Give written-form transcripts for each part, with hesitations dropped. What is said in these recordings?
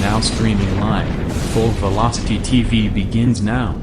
Now streaming live, Full Velocity TV begins now.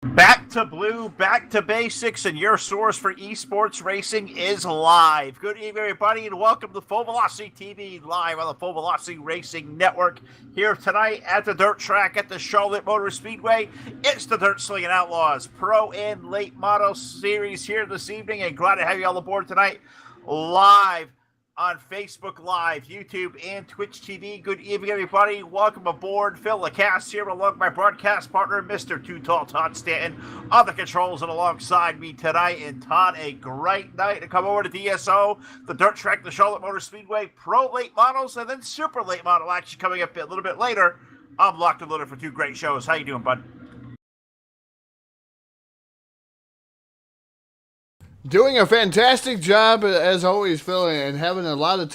Back to blue, back to basics, and your source for esports racing is live. Good evening, everybody, and welcome to Full Velocity TV, live on the Full Velocity Racing Network. Here tonight at the dirt track at the Charlotte Motor Speedway, it's the Dirt Slinging Outlaws Pro and Late Model Series here this evening, and glad to have you all aboard tonight, live on Facebook Live, YouTube, and Twitch TV. Good evening, everybody. Welcome aboard. Phil LaCasse here, along with my broadcast partner, Mr. Too Tall Todd Stanton, on the controls and alongside me tonight. And Todd, a great night to come over to DSO, the dirt track, the Charlotte Motor Speedway, pro late models, and then super late model action coming up a little bit later. I'm locked and loaded for two great shows. How you doing, bud? Doing a fantastic job as always, Phil, and having a lot of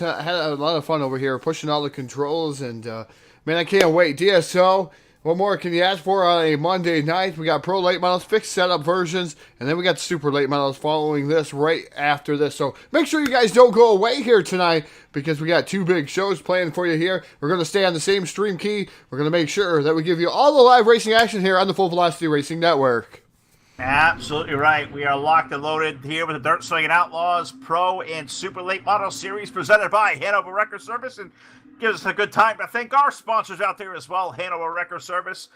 fun over here, pushing all the controls, and man, I can't wait. DSO, what more can you ask for on a Monday night? We got pro late models, fixed setup versions, and then we got super late models following this right after this. So make sure you guys don't go away here tonight, because we got two big shows planned for you here. We're going to stay on the same stream key. We're going to make sure that we give you all the live racing action here on the Full Velocity Racing Network. Absolutely right. We are locked and loaded here with the Dirt Slinging Outlaws Pro and Super Late Model Series presented by Hanover Record Service, and gives us a good time to thank our sponsors out there as well. Hanover Record Service,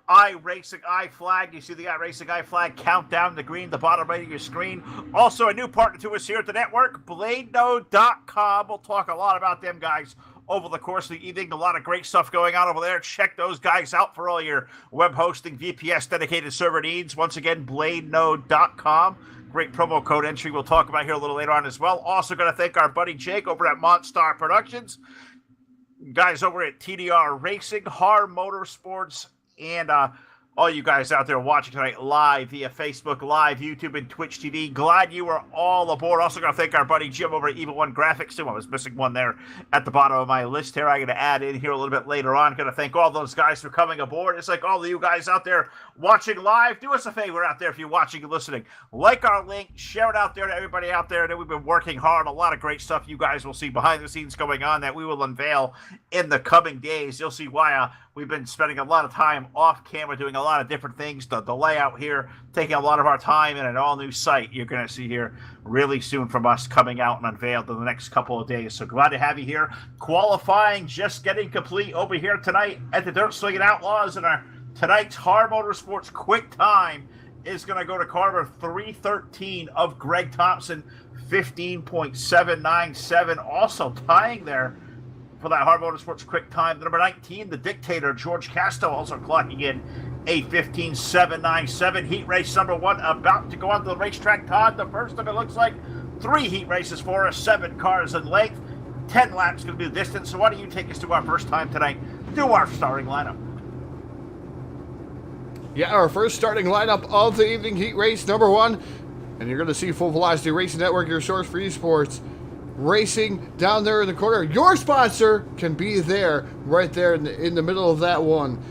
iRacing, iFlag. You see the iRacing, iFlag countdown, the green, the bottom right of your screen. Also a new partner to us here at the network, BladeNode.com. We'll talk a lot about them guys over the course of the evening. A lot of great stuff going on over there. Check those guys out for all your web hosting, VPS dedicated server needs. Once again, BladeNode.com. Great promo code entry we'll talk about here a little later on as well. Also going to thank our buddy Jake over at Monstar Productions. Guys over at TDR Racing, Har Motorsports, and all you guys out there watching tonight live via Facebook Live, YouTube, and Twitch TV. Glad you are all aboard. Also going to thank our buddy Jim over at Evil One Graphics, too. I was missing one there at the bottom of my list here. I'm going to add in here a little bit later on. Going to thank all those guys for coming aboard. It's like all of you guys out there watching live. Do us a favor out there if you're watching and listening. Like our link. Share it out there to everybody out there. That we've been working hard. A lot of great stuff you guys will see behind the scenes going on that we will unveil in the coming days. You'll see why we've been spending a lot of time off camera doing a lot of different things. The layout here taking a lot of our time, in an all-new site you're going to see here really soon from us coming out and unveiled in the next couple of days. So glad to have you here. Qualifying just getting complete over here tonight at the Dirt Slinging Outlaws, and our tonight's Har Motorsports quick time is going to go to Carver 313 of Greg Thompson, 15.797. Also tying there for that Har Motorsports quick time, the number 19, the Dictator, George Casto, also clocking in 8:15.797. Heat race number 1 about to go onto the racetrack. Todd, the first of it looks like 3 heat races for us, 7 cars in length, 10 laps going to be the distance. So why don't you take us to our first time tonight, do our starting lineup. Yeah, our first starting lineup of the evening, heat race number 1. And you're going to see Full Velocity Racing Network, your source for esports, racing down there in the corner. Your sponsor can be there, right there in the middle of that one.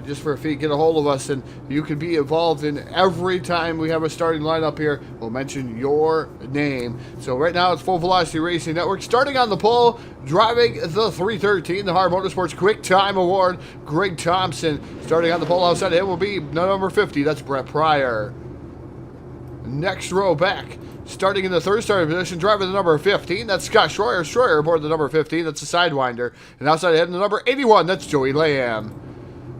Just for a fee, get a hold of us, and you can be involved in every time we have a starting lineup here. We'll mention your name. So right now it's Full Velocity Racing Network. Starting on the pole, driving the 313, the Hard Motorsports Quick Time Award, Greg Thompson. Starting on the pole outside of him will be number 50. That's Brett Pryor. Next row back, starting in the third starting position, driving the number 15, that's Scott Schroyer. Schroyer aboard the number 15, that's the Sidewinder. And outside of him, the number 81, that's Joey Lamb.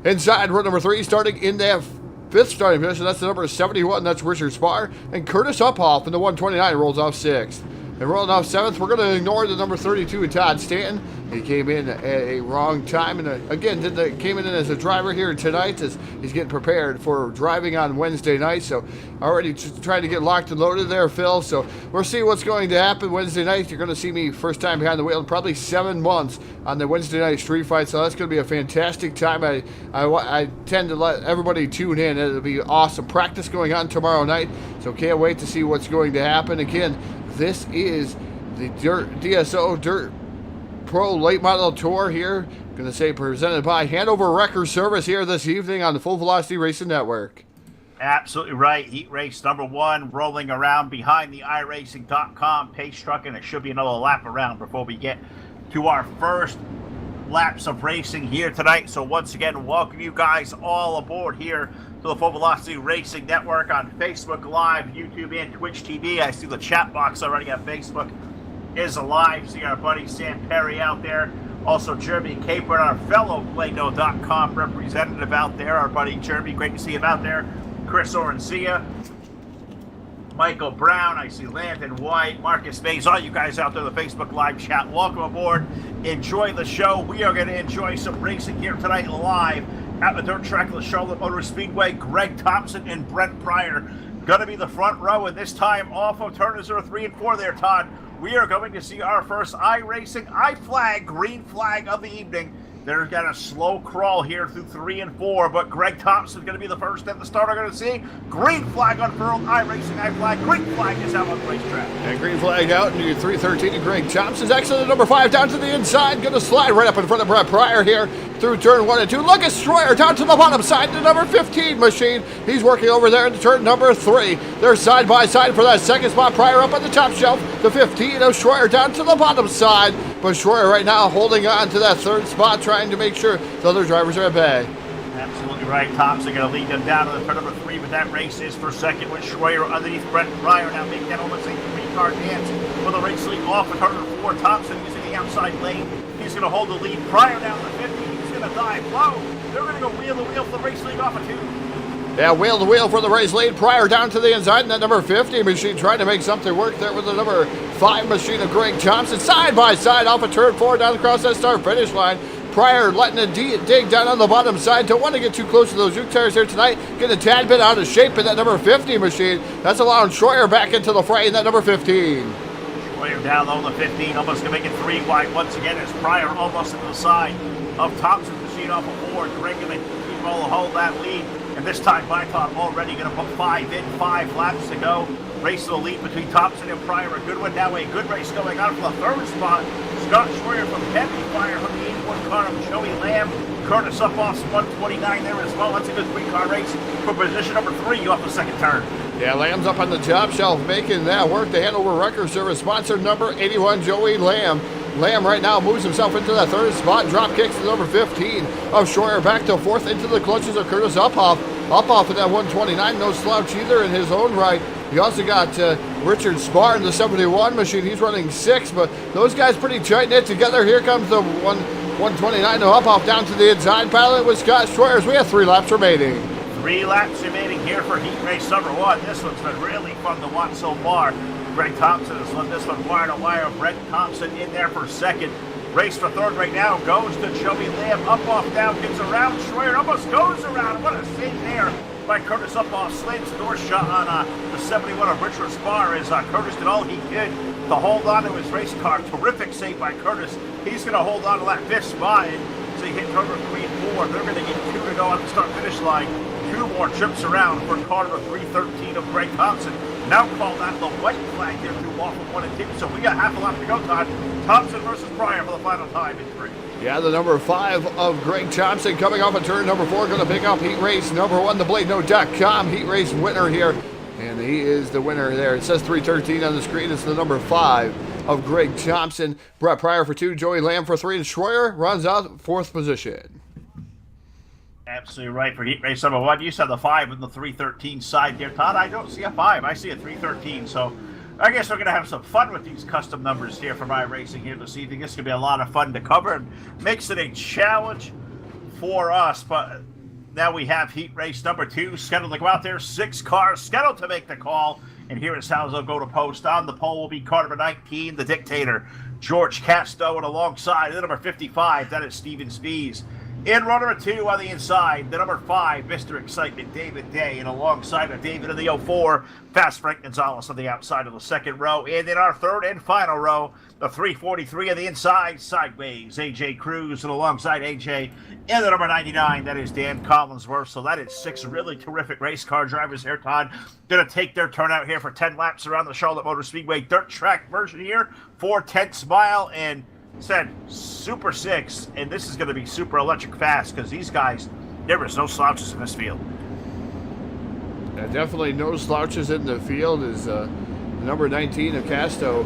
Inside row number 3, starting in that fifth starting position, that's the number 71, that's Richard Spar. And Curtis Uphoff in the 129 rolls off 6th. And rolling off 7th, we're going to ignore the number 32, Todd Stanton. He came in at a wrong time, and again, came in as a driver here tonight as he's getting prepared for driving on Wednesday night. So already trying to get locked and loaded there, Phil. So we'll see what's going to happen Wednesday night. You're going to see me first time behind the wheel in probably 7 months on the Wednesday night street fight. So that's going to be a fantastic time. I tend to let everybody tune in. It'll be awesome. Practice going on tomorrow night. So can't wait to see what's going to happen. Again, this is the DSO Dirt Pro Late Model Tour here. Going to say presented by Hanover Wrecker Service here this evening on the Full Velocity Racing Network. Absolutely right. Heat race number 1 rolling around behind the iRacing.com pace truck, and it should be another lap around before we get to our first laps of racing here tonight. So once again, welcome you guys all aboard here to the Full Velocity Racing Network on Facebook Live, YouTube, and Twitch TV. I see the chat box already on Facebook is alive. See our buddy Sam Perry out there. Also Jeremy Caper, our fellow Play-Doh.com representative out there. Our buddy Jeremy, great to see him out there. Chris Orencia, Michael Brown, I see Landon White, Marcus Mays, all you guys out there in the Facebook Live chat. Welcome aboard. Enjoy the show. We are going to enjoy some racing here tonight live at the dirt track of the Charlotte Motor Speedway. Greg Thompson and Brent Pryor going to be the front row, and this time off of turns 3 and 4 there, Todd. We are going to see our first iRacing iFlag, green flag of the evening. They're got a slow crawl here through 3 and 4, but Greg Thompson's going to be the first at the start. We're going to see green flag unfurled, iRacing iFlag. Green flag is out on the racetrack. And green flag out, and 313 and Greg Thompson's excellent at number 5 down to the inside. Going to slide right up in front of Brett Pryor here through turn 1 and 2. Look at Schroyer down to the bottom side, the number 15 machine. He's working over there into turn number 3. They're side by side for that second spot. Pryor up on the top shelf. The 15 of Schroyer down to the bottom side. But Schroyer right now holding on to that third spot, trying to make sure the other drivers are at bay. Absolutely right. Thompson going to lead them down to the turn number 3, but that race is for second with Schroyer underneath Brent Pryor. Now making that almost a 3-car dance for the race lead off of turn number 4. Thompson using the outside lane. He's going to hold the lead. Pryor down to 50. He's going to dive low. They're going to go wheel to wheel for the race lead off of 2. Yeah, wheel to wheel for the race lead. Pryor down to the inside, and that number 50 machine trying to make something work there with the number 5 machine of Greg Thompson. Side by side off of turn 4 down across that start finish line. Pryor letting it dig down on the bottom side. Don't want to get too close to those Juke tires here tonight. Get a tad bit out of shape in that number 50 machine. That's allowing Schroyer back into the fray in that number 15. Schroyer down low the 15, almost going to make it 3 wide once again as Pryor almost to the side of Thompson's machine off of 4. Greg going to keep hold that lead. And this time, Bytop already going to put 5 in, 5 laps to go. Race to the lead between Thompson and Pryor. A good one now, a good race going on for the third spot. Scott Schroyer from Heavy Fire from the 81 car of Joey Lamb. Curtis Uphoff's 129 there as well. That's a good 3-car race for position number 3 off the second turn. Yeah, Lamb's up on the top shelf making that work. The Hanover Wrecker Service sponsor number 81, Joey Lamb. Lamb right now moves himself into that third spot. Drop kicks to number 15 of Schroyer back to 4th into the clutches of Curtis Uphoff. Uphoff in that 129, no slouch either in his own right. You also got Richard Spar in the 71 machine. He's running 6, but those guys pretty tight-knit together. Here comes the 129 of Uphoff down to the inside. Pilot with Scott Schroyer. We have 3 laps remaining. 3 laps remaining here for heat race number 1. This one's been really fun to watch so far. Greg Thompson has led this one wire to wire. Brent Thompson in there for second. Race for third right now goes to Joey Lamb. Up, off, down, gets around. Schroyer almost goes around. What a save there by Curtis. Up off, slams door shot on the 71 of Richard Spar as Curtis did all he could to hold on to his race car. Terrific save by Curtis. He's going to hold on to that fifth spot. So he hit turn number 3 and 4. They're going to get 2 to go on the start-finish line. 2 more trips around for car number 313 of Greg Thompson. Now called out the white flag there through off of 1 and 2. So we got half a lap to go, Todd. Thompson versus Pryor for the final time in 3. Yeah, the number 5 of Greg Thompson coming off of turn number 4, going to pick up heat race number 1, the BladeNote.com heat race winner here. And he is the winner there. It says 313 on the screen. It's the number 5 of Greg Thompson. Brett Pryor for 2, Joey Lamb for 3, and Schroyer runs out 4th position. Absolutely right for heat race number 1. You said the 5 on the 313 side there, Todd. I don't see a 5. I see a 313. So I guess we're going to have some fun with these custom numbers here for my racing here this evening. This is going to be a lot of fun to cover and makes it a challenge for us. But now we have heat race number 2 scheduled to go out there. 6 cars scheduled to make the call. And here is how they'll go to post. On the pole will be car number 19, the Dictator, George Casto, and alongside the number 55, that is Steven Spies. In row number 2 on the inside, the number 5, Mr. Excitement, David Day, and alongside of David in the 04, Fast Frank Gonzalez on the outside of the second row. And in our third and final row, the 343 on the inside, sideways, AJ Cruz, and alongside AJ in the number 99, that is Dan Collinsworth. So that is 6 really terrific race car drivers here, Todd. Going to take their turn out here for 10 laps around the Charlotte Motor Speedway dirt track version here, 4/10 mile, and said Super 6, and this is going to be super electric fast because these guys, there is no slouches in this field. Yeah, definitely no slouches in the field is number 19 of Casto.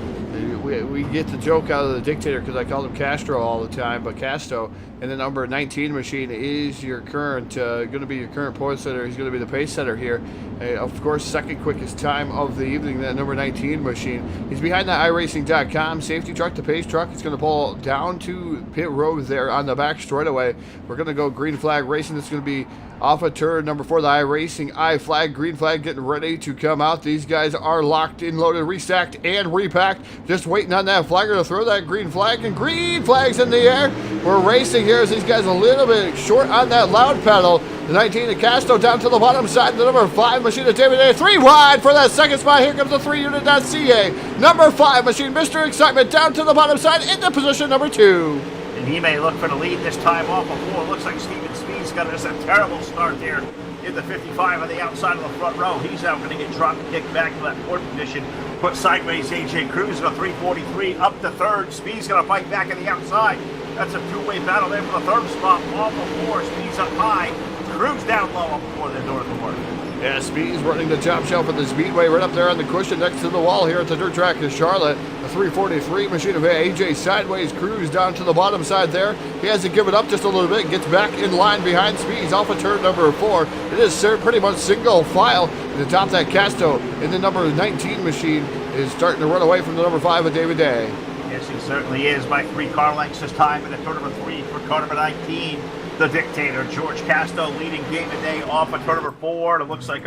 We get the joke out of the Dictator because I call him Castro all the time, but Casto. And the number 19 machine is your current, going to be your current point setter. He's going to be the pace setter here. Of course, second quickest time of the evening, that number 19 machine. He's behind the iRacing.com safety truck, the pace truck. It's going to pull down to pit road there on the back straightaway. We're going to go green flag racing. It's going to be off of turn number 4, the iRacing I flag, green flag getting ready to come out. These guys are locked in, loaded, restacked, and repacked. Just waiting on that flagger to throw that green flag, and green flag's in the air. We're racing here as these guys a little bit short on that loud pedal. The 19 of Casto down to the bottom side. The number 5 machine of David A. 3 wide for that second spot. Here comes the 3unit.ca. Number 5 machine, Mr. Excitement, down to the bottom side into position number 2. And he may look for the lead this time off of 4. Looks like Steven Speed's got just a terrible start there in the 55 on the outside of the front row. He's now going to get dropped and kicked back to that 4th position. Put sideways AJ Cruz in a 343 up to 3rd. Speed's going to fight back on the outside. That's a 2-way battle there for the 3rd spot. Off of 4. Speed's up high. Cruz down low up before the door of the work. Yeah, Speed's running the top shelf at the Speedway right up there on the cushion next to the wall here at the dirt track in Charlotte. A 343 machine of AJ sideways, Cruz down to the bottom side there. He has to give it up just a little bit, gets back in line behind Speed's off of turn number 4. It is pretty much single file. And to top that, Casto in the number 19 machine is starting to run away from the number 5 of David Day. Yes, he certainly is by 3 car lengths this time. And at turn number 3 for car number 19. The Dictator, George Casto, leading David Day off of turn number 4. It looks like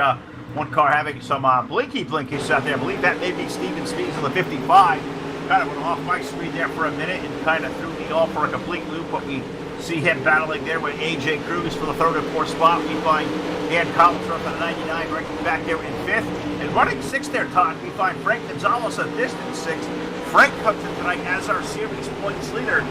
one car having some blinkies out there. I believe that may be Steven Speeds in the 55. Kind of went off my screen there for a minute and kind of threw me off for a complete loop, but we see him battling there with AJ Cruz for the 3rd and 4th spot. We find Dan Collinsworth on the 99 right back there in 5th. And running 6th there, Todd, we find Frank Gonzalez a distant 6th. Frank comes in tonight as our series points leader.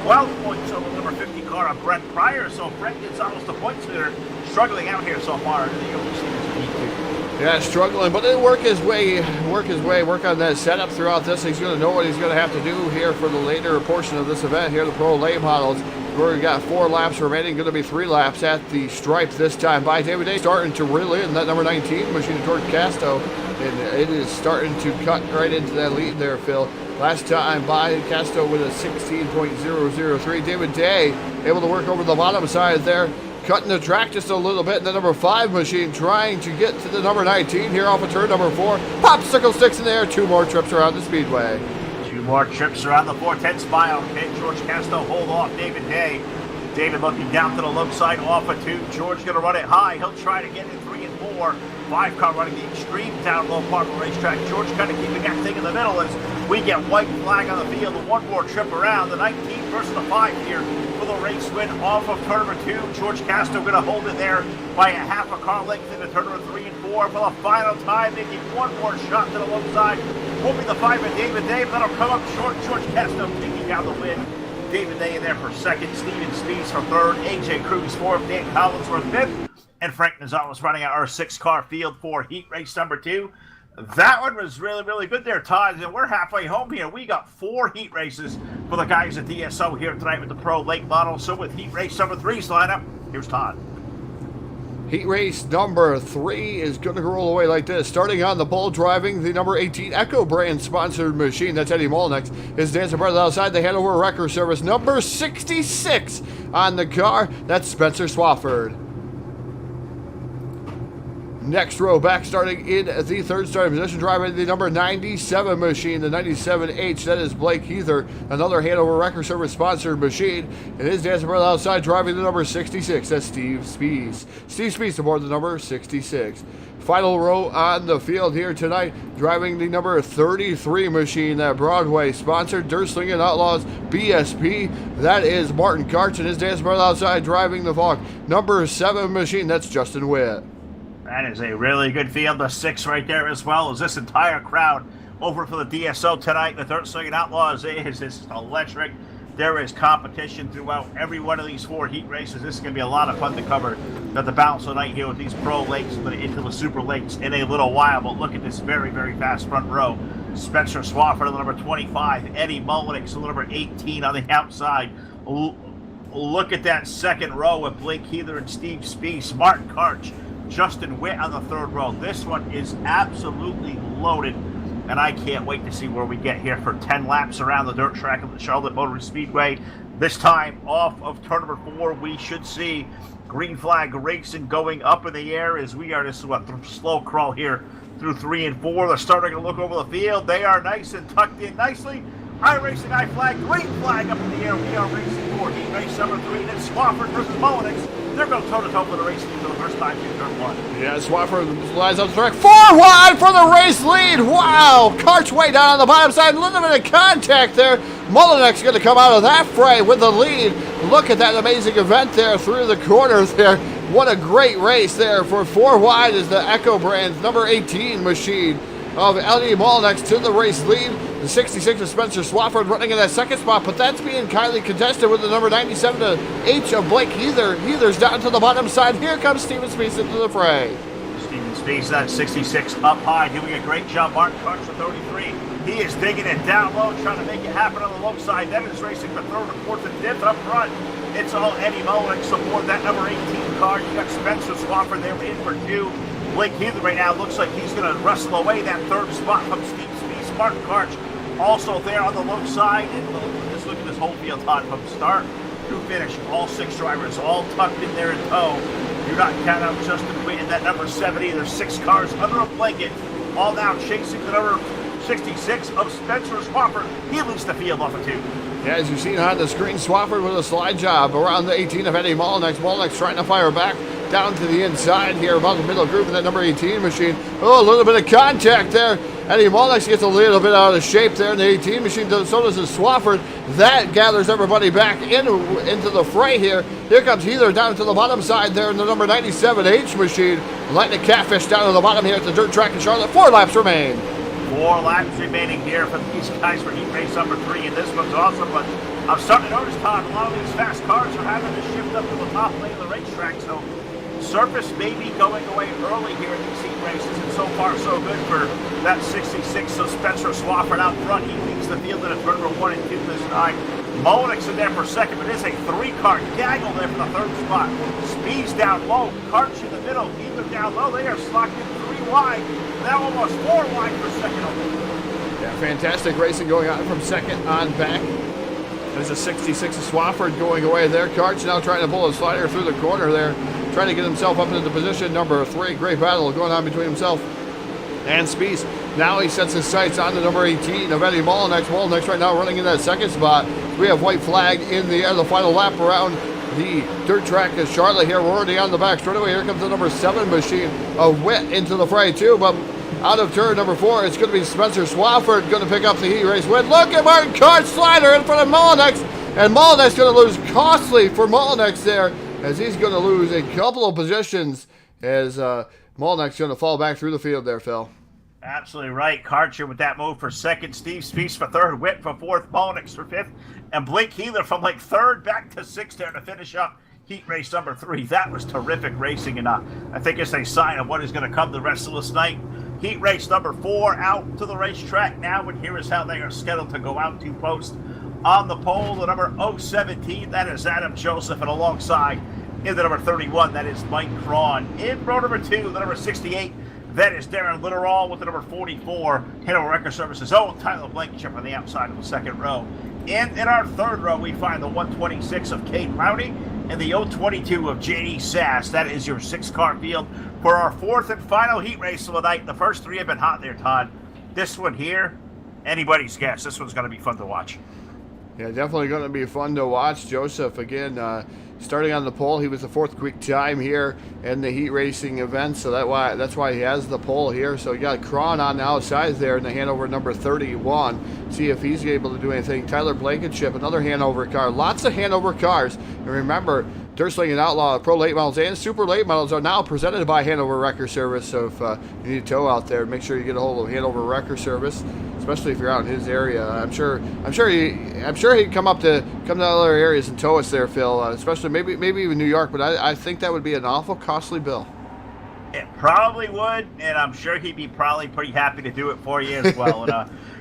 12 points over the number 50 car of Brett Pryor. So Frank Gonzalez, the points leader, struggling out here so far in the early season. Yeah, struggling, but he'll work on that setup throughout this. He's going to know what he's going to have to do here for the later portion of this event here, the Pro Late Models. We've got 4 laps remaining, going to be 3 laps at the stripe this time by David Day, starting to reel in that number 19 machine of George Casto, and it is starting to cut right into that lead there, Phil. Last time by Casto with a 16.003. David Day able to work over the bottom side there, cutting the track just a little bit. And the number 5 machine trying to get to the number 19 here off of turn number 4. Popsicle sticks in there. 2 more trips around the Speedway. 2 more trips around the 4/10 mile. Can George Casto hold off David Day? David looking down to the low side off of 2. George going to run it high. He'll try to get in 3 and 4. 5-car running the extreme down low part of the racetrack. George kind of keeping that thing in the middle as we get white flag on the field. One more trip around. The 19 versus the 5 here for the race win off of turn number 2. George Castro going to hold it there by a half a car length into turn number 3 and 4 for the final time. Making one more shot to the low side. Will be the 5 and David Day. That'll come up short. George Castro taking down the win. David Day in there for second. Steven Spees for third. AJ Cruz fourth. Dan Collinsworth fifth. And Frank Gonzalez running out our 6-car field for heat race number 2. That one was really, really good there, Todd. And we're halfway home here. We got 4 heat races for the guys at DSO here tonight with the Pro Late Model. So with heat race number 3's lineup, here's Todd. Heat race number 3 is going to roll away like this. Starting on the pole, driving the number 18 Echo brand sponsored machine. That's Eddie Molnex. His dancing brother outside. They head over wrecker service. Number 66 on the car. That's Spencer Swafford. Next row back, starting in the third starting position, driving the number 97 machine, the 97H. That is Blake Heather, another Hanover Record Service sponsored machine. And his dancing brother outside, driving the number 66. That's Steve Spees. Steve Spees aboard the number 66. Final row on the field here tonight, driving the number 33 machine, that Broadway sponsored Dirt Slinging Outlaws BSP. That is Martin Karch, and his dancing brother outside, driving the Falk. Number 7 machine, that's Justin Witt. That is a really good field, the 6 right there as well as this entire crowd over for the DSO tonight. The Dirt Slinging Outlaws is electric. There is competition throughout every one of these 4 heat races. This is going to be a lot of fun to cover at the balance of the night here with these Pro Lakes and into the Super Lakes in a little while. But look at this very, very fast front row. Spencer Swafford on the number 25, Eddie Mullenix on the number 18 on the outside. Look at that second row with Blake Heather and Steve Spees, Martin Karch, Justin Witt on the third row. This one is absolutely loaded, and I can't wait to see where we get here for 10 laps around the dirt track of the Charlotte Motor Speedway. This time off of turn number 4, we should see green flag racing going up in the air as we are just slow crawl here through 3 and 4. They're starting to look over the field. They are nice and tucked in nicely. iRacing I flag, green flag up in the air. We are racing for heat race number 3. Then Swafford versus Mullenix. They're going toe-to-toe for the race lead for the first time in turn 1. Yeah, Swafford lines up the track. 4 wide for the race lead. Wow. Karch way down on the bottom side. A little bit of contact there. Mullenix going to come out of that fray with the lead. Look at that amazing event there through the corners there. What a great race there for 4 wide is the Echo Brand's number 18 machine of Eddie Mullenix to the race lead. The 66 of Spencer Swafford running in that second spot, but that's being kindly contested with the number 97 H of Blake Heather. Heather's down to the bottom side. Here comes Steven Spees into the fray. Steven Spees, that 66 up high, doing a great job. Martin Karch for 33. He is digging it down low, trying to make it happen on the low side. Then is racing for third and fourth and fifth up front. It's all Eddie Mullenix aboard that number 18 car. You got Spencer Swafford there in for 2. Blake Heather right now looks like he's going to wrestle away that third spot from Steve Spees. Martin Karch also there on the low side. And just look at this whole field, Todd, from start to finish. All 6 drivers all tucked in there in tow. Do not count out Justin Witt in that number 70. There's 6 cars under a blanket. All now chasing the number 66 of Spencer Swafford. He leads the field off of 2. Yeah, as you've seen on the screen, Swafford with a slide job around the 18 of Eddie Mullenix. Mullenix trying to fire back down to the inside here about the middle group of that number 18 machine. Oh, a little bit of contact there. Eddie Mullenix gets a little bit out of shape there in the 18 machine. So does his Swafford. That gathers everybody back into the fray here. Here comes Heather down to the bottom side there in the number 97H machine. Lighting a catfish down to the bottom here at the dirt track in Charlotte. 4 laps remain. 4 laps remaining here for these guys for heat race number 3, and this one's awesome. But I'm starting to notice, Todd, a lot of these fast cars are having to shift up to the top lane of the racetrack. So surface may be going away early here in these heat races, and so far so good for that 66. So Spencer Swafford out front, he leads the field in a turn number 1 and 2 this time. Mullenix in there for second, but it's a 3-car gaggle there for the third spot. Speeds down low, Karch in the middle, either down low. They are locked in 3 wide. Now almost 4 wide for second. Yeah, fantastic racing going on from second on back. There's a 66 of Swafford going away there. Karch now trying to pull a slider through the corner there, trying to get himself up into position number 3. Great battle going on between himself and Spees. Now he sets his sights on the number 18 of Eddie Mullenix. Mullenix right now running in that second spot. We have white flag in the air, the final lap around the dirt track is Charlotte here. We're already on the back straightaway. Here comes the number 7 machine of Wit into the fray too, but out of turn number 4, it's going to be Spencer Swafford going to pick up the heat race win. Look at Martin Card Slider in front of Mullinex, and Mullinex going to lose costly for Mullinex there, as he's going to lose a couple of positions as Mullinex going to fall back through the field there, Phil. Absolutely right. Karcher with that move for second. Steve Speaks for third. Witt for fourth. Mullinex for fifth. And Blake Heeler from like third back to sixth there to finish up heat race number 3. That was terrific racing, and I think it's a sign of what is going to come the rest of this night. Heat race number 4 out to the racetrack now, and here is how they are scheduled to go out to post. On the pole, the number 017, that is Adam Joseph, and alongside in the number 31, that is Mike Cron. In row number 2, the number 68, that is Darren Litterall with the number 44, Hanover Record Services' own Tyler Blankenship on the outside of the second row. And in our third row, we find the 126 of Kate Loudy and the 022 of J.D. Sass. That is your 6-car field for our 4th and final heat race of the night. The first 3 have been hot there, Todd. This one here, anybody's guess. This one's going to be fun to watch. Yeah, definitely going to be fun to watch. Joseph, again, starting on the pole. He was the 4th quick time here in the heat racing event, so that's why he has the pole here. So you got Cron on the outside there in the Hanover number 31. See if he's able to do anything. Tyler Blankenship, another Hanover car. Lots of Hanover cars. And remember, Dirt Slinging Outlaw Pro Late Models and Super Late Models are now presented by Hanover Wrecker Service. So if you need a tow out there, make sure you get a hold of Hanover Wrecker Service, especially if you're out in his area. I'm sure he'd come to other areas and tow us there, Phil. Especially maybe even New York, but I think that would be an awful costly bill. It probably would, and I'm sure he'd be probably pretty happy to do it for you as well.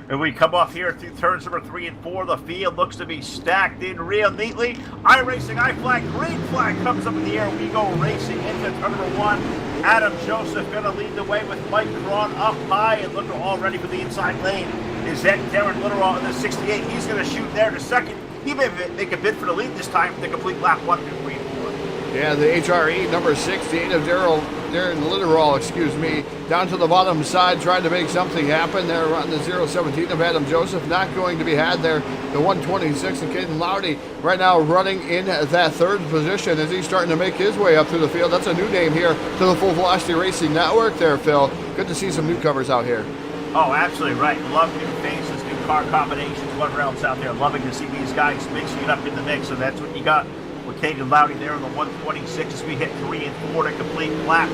And we come off here through turns number 3 and 4. The field looks to be stacked in real neatly. I-racing, I-flag, green flag comes up in the air. We go racing into turn number 1. Adam Joseph going to lead the way with Mike Cron up high and looking all ready for the inside lane. Is that Darren Litterall in the 68? He's going to shoot there to second. He may make a bid for the lead this time for the complete lap 1, 2, 3, and 4. Yeah, the HRE number 68 of Darren Litterall, down to the bottom side, trying to make something happen there on the 017 of Adam Joseph. Not going to be had there. The 126 of Caden Loudy right now running in that 3rd position as he's starting to make his way up through the field. That's a new name here to the Full Velocity Racing Network there, Phil. Good to see some newcomers out here. Oh, absolutely right. Love new faces, new car combinations, whatever else out there. Loving to see these guys mixing it up in the mix, so that's what you got with Caden Loudy there on the 126 as we hit 3 and 4 to complete lap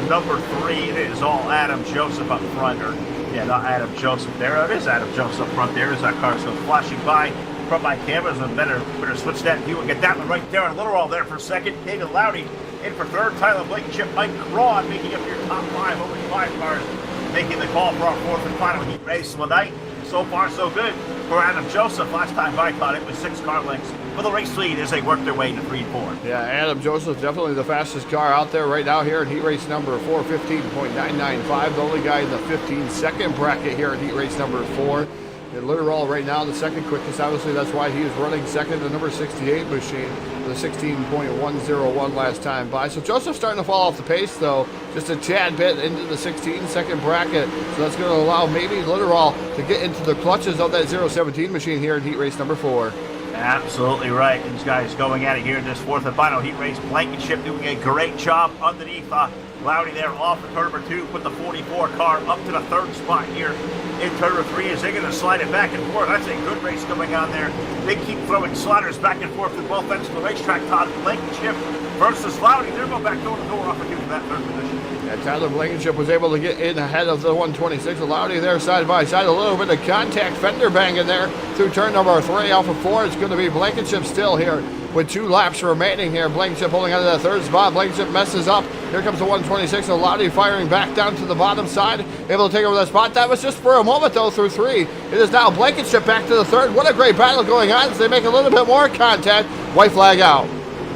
number 3. It is all Adam Joseph up front, or yeah, not Adam Joseph there. It is Adam Joseph up front there as that car goes flashing by from my cameras. And better switch that view and get that one right there. And Litterall there for second. Caden Loudy in for third. Tyler Blankenship, Mike Cron making up your top 5 over 5 cars, making the call for our 4th and final heat race of the night. So far, so good for Adam Joseph. Last time I thought it was 6 car lengths for the race lead as they work their way to 3 and 4. Yeah, Adam Joseph definitely the fastest car out there right now here in heat race number 4, 15.995. The only guy in the 15-second bracket here in heat race number 4. And Litterall right now the second quickest. Obviously, that's why he is running second. The number 68 machine, the 16.101 last time by. So Joseph's starting to fall off the pace, though, just a tad bit into the 16-second bracket. So that's going to allow maybe Litterall to get into the clutches of that 017 machine here in heat race number 4. Absolutely right. These guys going at it here in this 4th and final heat race. Blankenship doing a great job underneath Loudy there off of turn number 2. Put the 44 car up to the 3rd spot here in turn number 3 as they're going to slide it back and forth. That's a good race going on there. They keep throwing sliders back and forth through both ends of the racetrack. Todd Blankenship versus Loudy. They're going back door to door off again for that 3rd position. Yeah, Tyler Blankenship was able to get in ahead of the 126. Loudy there side by side. A little bit of contact fender banging there through turn number 3 off of 4. It's going to be Blankenship still here with 2 laps remaining here. Blankenship holding on to that 3rd spot. Blankenship messes up. Here comes the 126. Loudy firing back down to the bottom side. Able to take over that spot. That was just for a moment, though, through 3. It is now Blankenship back to the 3rd. What a great battle going on as they make a little bit more contact. White flag out.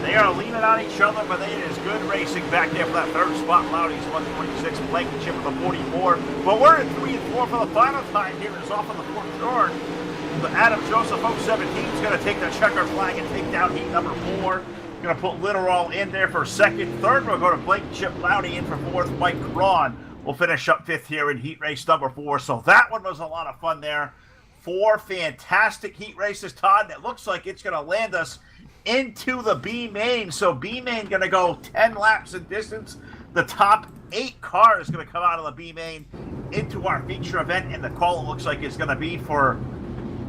They are leaning on each other, but it is good racing back there for that 3rd spot. Loudy's 126, Blankenship with the 44. But we're in 3 and 4 for the final time here. It's off on the 4th turn. But Adam Joseph 017 is going to take the checker flag and take down heat number 4. Going to put Litterall in there for 2nd. 3rd, we'll go to Blankenship, Loudy in for 4th. Mike Cron will finish up 5th here in heat race number 4. So that one was a lot of fun there. 4 fantastic heat races, Todd. That looks like it's going to land us into the B main. So B main going to go 10 laps in distance. The top 8 cars going to come out of the B main into our feature event, and the call it looks like is going to be for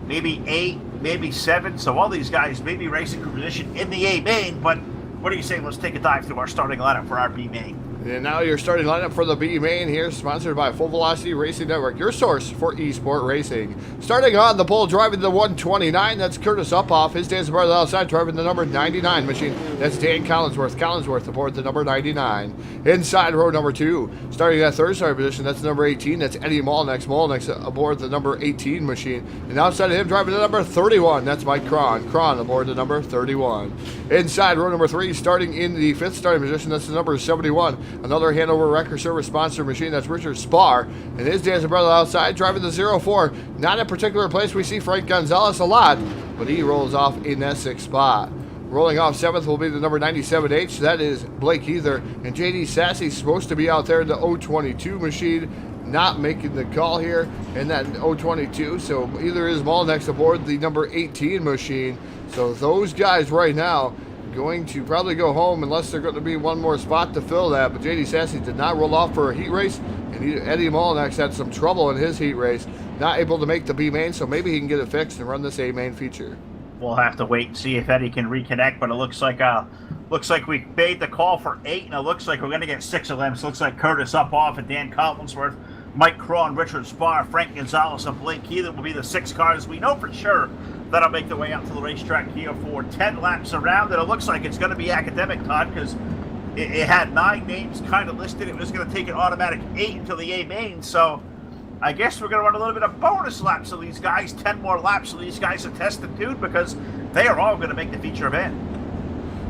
maybe 8, maybe 7. So all these guys may be racing for position in the A main, but what do you say? Let's take a dive through our starting lineup for our B main. And now your starting lineup for the B main here, sponsored by Full Velocity Racing Network, your source for eSport racing. Starting on the pole, driving the 129, that's Curtis Uphoff. His dance bar outside, driving the number 99 machine. That's Dan Collinsworth. Collinsworth aboard the number 99. Inside row number 2, starting at third starting position, that's the number 18. That's Eddie Molnex. Molnex aboard the number 18 machine. And outside of him, driving the number 31, that's Mike Cron. Cron aboard the number 31. Inside row number 3, starting in the fifth starting position, that's the number 71. Another Hanover Record Service sponsor machine, that's Richard Spar. And his dancing brother outside, driving the 04. Not a particular place we see Frank Gonzalez a lot, but he rolls off in that 6th spot. Rolling off 7th will be the number 97H. That is Blake Heather. And JD Sassy's supposed to be out there in the 022 machine, not making the call here in that 022. So either is Molnex aboard the number 18 machine. So those guys right now going to probably go home unless they're going to be one more spot to fill that. But JD Sassy did not roll off for a heat race, and Eddie Molnex had some trouble in his heat race, not able to make the B main, so maybe he can get it fixed and run this A main feature. We'll have to wait and see if Eddie can reconnect, but it looks like we made the call for 8, and it looks like we're going to get 6 of them. So it looks like Curtis Uphoff and Dan Collinsworth, Mike Cron, Richard Spar, Frank Gonzalez, and Blake Heather will be the 6 cars we know for sure that'll make their way out to the racetrack here for 10 laps around. And it looks like it's going to be academic, Todd, because it had 9 names kind of listed. It was going to take an automatic 8 until the A main. So I guess we're going to run a little bit of bonus laps of these guys, 10 more laps of these guys to test and tune, because they are all going to make the feature event.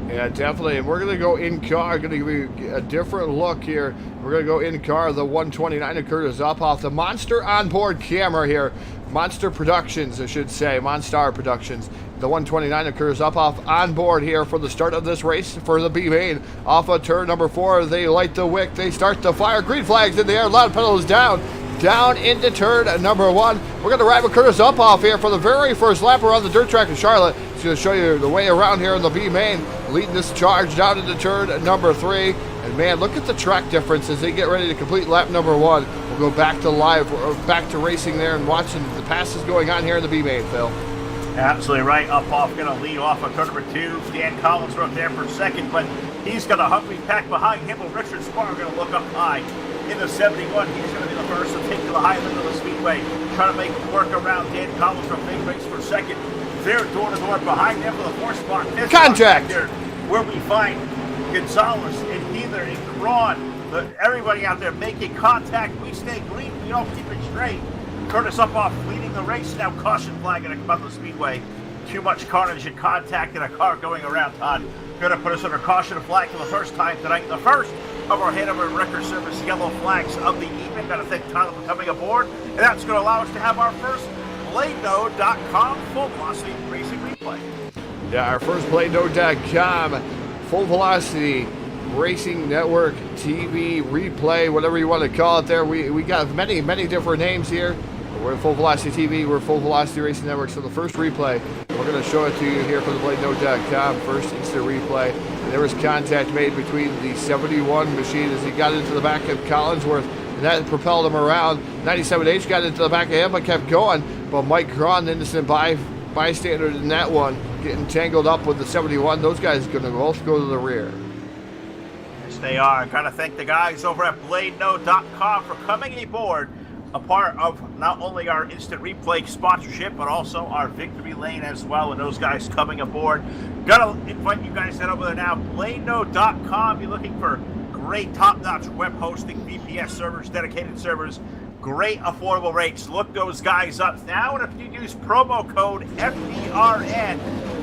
Yeah, definitely. And we're going to go in car. Going to give you a different look here. We're going to go in car, the 129 of Curtis Uphoff. The Monster onboard camera here. Monster Productions, I should say. Monstar Productions. The 129 of Curtis Uphoff on board here for the start of this race for the B main. Off of turn number 4, they light the wick. They start the fire. Green flags in the air. Loud pedals down. Down into turn number 1. We're going to ride with Curtis Uphoff here for the very first lap around the dirt track in Charlotte. He's going to show you the way around here in the B main, leading this charge down into turn number 3. And man, look at the track difference as they get ready to complete lap number 1. We'll go back to live, or back to racing there and watching the passes going on here in the B main, Phil. Absolutely right. Uphoff going to lead off on turn number 2. Dan Collinsworth there for second, but he's got a hungry pack behind him. But Richard Spar going to look up high. In the 71, he's going to be the first to take to the high limit of the speedway, trying to make work around Dan Collins from big race for second. They're door-to-door behind them for the 4th spot. Contact! There, where we find Gonzalez and Heather and Cron. Everybody out there making contact. We stay green. We all keep it straight. Curtis Uphoff leading the race. Now caution flag going to come out of the speedway. Too much carnage and contact in a car going around, Todd. Going to put us under caution flag for the first time tonight. The first of our Hanover Record Service yellow flags of the evening. Got to thank Tyler for coming aboard. And that's going to allow us to have our first BladeNode.com full velocity racing replay. Yeah, our first BladeNode.com full velocity racing network TV replay, whatever you want to call it there. We got many different names here. We're Full Velocity TV, we're Full Velocity Racing Network. So the first replay, we're going to show it to you here for the BladeNode.com. First instant replay. And there was contact made between the 71 machine as he got into the back of Collinsworth, and that propelled him around. 97H got into the back of him but kept going. But Mike Cron, the innocent bystander in that one, getting tangled up with the 71. Those guys are going to both go to the rear. Yes, they are. I've got to thank the guys over at BladeNode.com for coming aboard. A part of not only our instant replay sponsorship, but also our victory lane as well, and those guys coming aboard. Gotta invite you guys to head over there now. BladeNode.com. You're looking for great top-notch web hosting, VPS servers, dedicated servers, great affordable rates. Look those guys up now, and if you use promo code FDRN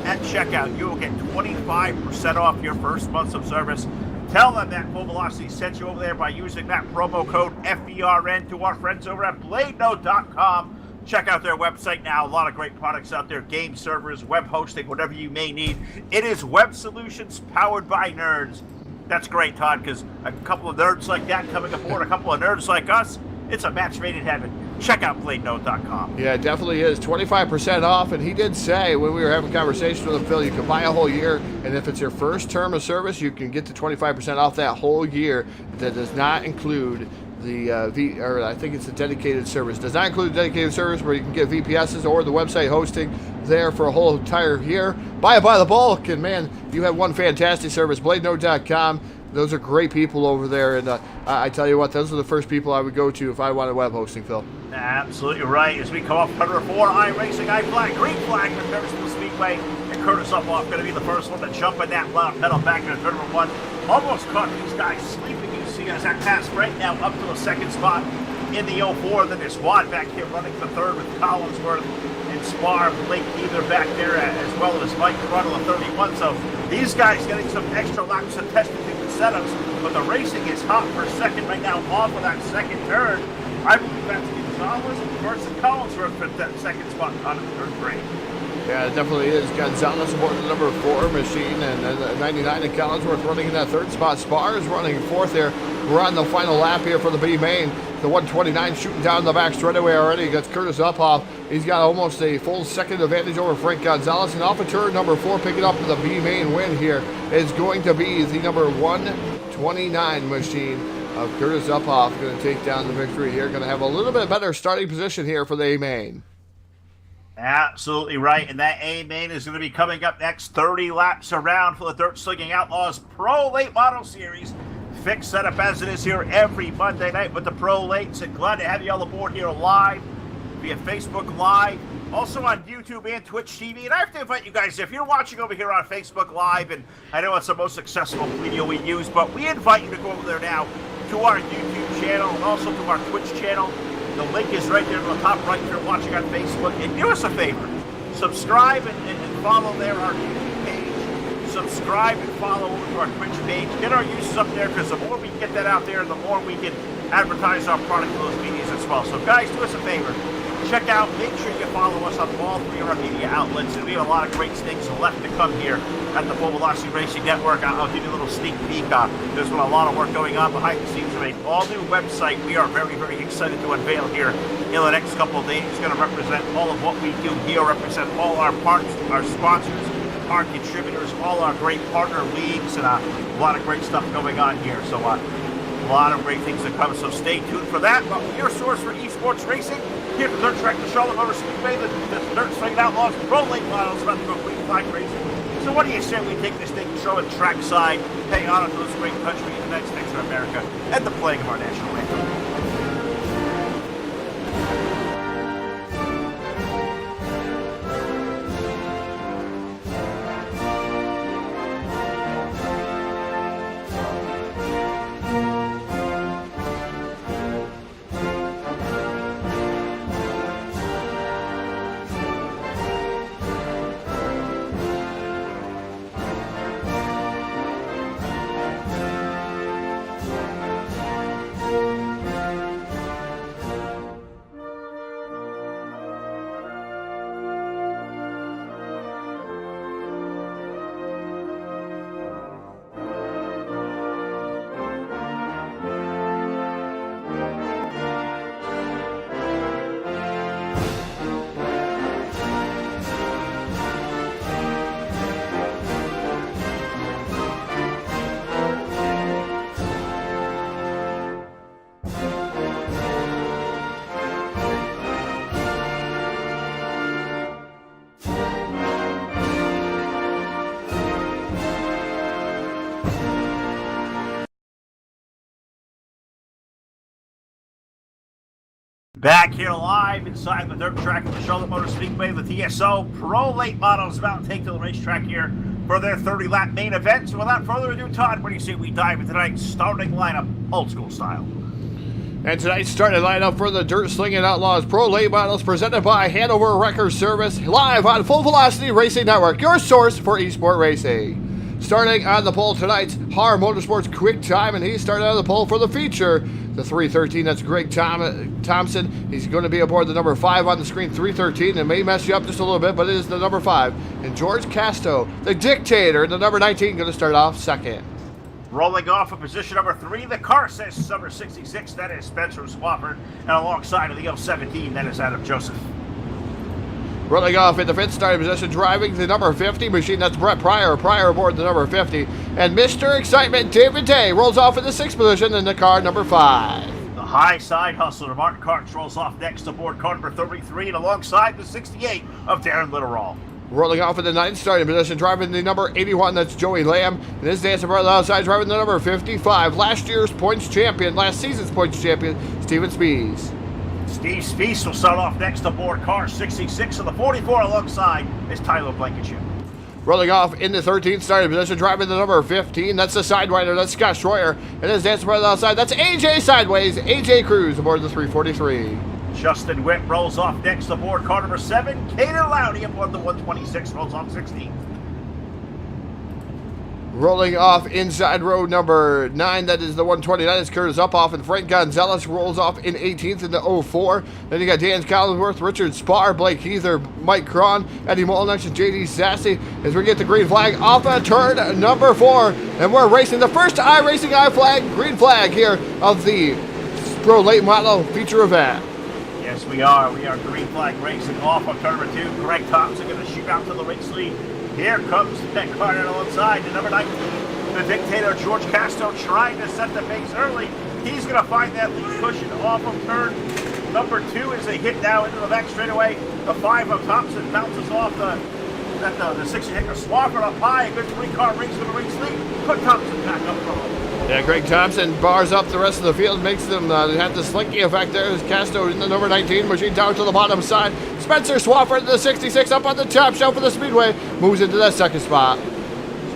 at checkout, you will get 25% off your first month of service. Tell them that Full Velocity sent you over there by using that promo code FBRN to our friends over at BladeNode.com. Check out their website now. A lot of great products out there. Game servers, web hosting, whatever you may need. It is web solutions powered by nerds. That's great, Todd, because a couple of nerds like that coming aboard, a couple of nerds like us, it's a match made in heaven. check out BladeNote.com. Yeah, it definitely is. 25% off, and he did say when we were having conversations with him, Phil, you can buy a whole year, and if it's your first term of service, you can get the 25% off that whole year. That does not include the I think it's a dedicated service. Does not include a dedicated service where you can get VPSs or the website hosting there for a whole entire year. Buy it by the bulk, and man, you have one fantastic service, BladeNote.com. Those are great people over there, and I tell you what, those are the first people I would go to if I wanted web hosting, Phil. Absolutely right. As we come off 104, iRacing, iFlag, green flag for Ferrisville Speedway, and Curtis Uphoff going to be the first one to jump in that loud pedal back into turn number 1. Almost caught these guys sleeping. You see as that pass right now up to the second spot in the 04. Then there's Watt back here running for third with Collinsworth and Spar, Blake either back there, as well as Mike Ruddle at 31. So these guys getting some extra laps of testing different setups, but the racing is hot for second right now off of that second turn. I believe that's Gonzalez versus Collinsworth for that second spot on the third grade. Yeah, it definitely is. Gonzalez aboard the number 4 machine, and 99 and Collinsworth running in that third spot. Spar is running fourth there. We're on the final lap here for the B main. The 129 shooting down the back straightaway already. Gets Curtis Uphoff. He's got almost a full second advantage over Frank Gonzalez. And off of turn number 4, picking up the B main win here is going to be the number 129 machine of Curtis Uphoff. Going to take down the victory here. Going to have a little bit better starting position here for the A main. Absolutely right, and that A main is going to be coming up next. 30 laps around for the Dirt Slinging Outlaws Pro Late Model Series. Fixed setup as it is here every Monday night with the Pro Lates, and glad to have you all aboard here live via Facebook Live, also on YouTube and Twitch TV. And I have to invite you guys, if you're watching over here on Facebook Live, and I know it's the most accessible video we use, but we invite you to go over there now to our YouTube channel and also to our Twitch channel. The link is right there in the top right if you're watching on Facebook. And do us a favor, subscribe and follow there our YouTube page. Subscribe and follow over to our Twitch page. Get our uses up there, because the more we get that out there, the more we can advertise our product to those medias as well. So guys, do us a favor. Check out, make sure you follow us on all 3 of our media outlets. And we have a lot of great things left to come here at the Full Velocity Racing Network. I'll give you a little sneak peek. There's been a lot of work going on behind the scenes of an all-new website we are very, very excited to unveil here in the next couple of days. It's going to represent all of what we do here, represent all our partners, our sponsors, our contributors, all our great partner leagues, and a lot of great stuff going on here. So a lot of great things to come, so stay tuned for that. But your source for esports racing, here at the Dirt Track, the Charlotte Motor Speedway, the Dirt Slinging Outlaws Pro Late Models, about to go green flag racing. So what do you say we take this thing, show it trackside, pay honor to this great country, the United States of America, and the playing of our national anthem. Back here live inside the dirt track of the Charlotte Motor Speedway, the DSO Pro Late Models about to take to the racetrack here for their 30-lap main event. So without further ado, Todd, what do you say we dive into tonight's starting lineup, old school style? And tonight's starting lineup for the Dirt Slinging Outlaws Pro Late Models, presented by Hanover Record Service, live on Full Velocity Racing Network, your source for esport racing. Starting on the pole tonight's Har Motorsports Quick Time, and he started on the pole for the feature. The 313, that's Greg Thompson. He's going to be aboard the number 5 on the screen, 313. It may mess you up just a little bit, but it is the number 5. And George Casto, the Dictator, the number 19, going to start off second. Rolling off of position number 3, the car says number 66, that is Spencer Swafford, and alongside of the 017, that is Adam Joseph. Rolling off in the fifth starting position, driving the number 50 machine, that's Brett Pryor. Pryor aboard the number 50. And Mr. Excitement, David Day, rolls off in the sixth position in the car number 5. The high side hustler, Martin Karch, rolls off next aboard car number 33, and alongside the 68 of Darren Littleraw. Rolling off in the ninth starting position, driving the number 81, that's Joey Lamb. And his dancer brother outside, driving the number 55, last season's points champion, Steven Spees. Steve Spees will start off next aboard car 66 of the 44 alongside is Tyler Blankenship. Rolling off in the 13th starting position, driving the number 15, that's the Sidewinder, that's Scott Schroyer. And his dancer brother outside, that's AJ Sideways, AJ Cruz aboard the 343. Justin Witt rolls off next aboard car number 7. Caden Lowdy aboard the 126 rolls off 16. Rolling off inside row number 9, that is the 129, is Curtis Upoff, and Frank Gonzalez rolls off in 18th in the 04. Then you got Dan Collinsworth, Richard Spar, Blake Heather, Mike Cron, Eddie Molinax, and JD Sassy as we get the green flag off of turn number 4. And we're racing the first iRacing flag, green flag here of the Pro Late Model feature event. Yes, we are. We are green flag racing off of turn number 2. Greg Thompson going to shoot out to the race lead. Here comes that car alongside the number 19, the Dictator George Castro, trying to set the pace early. He's going to find that lead cushion off of turn number 2 as they hit now into the back straightaway. The 5 of Thompson bounces off the 60 Swafford up high. A good 3-car race for the race lead. Put Thompson back up front. Yeah, Greg Thompson bars up the rest of the field, makes them have the slinky effect there. As Castro in the number 19 machine down to the bottom side. Spencer Swafford, the 66, up on the top shelf for the Speedway, moves into that second spot.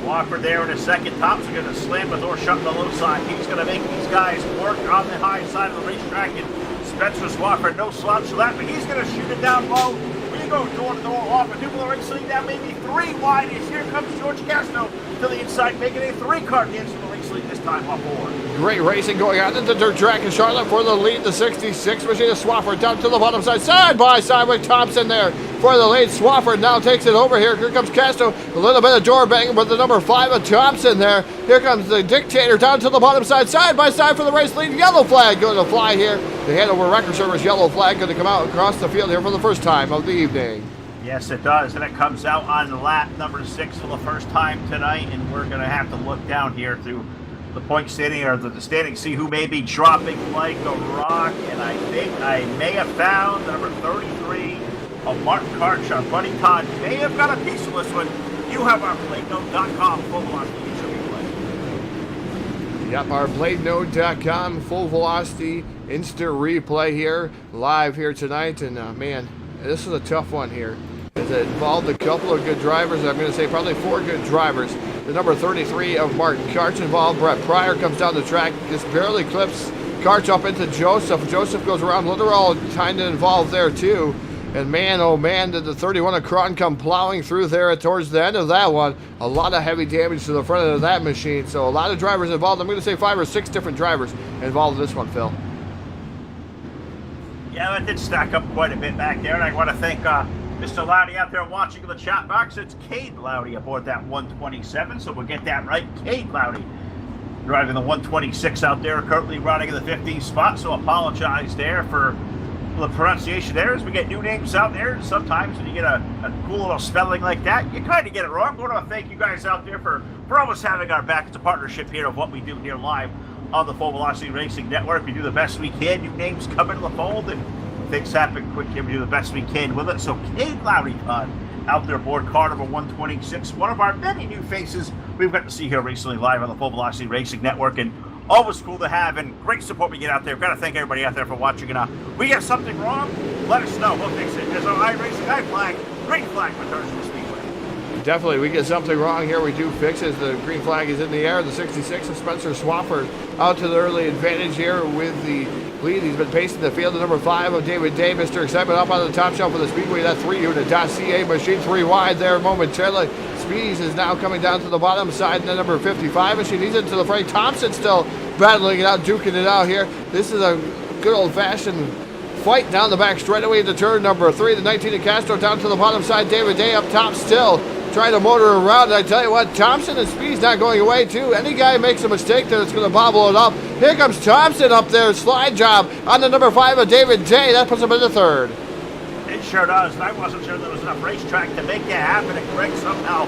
Swafford there in a second. Thompson going to slam the door shut on the low side. He's going to make these guys work on the high side of the racetrack. And Spencer Swafford, no slouch for that, but he's going to shoot it down low. We go door to door off a Duplo race lead down maybe 3 wide as here comes George Castro to the inside, making a 3-car dance for the race lead this time off board. Great racing going on in the dirt track in Charlotte for the lead. The 66 machine of Swafford down to the bottom side by side with Thompson there for the lead. Swafford now takes it over here. Here comes Castro. A little bit of door banging with the number 5 of Thompson there. Here comes the Dictator down to the bottom side by side for the race lead. Yellow flag going to fly here. The Hanover Record Service yellow flag going to come out across the field here for the first time of the evening. Yes, it does, and it comes out on lap number 6 for the first time tonight, and we're going to have to look down here through the point standing or the standing, see who may be dropping like a rock, and I think I may have found the number 33 of Martin Karch. Our buddy Todd may have got a piece of this one. You have our BladeNote.com full velocity replay. Yep, our BladeNote.com full velocity instant replay here, live here tonight, and man, this is a tough one here. It involved a couple of good drivers. I'm going to say probably 4 good drivers. The number 33 of Martin Karch involved. Brett Pryor comes down the track, just barely clips Karch up into Joseph. Joseph goes around. Litterall kind of involved there too. And man, oh man, did the 31 of Cron come plowing through there towards the end of that one. A lot of heavy damage to the front of that machine. So a lot of drivers involved. I'm going to say 5 or 6 different drivers involved in this one, Phil. Yeah, that did stack up quite a bit back there, and I want to thank Mr. Lowdy out there watching in the chat box. It's Cade Lowdy aboard that 127, so we'll get that right. Cade Lowdy driving the 126 out there, currently running in the 15th spot, so apologize there for the pronunciation there as we get new names out there. And sometimes when you get a cool little spelling like that, you kind of get it wrong. I want to thank you guys out there for always having our back. It's a partnership here of what we do here live on the Full Velocity Racing Network. We do the best we can. New names come into the fold, and things happen quick here. We do the best we can with it. So Cade Lowdy out there aboard car number 126, one of our many new faces we've got to see here recently live on the Full Velocity Racing Network, and always cool to have, and great support we get out there. We've got to thank everybody out there for watching, and we get something wrong, let us know. We'll fix it. As our iRacing flag, green flag returns to the Speedway. Definitely, we get something wrong here. We do fix it. The green flag is in the air. The 66 of Spencer Swafford out to the early advantage here with the lead. He's been pacing the field. The number 5 of David Day, Mr. Excitement, up on the top shelf of the Speedway. That 3-unit.ca machine 3 wide there momentarily. Speedies is now coming down to the bottom side, and the number 55 machine. He's into the fray. Thompson still battling it out, duking it out here. This is a good old-fashioned fight down the back straightaway into turn number 3. The 19 of Castro down to the bottom side. David Day up top still trying to motor around. And I tell you what, Thompson and Speed's not going away too. Any guy makes a mistake there, it's going to bobble it up. Here comes Thompson up there, slide job on the number 5 of David Day. That puts him in the third. It sure does, and I wasn't sure there was enough racetrack to make that happen, and Greg somehow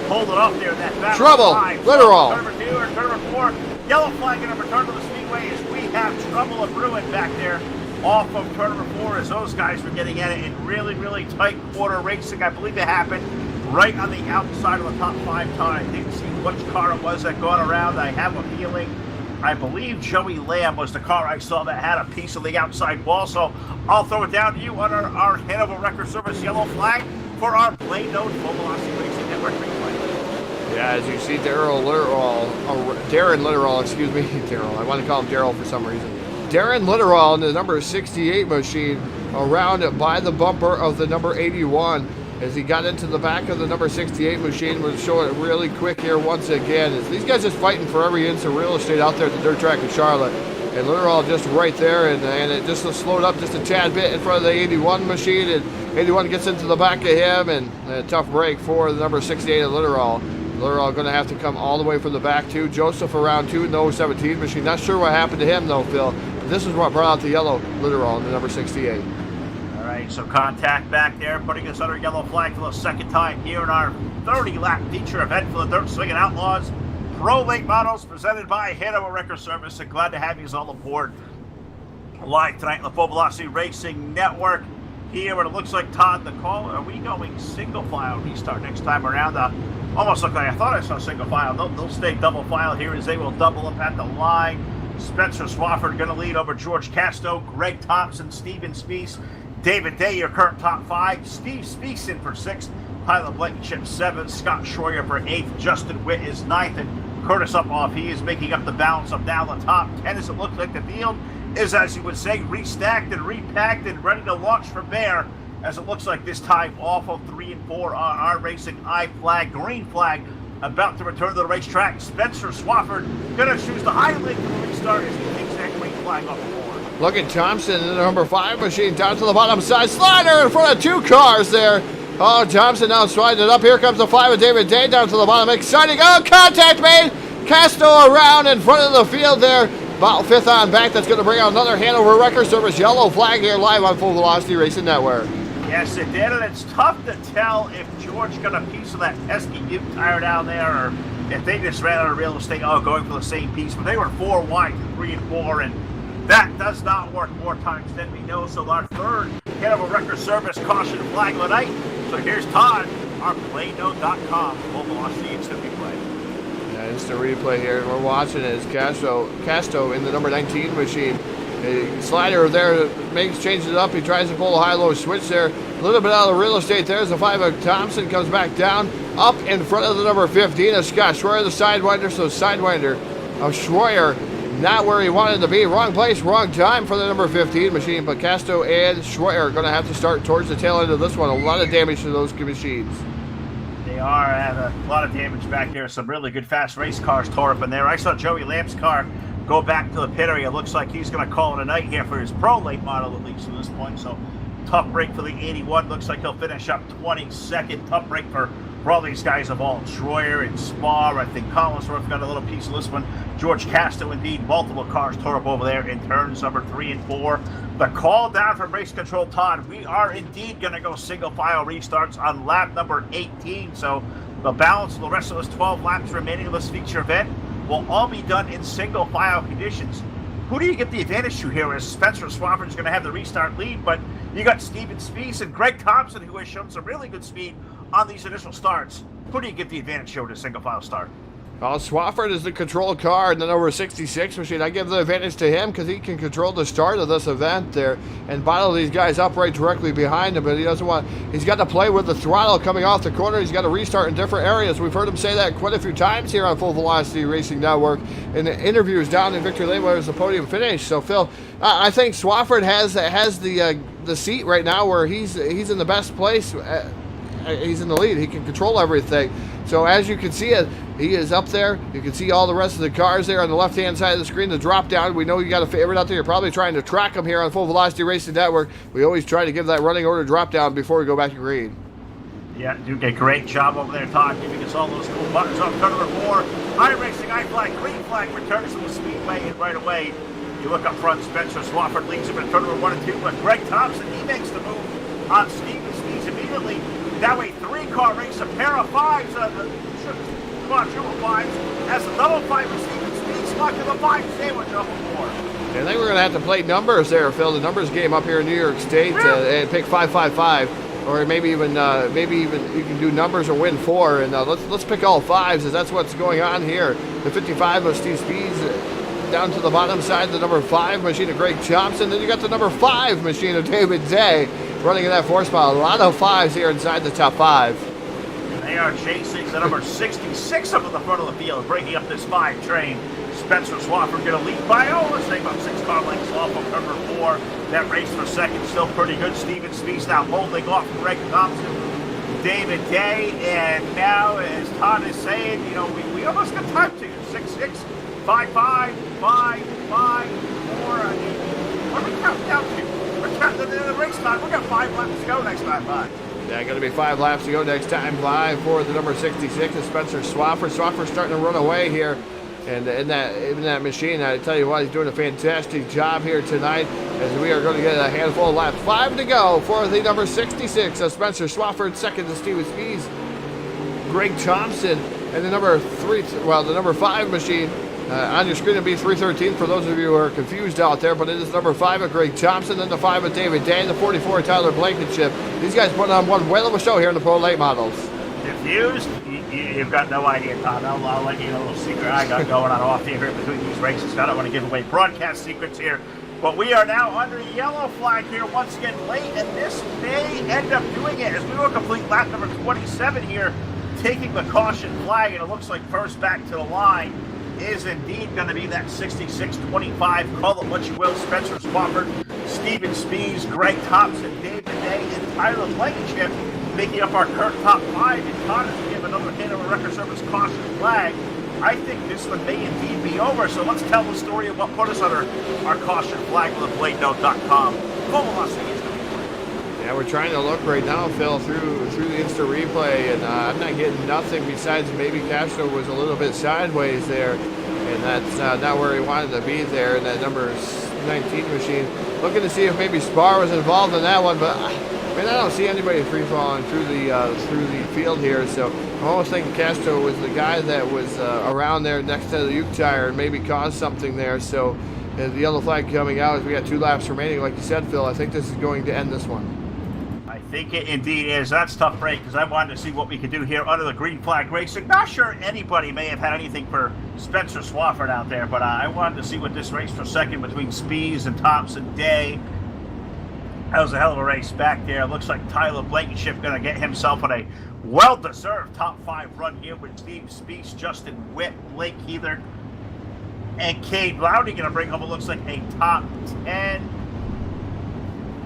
pulled it off there in that battle. Trouble, literal. Turn number 2 or turn number 4. Yellow flag and return to the speedway as we have trouble of ruin back there off of turn number 4 as those guys were getting at it in really, really tight quarter racing. I believe it happened right on the outside of the top 5 time. Didn't see which car it was that got around. I have a feeling, I believe Joey Lamb was the car I saw that had a piece of the outside wall. So I'll throw it down to you on our Hanover Record Service yellow flag for our Play Note Full Velocity Racing Network replay. Yeah, as you see, Darren Litteral, excuse me, Daryl. I want to call him Daryl for some reason. Darren Litteral in the number 68 machine around by the bumper of the number 81. As he got into the back of the number 68 machine, was showing it really quick here once again. As these guys just fighting for every inch of real estate out there at the dirt track in Charlotte. And Litteral just right there, and it just slowed up just a tad bit in front of the 81 machine, and 81 gets into the back of him, and a tough break for the number 68 of Litteral. Litteral going to have to come all the way from the back too. Joseph around 2 in the 17 machine. Not sure what happened to him though, Phil. This is what brought out the yellow Litteral in the number 68. All right, so contact back there, putting us under yellow flag for the second time here in our 30-lap feature event for the Dirt Swinging Outlaws Pro Late Models presented by Hanover Record Service. And glad to have you all aboard live tonight on the Full Velocity Racing Network. Here, what it looks like, Todd, the call. Are we going single file restart next time around? Almost looked like I thought I saw single file. They'll stay double file here as they will double up at the line. Spencer Swafford going to lead over George Casto, Greg Thompson, Steven Speece, David Day, your current top 5. Steve Speece in for 6th. Tyler Blankenship 7th. Scott Schroyer for 8th. Justin Witt is 9th. And Curtis Upoff, he is making up the balance of down the top 10 as it looks like the field is, as you would say, restacked and repacked and ready to launch from there. As it looks like this time off of 3 and 4 on our racing I flag, green flag, about to return to the racetrack. Spencer Swafford going to choose the high link for the restart as he takes that green flag off the board. Look at Thompson in the number 5 machine down to the bottom side. Slider in front of 2 cars there. Oh, Thompson now sliding it up. Here comes the 5 of David Day down to the bottom. Exciting. Oh, contact made. Casto around in front of the field there. About 5th on back. That's going to bring out another Hanover Record Service yellow flag here live on Full Velocity Racing Network. Yes, it did, and it's tough to tell if George got a piece of that pesky Ute tire down there, or if they just ran out of real estate, going for the same piece. But they were 4 wide, 3 and 4, and that does not work more times than we know. So our third Hanover Record Service caution flag of the night. So here's Todd, our PlayNote.com Full Velocity Instant Replay. Yeah, instant replay here. We're watching it as Casto in the number 19 machine. A slider there changes it up. He tries to pull a high-low switch there. A little bit out of the real estate. There's the 5 of Thompson. Comes back down. Up in front of the number 15 of Scott Schroyer, the Sidewinder. So Sidewinder of Schroyer not where he wanted to be. Wrong place, wrong time for the number 15 machine. But Casto and Schroyer are going to have to start towards the tail end of this one. A lot of damage to those machines. They are. Have a lot of damage back here. Some really good fast race cars tore up in there. I saw Joey Lamb's car go back to the pit area. It looks like he's going to call it a night here for his pro late model, at least at this point. So tough break for the 81. Looks like he'll finish up 22nd. Tough break for all these guys involved. Schroyer and Spa. I think Collinsworth got a little piece of this one. George Casto, indeed. Multiple cars tore up over there in turns number 3 and 4. The call down from race control, Todd. We are indeed going to go single file restarts on lap number 18. So the balance of the rest of those 12 laps remaining of this feature event will all be done in single file conditions. Who do you get the advantage to here? As Spencer Swafford is going to have the restart lead, but you got Steven Speece and Greg Thompson, who has shown some really good speed on these initial starts. Who do you get the advantage to a single file start? Well, Swafford is the control car in the number 66 machine. I give the advantage to him because he can control the start of this event there and bottle these guys up right directly behind him. But he doesn't want. He's got to play with the throttle coming off the corner. He's got to restart in different areas. We've heard him say that quite a few times here on Full Velocity Racing Network in the interviews down in Victory Lane where it was the podium finish. So Phil, I think Swafford has the seat right now where he's in the best place. He's in the lead. He can control everything. So as you can see it, he is up there. You can see all the rest of the cars there on the left-hand side of the screen. The drop down, we know you got a favorite out there. You're probably trying to track them here on Full Velocity Racing Network. We always try to give that running order drop down before we go back to green. Yeah, do a great job over there, Todd, giving us all those cool buttons on turn number 4. iRacing, I flag, green flag, returns to the speedway, and right away, you look up front, Spencer Swafford leads him in turn number 1 and 2, but Greg Thompson, he makes the move on Steven Speeds immediately. Now a 3-car race, a pair of 5s, quadruple 5s, as the double 5 with Steven Speeds locked in the 5 sandwich off the 4. I think we're going to have to play numbers there, Phil. The numbers game up here in New York State, and pick 555. Or maybe even you can do numbers or win 4, and let's pick all 5s, as that's what's going on here. The 55 of Steve Speeds down to the bottom side, the number 5 machine of Greg Thompson. Then you got the number 5 machine of David Day running in that 4 spot. A lot of 5s here inside the top 5. And they are chasing the number 66 up at the front of the field, breaking up this 5 train. Spencer Swafford going to lead by, let's say about 6 car lengths off of number 4. That race for second still pretty good. Steven Speeds now holding off Greg Thompson, David Day, and now, as Todd is saying, we almost got time to 6-6, 5-5, 5-5, 4. What are we counting down to? We're counting the race time. We got 5 laps to go next time, 5. Yeah, going to be 5 laps to go next time. 5 for the number 66 is Spencer Swafford. Swafford's starting to run away here. And in that machine, I tell you what, he's doing a fantastic job here tonight, as we are going to get a handful of laps. 5 to go for the number 66 of Spencer Swafford. Second to Steven Speeds, Greg Thompson, and the number 5 machine. On your screen, it'll be 313 for those of you who are confused out there, but it is number 5 of Greg Thompson, then the 5 of David Day, the 44 of Tyler Blankenship. These guys put on one whale of a show here in the Pro Late Models. Confused? You've got no idea, Todd. I'll let you know a little secret I got going on off here between these races. I don't want to give away broadcast secrets here. But we are now under yellow flag here once again late, and this may end up doing it as we will complete lap number 27 here, taking the caution flag, and it looks like first back to the line is indeed going to be that 66-25. Call it what you will. Spencer Swafford, Steven Speeds, Greg Thompson, David Day, and Tyler Blankenship making up our current top 5. And Todd is to give another Hanover Record Service caution flag. I think this one may indeed be over. So let's tell the story of what put us under our caution flag with BladeNote.com. Full velocity. Yeah, we're trying to look right now, Phil, through the Insta replay, and I'm not getting nothing besides maybe Castro was a little bit sideways there, and that's not where he wanted to be there in that number 19 machine. Looking to see if maybe Spar was involved in that one, but I don't see anybody free falling through the field here, so I'm almost thinking Castro was the guy that was around there next to the Uke tire and maybe caused something there. So the yellow flag coming out as we got 2 laps remaining, like you said, Phil. I think this is going to end this one. I think it indeed is. That's a tough break because I wanted to see what we could do here under the green flag racing. Not sure anybody may have had anything for Spencer Swafford out there, but I wanted to see what this race for second between Speeds and Thompson Day. That was a hell of a race back there. Looks like Tyler Blankenship going to get himself on a well-deserved top 5 run here with Steve Speeds, Justin Witt, Blake Heather, and Cade Lowdy going to bring home, it looks like, a top 10.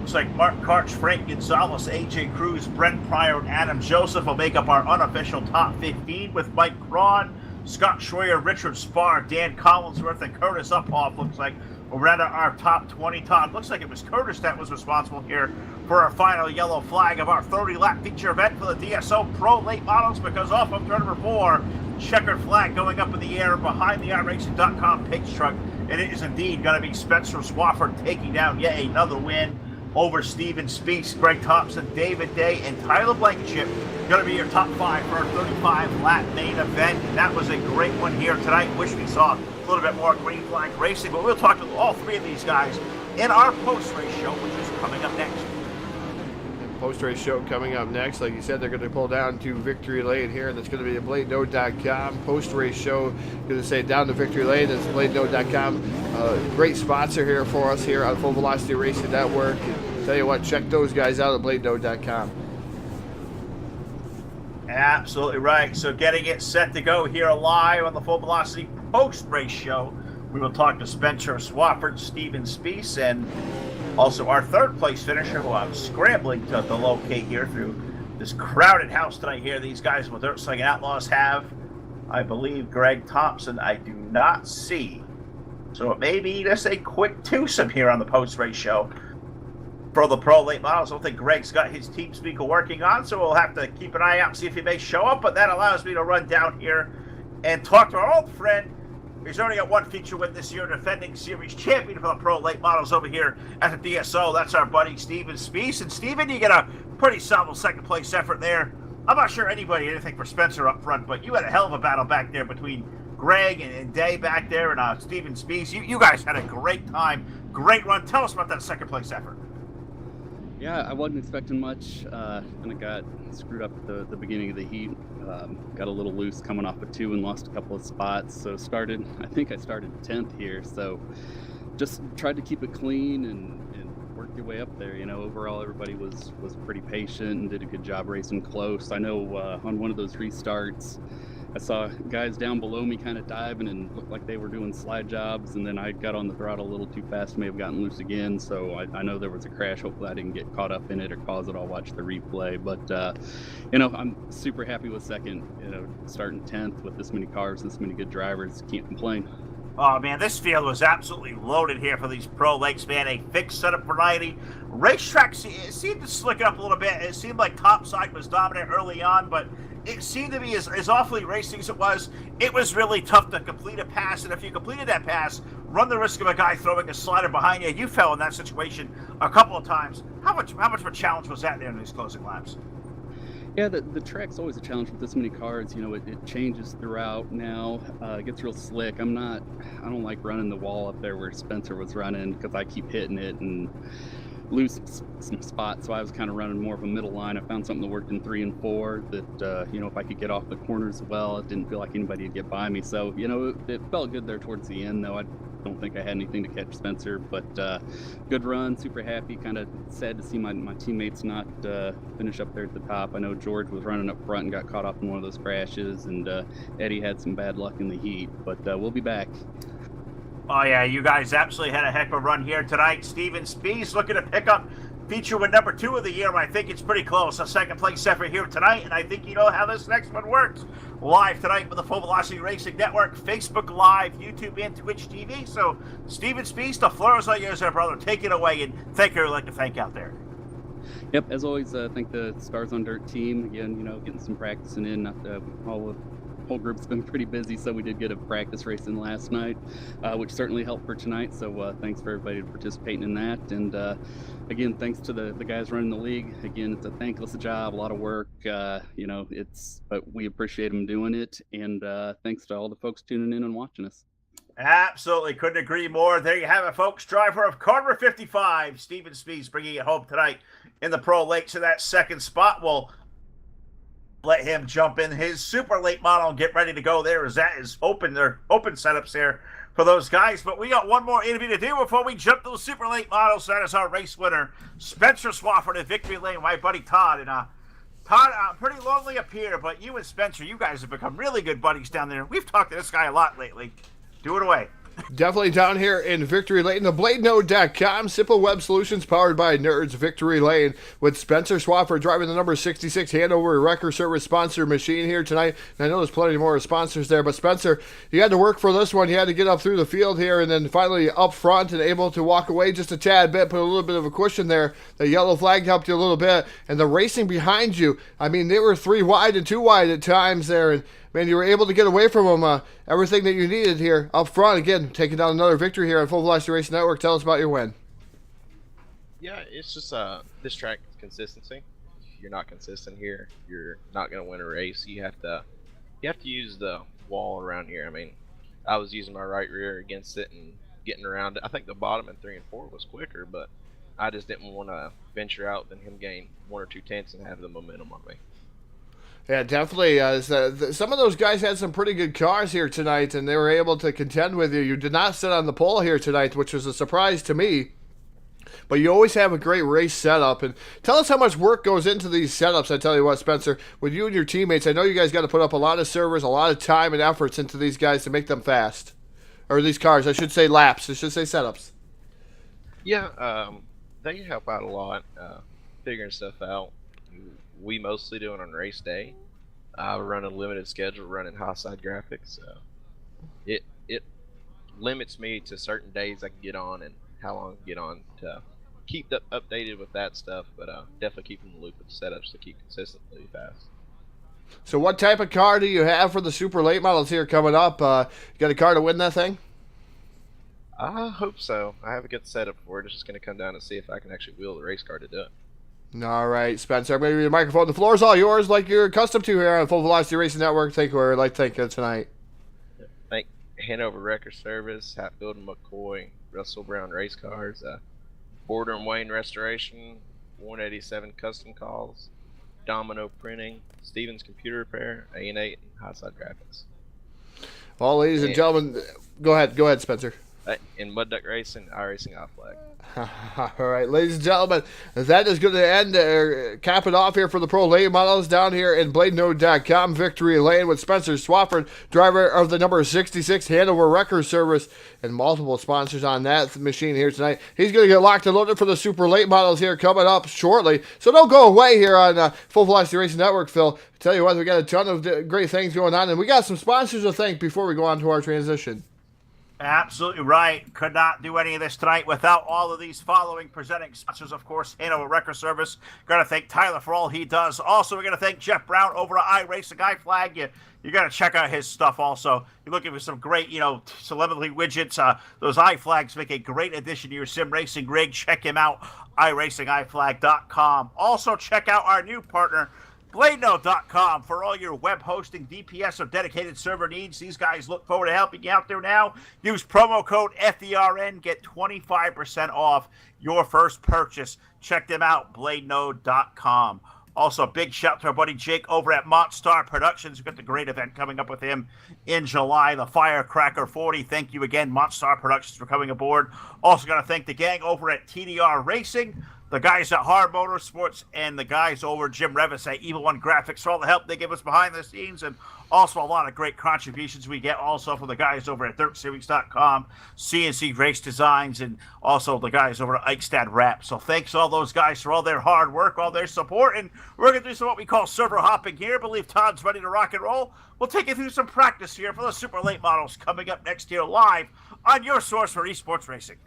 Looks like Mark Karch, Frank Gonzalez, AJ Cruz, Brent Pryor, and Adam Joseph will make up our unofficial top 15 with Mike Cron, Scott Schroyer, Richard Spar, Dan Collinsworth, and Curtis Uphoff. Looks like we're at our top 20. Todd, looks like it was Curtis that was responsible here for our final yellow flag of our 30-lap feature event for the DSO Pro Late Models, because off of turn number 4, checkered flag going up in the air behind the iRacing.com page truck, and it is indeed going to be Spencer Swafford taking down yet another win over Steven Speaks, Greg Thompson, David Day, and Tyler Blankenship. Going to be your top 5 for our 35-lap main event. And that was a great one here tonight. Wish we saw a little bit more green flag racing, but we'll talk to all 3 of these guys in our post-race show, which is coming up next. Post-race show coming up next. Like you said, they're going to pull down to Victory Lane here, and that's going to be a BladeNote.com post-race show. Going to say down to Victory Lane. It's BladeNote.com. Great sponsor here for us here on Full Velocity Racing Network. And tell you what, check those guys out at BladeNote.com. Absolutely right. So getting it set to go here live on the Full Velocity post-race show. We will talk to Spencer Swafford, Steven Speece, and also our third place finisher, who I'm scrambling to locate here through this crowded house tonight here. These guys with Dirt Slinging Outlaws have, I believe, Greg Thompson. I do not see. So it may be just a quick twosome here on the post-race show. for the pro late models. I don't think Greg's got his team speaker working on, so we'll have to keep an eye out and see if he may show up. But that allows me to run down here and talk to our old friend. He's already got one feature win this year, defending series champion for the pro late models over here at the DSO. That's our buddy Steven Spees. And Steven, you get a pretty solid second place effort there. I'm not sure anybody had anything for Spencer up front, but you had a hell of a battle back there between Greg and Day back there and Steven Spees. You guys had a great time, great run. Tell us about that second place effort. Yeah, I wasn't expecting much. Kind of got screwed up at the beginning of the heat. Got a little loose coming off of 2 and lost a couple of spots. So I think I started 10th here. So just tried to keep it clean and work your way up there. You know, overall everybody was pretty patient and did a good job racing close. I know on one of those restarts, I saw guys down below me kind of diving and looked like they were doing slide jobs, and then I got on the throttle a little too fast, may have gotten loose again, so I know there was a crash. Hopefully I didn't get caught up in it or cause it. I'll watch the replay, but you know, I'm super happy with second. You know, starting 10th with this many cars, this many good drivers, can't complain. Oh, man, this field was absolutely loaded here for these pro lakes, man. A fixed setup variety. Racetrack seemed to slick it up a little bit. It seemed like topside was dominant early on, but it seemed to be as awfully racing as it was really tough to complete a pass. And if you completed that pass, run the risk of a guy throwing a slider behind you. You fell in that situation a couple of times. How much of a challenge was that there in these closing laps? Yeah, the track's always a challenge with this many cars. You know, it changes throughout now. It gets real slick. I don't like running the wall up there where Spencer was running because I keep hitting it and lose some spots. So I was kind of running more of a middle line. I found something that worked in 3 and 4 that, you know, if I could get off the corners well, it didn't feel like anybody would get by me. So, you know, it felt good there towards the end, though. I don't think I had anything to catch Spencer, but good run, super happy. Kind of sad to see my teammates not finish up there at the top. I know George was running up front and got caught up in one of those crashes, and Eddie had some bad luck in the heat, but we'll be back. Oh, yeah, you guys absolutely had a heck of a run here tonight. Steven Spees looking to pick up feature win number 2 of the year. I think it's pretty close. A second place effort here tonight, and I think you know how this next one works. Live tonight with the Full Velocity Racing Network, Facebook Live, YouTube, and Twitch TV. So, Steven Spees, the floor is all yours there, brother. Take it away, and thank you. I'd like to thank out there. Yep, as always, thank the Stars on Dirt team. Again, you know, getting some practicing in. Whole group's been pretty busy, so we did get a practice race in last night, which certainly helped for tonight. So thanks for everybody participating in that. And again, thanks to the guys running the league. Again, it's a thankless job, a lot of work. You know, but we appreciate them doing it. And thanks to all the folks tuning in and watching us. Absolutely, couldn't agree more. There you have it, folks. Driver of car number 55, Steven Spees, bringing it home tonight in the Pro Lakes to that second spot. We'll let him jump in his super late model and get ready to go there, as that is open. They're open setups there for those guys. But we got one more interview to do before we jump to the super late models. That is our race winner, Spencer Swafford at Victory Lane, my buddy Todd. And Todd, I'm pretty lonely up here, but you and Spencer, you guys have become really good buddies down there. We've talked to this guy a lot lately. Do it away. Definitely down here in Victory Lane, the BladeNode.com, simple web solutions powered by nerds. Victory Lane with Spencer Swafford driving the number 66 Hanover Wrecker Service sponsor machine here tonight. And I know there's plenty more sponsors there, but Spencer, you had to work for this one. You had to get up through the field here and then finally up front and able to walk away just a tad bit, put a little bit of a cushion there. The yellow flag helped you a little bit, and the racing behind you, I mean, they were 3 wide and 2 wide at times there, and man, you were able to get away from them, everything that you needed here up front. Again, taking down another victory here on Full Velocity Racing Network. Tell us about your win. Yeah, it's just this track consistency. If you're not consistent here, you're not going to win a race. You have to use the wall around here. I mean, I was using my right rear against it and getting around it. I think the bottom in 3 and 4 was quicker, but I just didn't want to venture out and him gain 1 or 2 tenths and have the momentum on me. Yeah, definitely. Some of those guys had some pretty good cars here tonight, and they were able to contend with you. You did not sit on the pole here tonight, which was a surprise to me. But you always have a great race setup. And tell us how much work goes into these setups. I tell you what, Spencer, with you and your teammates, I know you guys got to put up a lot of servers, a lot of time and efforts into these guys to make them fast. Or these cars, I should say laps. I should say setups. Yeah, they help out a lot, figuring stuff out. We mostly do it on race day. I run a limited schedule, running high side graphics. It limits me to certain days I can get on and how long I can get on to keep updated with that stuff, but definitely keep in the loop with the setups to keep consistently fast. So what type of car do you have for the super late models here coming up? You got a car to win that thing? I hope so. I have a good setup for it. It's just going to come down to see if I can actually wheel the race car to do it. All right, Spencer, I'm going to give you the microphone. The floor is all yours like you're accustomed to here on Full Velocity Racing Network. Thank you, or I'd like to thank you tonight. Thank Hanover Record Service, Hatfield and McCoy, Russell Brown Race Cars, Border and Wayne Restoration, 187 Custom Calls, Domino Printing, Stevens Computer Repair, A&8, and Hot Side Graphics. Well, ladies and gentlemen, go ahead, Spencer. In Mud Duck Racing, iRacing Off Flag. All right, ladies and gentlemen, that is going to end, cap it off here for the Pro Late Models down here in BladeNode.com. Victory Lane with Spencer Swafford, driver of the number 66 Hanover Record Service, and multiple sponsors on that machine here tonight. He's going to get locked and loaded for the Super Late Models here coming up shortly. So don't go away here on Full Velocity Racing Network, Phil. I tell you what, we got a ton of great things going on, and we got some sponsors to thank before we go on to our transition. Absolutely right. Could not do any of this tonight without all of these following presenting sponsors, of course. Hanover Record Service. Going to thank Tyler for all he does. Also, we're going to thank Jeff Brown over at iRacing iFlag. You got to check out his stuff also. You're looking for some great, celebrity widgets. Those iFlags make a great addition to your sim racing rig. Check him out, iRacingIFlag.com. Also, check out our new partner, BladeNode.com, for all your web hosting, DPS, or dedicated server needs. These guys look forward to helping you out there now. Use promo code FERN. Get 25% off your first purchase. Check them out, BladeNode.com. Also, big shout to our buddy Jake over at Montstar Productions. We've got the great event coming up with him in July, the Firecracker 40. Thank you again, Montstar Productions, for coming aboard. Also, got to thank the gang over at TDR Racing, the guys at Hard Motorsports, and the guys over Jim Revis at Evil One Graphics for all the help they give us behind the scenes, and also a lot of great contributions we get also from the guys over at DirtSeries.com, CNC Race Designs, and also the guys over at Eichstad Wrap. So thanks to all those guys for all their hard work, all their support, and we're going to do some what we call server hopping here. I believe Todd's ready to rock and roll. We'll take you through some practice here for the Super Late Models coming up next year live on your source for esports racing.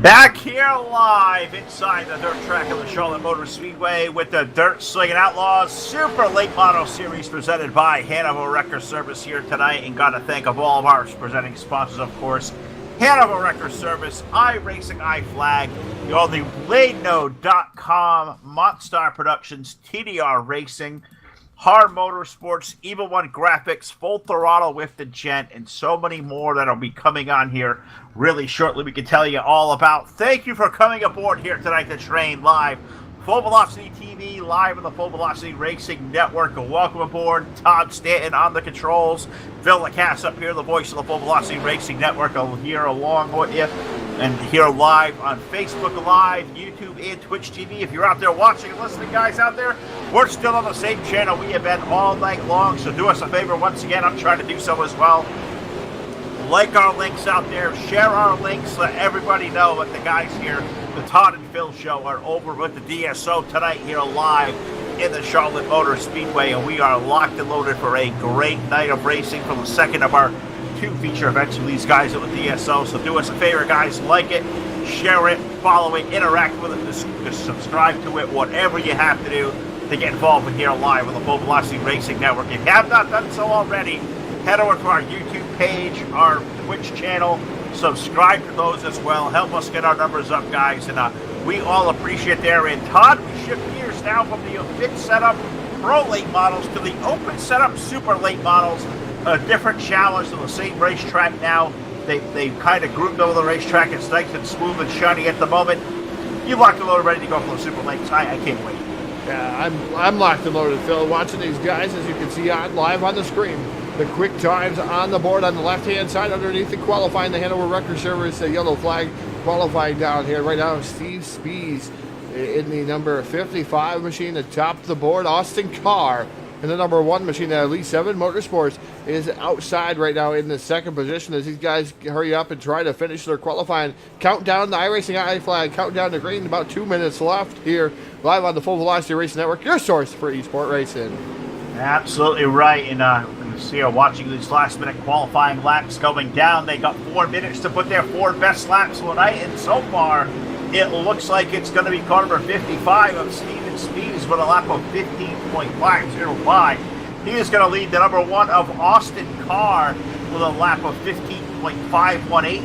Back here live inside the dirt track of the Charlotte Motor Speedway with the Dirt Slinging Outlaws Super Late Model Series presented by Hanover Wrecker Service here tonight. And got to thank of all of our presenting sponsors, of course, Hanover Wrecker Service, iRacing, iFlag, the only LaneNode.com, Monster Productions, TDR Racing, Hard Motorsports, Evil One Graphics, Full Throttle with the Gent, and so many more that'll be coming on here really shortly. We can tell you all about. Thank you for coming aboard here tonight to train live. Full Velocity TV, live on the Full Velocity Racing Network. Welcome aboard. Todd Stanton on the controls. Phil LaCasse up here, the voice of the Full Velocity Racing Network. I'll here along with you. And here live on Facebook Live, YouTube, and Twitch TV. If you're out there watching and listening, guys out there, we're still on the same channel we have been all night long. So do us a favor once again. I'm trying to do so as well. Like our links out there. Share our links. Let everybody know that the guys here, the Todd and Phil Show, are over with the DSO tonight here live in the Charlotte Motor Speedway. And we are locked and loaded for a great night of racing for the second of our two feature events with these guys at the DSO. So do us a favor, guys. Like it, share it, follow it, interact with it, just subscribe to it, whatever you have to do to get involved with here live with the Full Velocity Racing Network. If you have not done so already, head over to our YouTube page, our Twitch channel, subscribe to those as well. Help us get our numbers up, guys, and we all appreciate there. And Todd, we shift gears now from the fit setup pro late models to the open setup super late models. A different challenge on the same racetrack now. They kind of grouped over the racetrack. It's nice and smooth and shiny at the moment. You locked and loaded, ready to go for the super late. I can't wait. Yeah, I'm locked and loaded, Phil. Watching these guys, as you can see live on the screen. The quick times on the board on the left-hand side underneath the qualifying, the Hanover Wrecker Service, the yellow flag qualifying down here. Right now, Steve Spees in the number 55 machine atop the board. Austin Carr in the number 1 machine at Elite 7 Motorsports is outside right now in the second position as these guys hurry up and try to finish their qualifying. Countdown, the iRacing iFlag, countdown to green. About 2 minutes left here live on the Full Velocity Racing Network, your source for eSport racing. Absolutely right. And you see her watching these last-minute qualifying laps going down. They got 4 minutes to put their 4 best laps of the night, and so far it looks like it's going to be car number 55 of Steven Speeds with a lap of 15.505. He is going to lead the number 1 of Austin Carr with a lap of 15.518.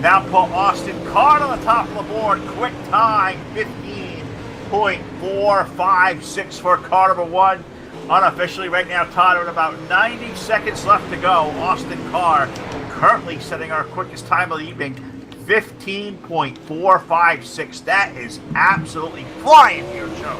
Now put Austin Carr on the top of the board. Quick time, 15.456 for car number 1. Unofficially right now, Todd, with about 90 seconds left to go. Austin Carr currently setting our quickest time of the evening, 15.456. That is absolutely flying here, Joe.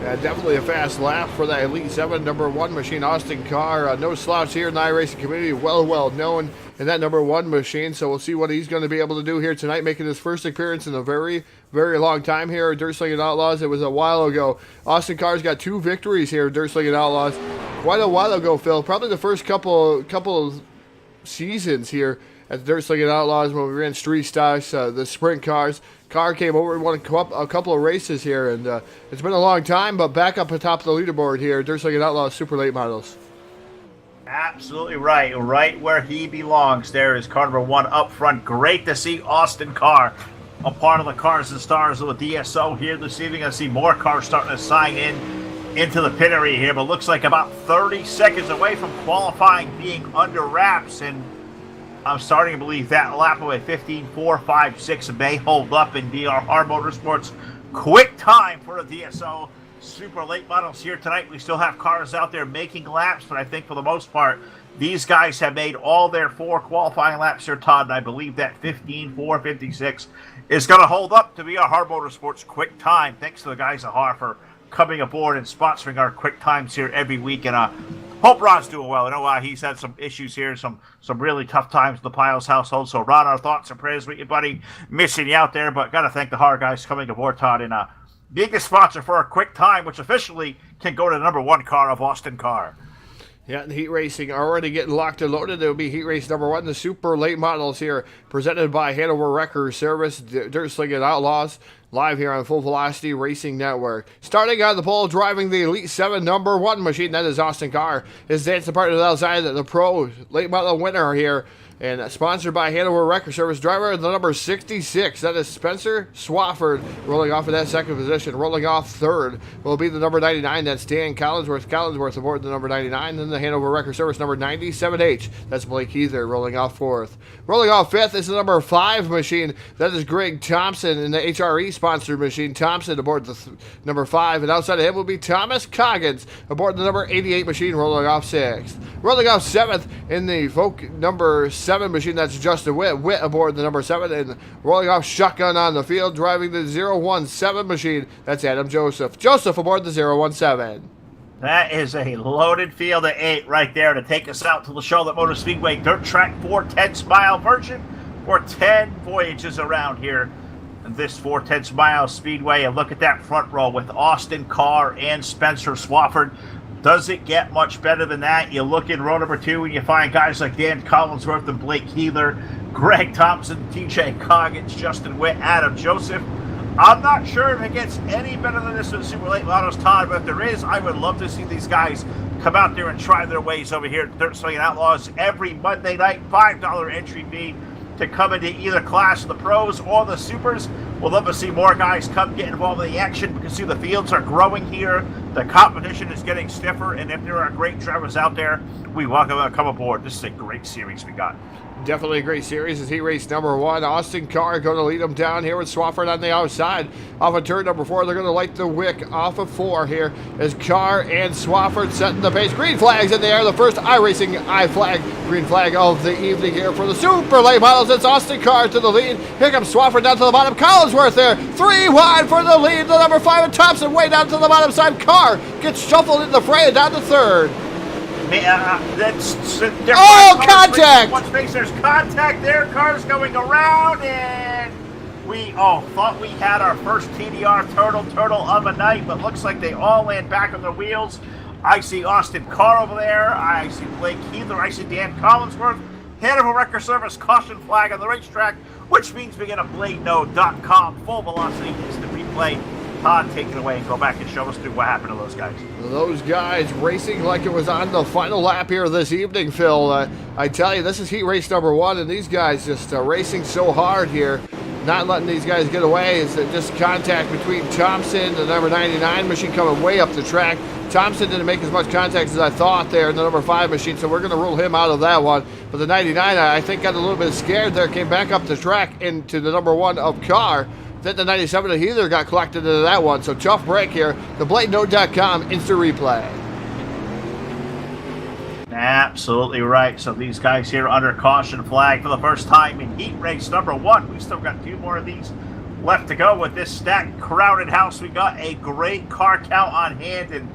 Yeah, definitely a fast lap for that Elite 7 number 1 machine, Austin Carr. No slouch here in the iRacing community, well known in that number 1 machine. So we'll see what he's going to be able to do here tonight, making his first appearance in a very long time here at Dirt Slinging Outlaws. It was a while ago. Austin Carr's got 2 victories here at Dirt Slinging Outlaws. Quite a while ago, Phil. Probably the first couple of seasons here at the Dirt Slinging Outlaws when we ran street stocks, the sprint cars. Carr came over and won a couple of races here, and it's been a long time, but back up atop the leaderboard here, Dirt Slinging Outlaws Super Late Models. Absolutely right. Right where he belongs. There is car number 1 up front. Great to see Austin Carr, a part of the Cars and Stars of the DSO here this evening. I see more cars starting to sign into the pit area here, but looks like about 30 seconds away from qualifying being under wraps, and I'm starting to believe that lap of a 15.456 may hold up and be our Hard Motorsports quick time for the DSO Super Late Models here tonight. We still have cars out there making laps, but I think for the most part, these guys have made all their 4 qualifying laps here, Todd, and I believe that 15.456 is going to hold up to be our Hard Motorsports quick time. Thanks to the guys at Har for coming aboard and sponsoring our quick times here every week, and hope Ron's doing well. I know he's had some issues here, some really tough times in the Piles household. So Ron, our thoughts and prayers with you, buddy. Missing you out there, but got to thank the Har guys coming aboard, Todd, and being the sponsor for our quick time, which officially can go to the number 1 car of Austin Carr. Yeah, and Heat Racing already getting locked and loaded. It'll be Heat Race number 1, the Super Late Models here, presented by Hanover Wrecker Service, Dirt Slinging Outlaws, live here on Full Velocity Racing Network. Starting on the pole, driving the Elite 7 number 1 machine, that is Austin Carr. His dancing partner outside the Pro Late Model winner here And sponsored by Hanover Record Service. Driver the number 66. That is Spencer Swafford rolling off in that second position. Rolling off third will be the number 99. That's Dan Collinsworth. Collinsworth aboard the number 99. Then the Hanover Record Service number 97H. That's Blake Heather rolling off fourth. Rolling off fifth is the number 5 machine. That is Greg Thompson in the HRE sponsored machine. Thompson aboard the number 5. And outside of him will be Thomas Coggins aboard the number 88 machine rolling off 6th. Rolling off 7th in the Folk number 7 machine, that's Justin Witt. Witt aboard the number 7, and rolling off shotgun on the field, driving the 017 machine, that's Adam Joseph. Joseph aboard the 017. That is a loaded field of 8 right there to take us out to the Charlotte Motor Speedway Dirt Track 410 mile version for 10 voyages around here. This 410 mile Speedway, and look at that front row with Austin Carr and Spencer Swafford. Does it get much better than that? You look in row number 2 and you find guys like Dan Collinsworth and Blake Heather, Greg Thompson, TJ Coggins, Justin Witt, Adam Joseph. I'm not sure if it gets any better than this in Super Late Models, Todd, but if there is, I would love to see these guys come out there and try their ways over here at Dirt Swinging Outlaws every Monday night. $5 entry fee to come into either class, the pros or the supers. We'll love to see more guys come get involved in the action because see the fields are growing here. The competition is getting stiffer, and if there are great drivers out there, we welcome them to come aboard. This is a great series we got. Definitely a great series as he raced number 1. Austin Carr going to lead him down here with Swafford on the outside. Off of turn number 4, they're going to light the wick off of 4 here as Carr and Swafford setting the pace. Green flags in the air. The first iRacing green flag of the evening here for the Super Late Models. It's Austin Carr to the lead. Here comes Swafford down to the bottom. Collinsworth there. 3 wide for the lead. The number 5 and Thompson way down to the bottom side. Carr gets shuffled in the fray and down to third. Contact! One space, there's contact there. Cars going around, and we thought we had our first TDR turtle of a night, but looks like they all land back on their wheels. I see Austin Carr over there. I see Blake Heather. I see Dan Collinsworth. Hanover Record Service caution flag on the racetrack, which means we get a BladeNode.com full velocity instant replay. Todd, take it away and go back and show us through what happened to those guys. Those guys racing like it was on the final lap here this evening, Phil. I tell you, this is heat race number 1, and these guys just racing so hard here, not letting these guys get away. It's just contact between Thompson, the number 99 machine coming way up the track. Thompson didn't make as much contact as I thought there in the number 5 machine, so we're going to rule him out of that one. But the 99, I think, got a little bit scared there, came back up the track into the number 1 of Carr. Then the 97 of Heather got collected into that one. So tough break here. The BladeNode.com instant replay. Absolutely right. So these guys here under caution flag for the first time in heat race number 1. We still got 2 more of these left to go with this stacked, crowded house. We got a great car count on hand, and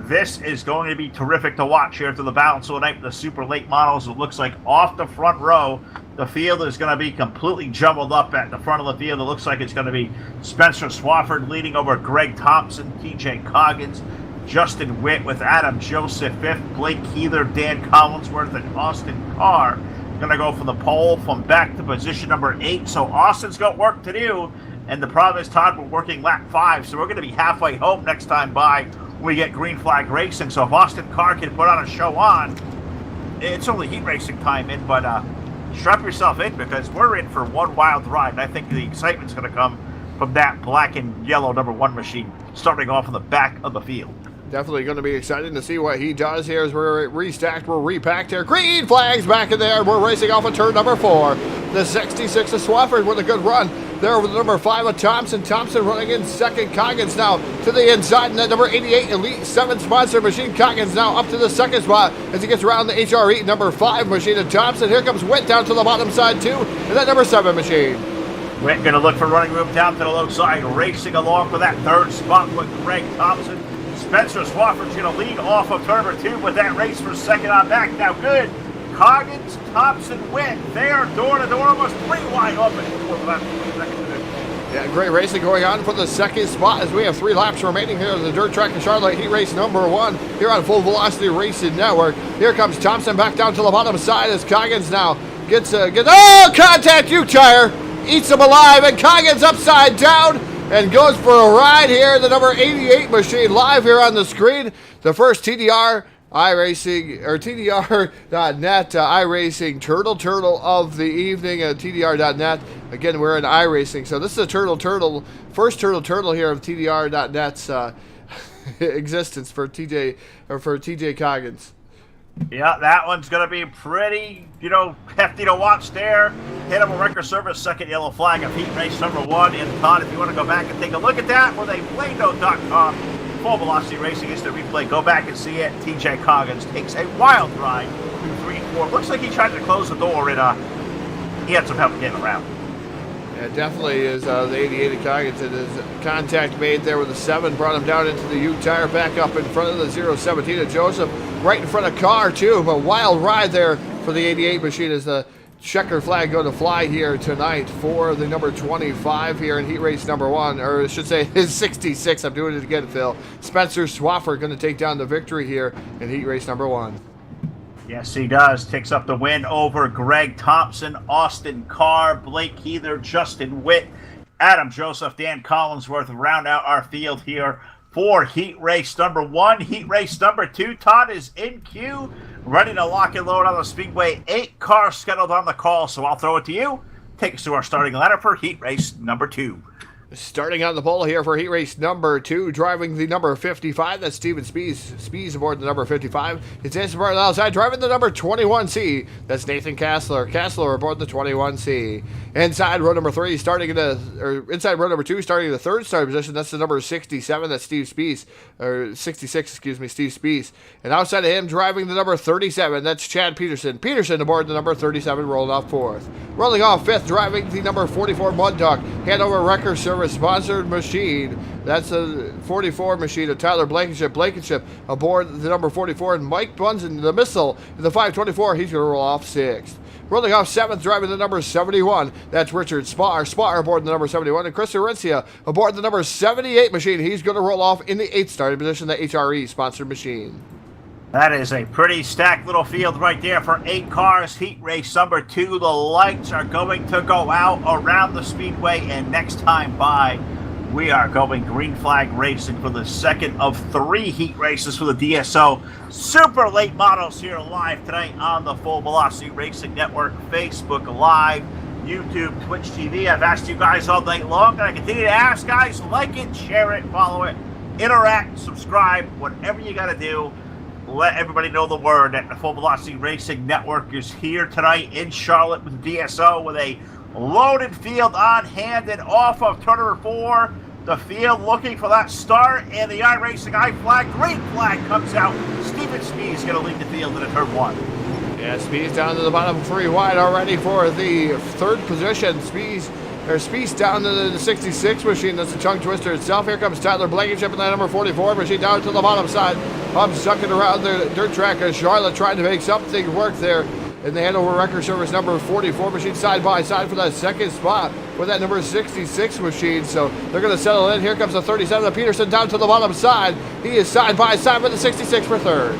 this is going to be terrific to watch here through the balance of the night with the Super Late Models. It looks like off the front row, the field is going to be completely jumbled up at the front of the field. It looks like it's going to be Spencer Swafford leading over Greg Thompson, TJ Coggins, Justin Witt with Adam Joseph 5th, Blake Heather, Dan Collinsworth, and Austin Carr. Going to go from the pole from back to position number 8. So Austin's got work to do. And the problem is, Todd, we're working lap 5, so we're going to be halfway home next time by when we get green flag racing. So if Austin Carr can put on a show on, it's only heat racing time in, but strap yourself in because we're in for one wild ride. And I think the excitement's going to come from that black and yellow number 1 machine starting off in the back of the field. Definitely going to be exciting to see what he does here as we're restacked, we're repacked here. Green flags back in there. We're racing off of turn number 4. The 66 of Swafford with a good run there over the number 5 of Thompson. Thompson running in second. Coggins now to the inside. And that number 88 Elite 7 sponsor machine. Coggins now up to the second spot as he gets around the HRE number 5 machine of Thompson. Here comes Witt down to the bottom side too. And that number 7 machine. Witt going to look for running room down to the low side, racing along for that third spot with Greg Thompson. Spencer Swafford's going to lead off of turn number 2 with that race for second on back. Now good. Coggins, Thompson, Witt. They are door to door, almost 3 wide open for the second position. Yeah, great racing going on for the second spot as we have 3 laps remaining here at the dirt track in Charlotte heat race number 1 here on Full Velocity Racing Network. Here comes Thompson back down to the bottom side as Coggins now gets contact, tire eats him alive, and Coggins upside down and goes for a ride here. The number 88 machine live here on the screen. The first TDR iRacing, or TDR.net, iRacing Turtle of the evening at TDR.net. Again, we're in iRacing, so this is a first Turtle here of TDR.net's existence for TJ Coggins. Yeah, that one's going to be pretty, hefty to watch there. Hit him a record service, second yellow flag of heat race number 1. And Todd, if you want to go back and take a look at that, with a Play-Doh.com full velocity racing is the replay. Go back and see it. TJ Coggins takes a wild ride through 3 and 4. Looks like he tried to close the door, and he had some help getting around. Yeah, definitely is the 88 of Coggins. And his contact made there with the 7, brought him down into the U tire, back up in front of the 017 of Joseph, right in front of Carr too. But wild ride there for the 88 machine as the checker flag going to fly here tonight for the number 25 here in heat race number 1, or I should say his 66. I'm doing it again, Phil. Spencer Swaffer going to take down the victory here in heat race number 1. Yes, he does. Takes up the win over Greg Thompson, Austin Carr, Blake Heather, Justin Witt, Adam Joseph, Dan Collinsworth round out our field here for heat race number 1. Heat race number 2, Todd, is in queue, ready to lock and load on the speedway. 8 cars scheduled on the call, so I'll throw it to you. Take us to our starting lineup for heat race number 2. Starting on the pole here for heat race number 2, driving the number 55, that's Steven Spees aboard the number 55. It's Anson Barton outside, driving the number 21C, that's Nathan Kassler aboard the 21C. Inside row number 3, inside row number 2, starting in the 3rd starting position, that's the number 67, that's Steve Spees, or 66, excuse me, Steve Spees. And outside of him, driving the number 37, that's Chad Peterson. Peterson aboard the number 37, rolling off 4th. Rolling off 5th, driving the number 44 Mud Dog, Hanover Wrecker Service sponsored machine. That's a 44 machine of Tyler Blankenship aboard the number 44, and Mike Bunsen, the Missile, in the 524. He's going to roll off 6th. Rolling off 7th, driving the number 71. That's Richard Spar aboard the number 71, and Chris Orencia aboard the number 78 machine. He's going to roll off in the 8th starting position, the HRE sponsored machine. That is a pretty stacked little field right there for 8 cars. Heat race number 2. The lights are going to go out around the speedway, and next time by, we are going green flag racing for the second of 3 heat races for the DSO Super Late Models here live tonight on the Full Velocity Racing Network, Facebook Live, YouTube, Twitch TV. I've asked you guys all night long, and I continue to ask, guys. Like it, share it, follow it, interact, subscribe, whatever you got to do. Let everybody know the word that the Full Velocity Racing Network is here tonight in Charlotte with DSO, with a loaded field on hand and off of turn number 4. The field looking for that start, and the iRacing I flag, green flag comes out. Steven Spees going to lead the field in turn 1. Yeah, Spees down to the bottom, 3 wide already for the 3rd position. Spees down to the 66 machine. That's the tongue twister itself. Here comes Tyler Blankenship in that number 44 machine down to the bottom side. I'm sucking around the dirt track as Charlotte trying to make something work there in the Hanover Wrecker Service number 44 machine, side by side for that 2nd spot with that number 66 machine. So they're going to settle in. Here comes the 37 of Peterson down to the bottom side. He is side by side with the 66 for 3rd.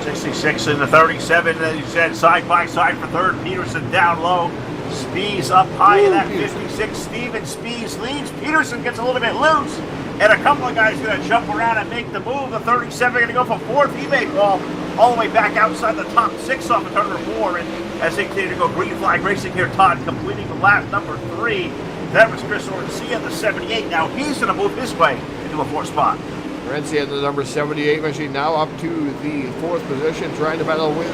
66 and the 37, as you said, side by side for 3rd. Peterson down low. Spees up high in that 56. Steven Spees leads. Peterson gets a little bit loose, and a couple of guys going to jump around and make the move. The 37 going to go for 4th. He may fall all the way back outside the top 6 off of turn number 4. And as they continue to go green flag racing here, Todd completing the lap number 3. That was Chris Orencia, the 78. Now he's going to move his way into a 4th spot. Orencia, the number 78 machine, now up to the 4th position, trying to battle with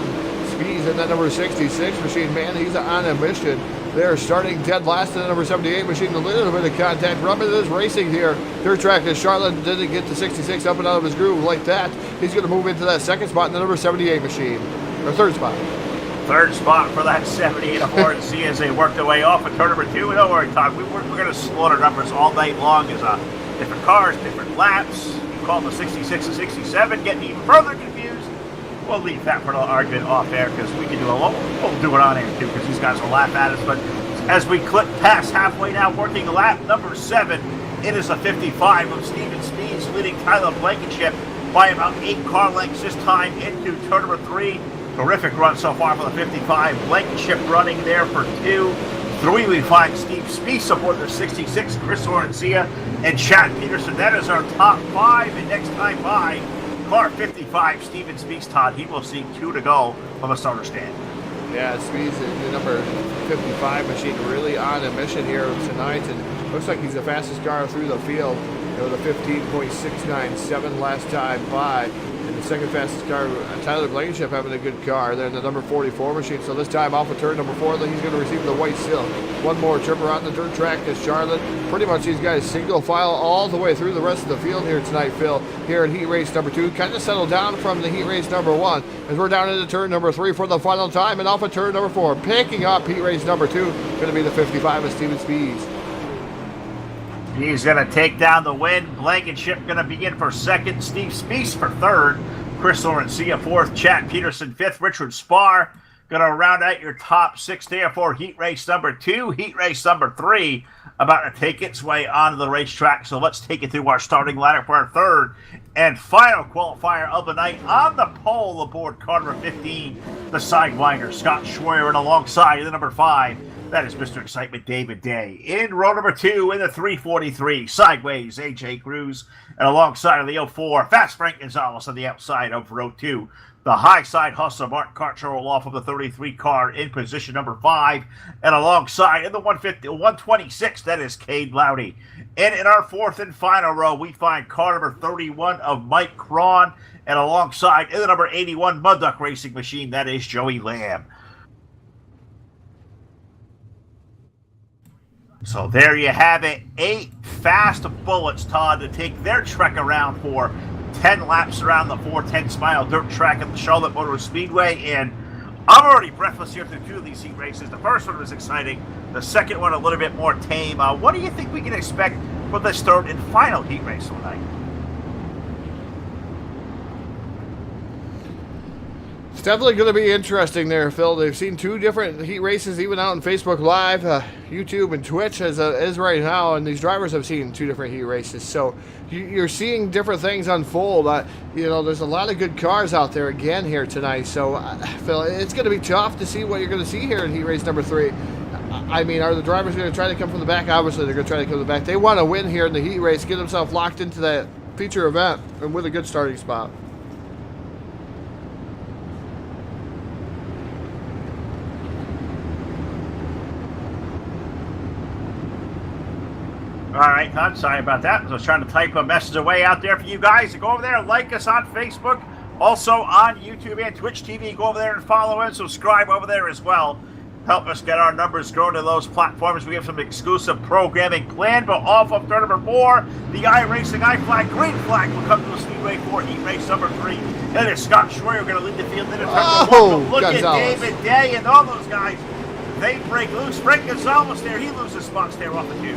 Spees in that number 66 machine. Man, he's on a mission. They're starting dead last in the number 78 machine. A little bit of contact. Rubbing is racing here. Dirt track as Charlotte didn't get the 66 up and out of his groove like that. He's going to move into that 2nd spot in the number 78 machine. Or 3rd spot. 3rd spot for that 78 of RNC as they work their way off of turn number 2. Don't worry, Todd. We're going to slaughter numbers all night long as different cars, different laps. You call the 66 and 67, getting even further confused. We'll leave that for the argument off air because we can do we'll do it on air too because these guys will laugh at us. But as we clip past halfway now, working lap number 7, it is a 55 of Steven Spees leading Tyler Blankenship by about 8 car lengths this time into turn number 3. Terrific run so far for the 55. Blankenship running there for 2. 3, we find Steve Spees aboard the 66, Chris Orencia, and Chad Peterson. That is our top 5, and next time by, car 55, Steven Speaks, Todd. He will see 2 to go from the starter stand. Yeah, Speeds, the number 55 machine, really on a mission here tonight, and looks like he's the fastest car through the field with a 15.697 last time by. And the second fastest car, Tyler Blankenship, having a good car. Then the number 44 machine. So this time off of turn number 4, he's going to receive the white seal. One more trip around the dirt track is Charlotte. Pretty much these guys single file all the way through the rest of the field here tonight, Phil. Here in heat race number 2, kind of settled down from the heat race number 1 as we're down into turn number 3 for the final time, and off of turn number 4, picking up heat race number 2, going to be the 55 of Steven Speeds. He's going to take down the win. Blankenship going to begin for second. Steve Speaks for third. Chris Lawrencia fourth. Chad Peterson fifth. Richard Spar going to round out your top 6 there for heat race number 2. Heat race number 3 about to take its way onto the racetrack. So let's take it through our starting lineup for our third and final qualifier of the night. On the pole aboard car number 15, the Sidewinder, Scott Schroyer, and alongside the number 5, that is Mr. Excitement, David Day. In row number 2, in the 343, sideways, AJ Cruz. And alongside of the 04, Fast Frank Gonzalez on the outside of row 2. The high side hustler, Mark Karcher, will off of the 33 car in position number 5. And alongside in the 126, that is Cade Loudy. And in our fourth and final row, we find car number 31 of Mike Cron. And alongside in the number 81 Mud Duck Racing Machine, that is Joey Lamb. So there you have it. 8 fast bullets, Todd, to take their trek around for 10 laps around the 410-mile dirt track at the Charlotte Motor Speedway. And I'm already breathless here through 2 of these heat races. The first one was exciting. The second one a little bit more tame. What do you think we can expect for this third and final heat race tonight? It's definitely going to be interesting there, Phil. They've seen 2 different heat races, even out on Facebook Live, YouTube, and Twitch as right now, and these drivers have seen 2 different heat races. So you're seeing different things unfold. There's a lot of good cars out there again here tonight. So, Phil, it's going to be tough to see what you're going to see here in heat race number 3. I mean, are the drivers going to try to come from the back? Obviously, they're going to try to come from the back. They want to win here in the heat race, get themselves locked into that feature event, and with a good starting spot. All right, Todd, sorry about that. I was trying to type a message away out there for you guys. Go over there and like us on Facebook. Also on YouTube and Twitch TV. Go over there and follow and subscribe over there as well. Help us get our numbers growing to those platforms. We have some exclusive programming planned. But off of turn number 4, the iRacing iFlag green flag will come to the Speedway for heat race number 3. And it's Scott Schroyer going to lead the field into turn number 1. But look Gonzalez. at David Day and all those guys. They break loose. Frank Gonzalez there. He loses spots there off the 2.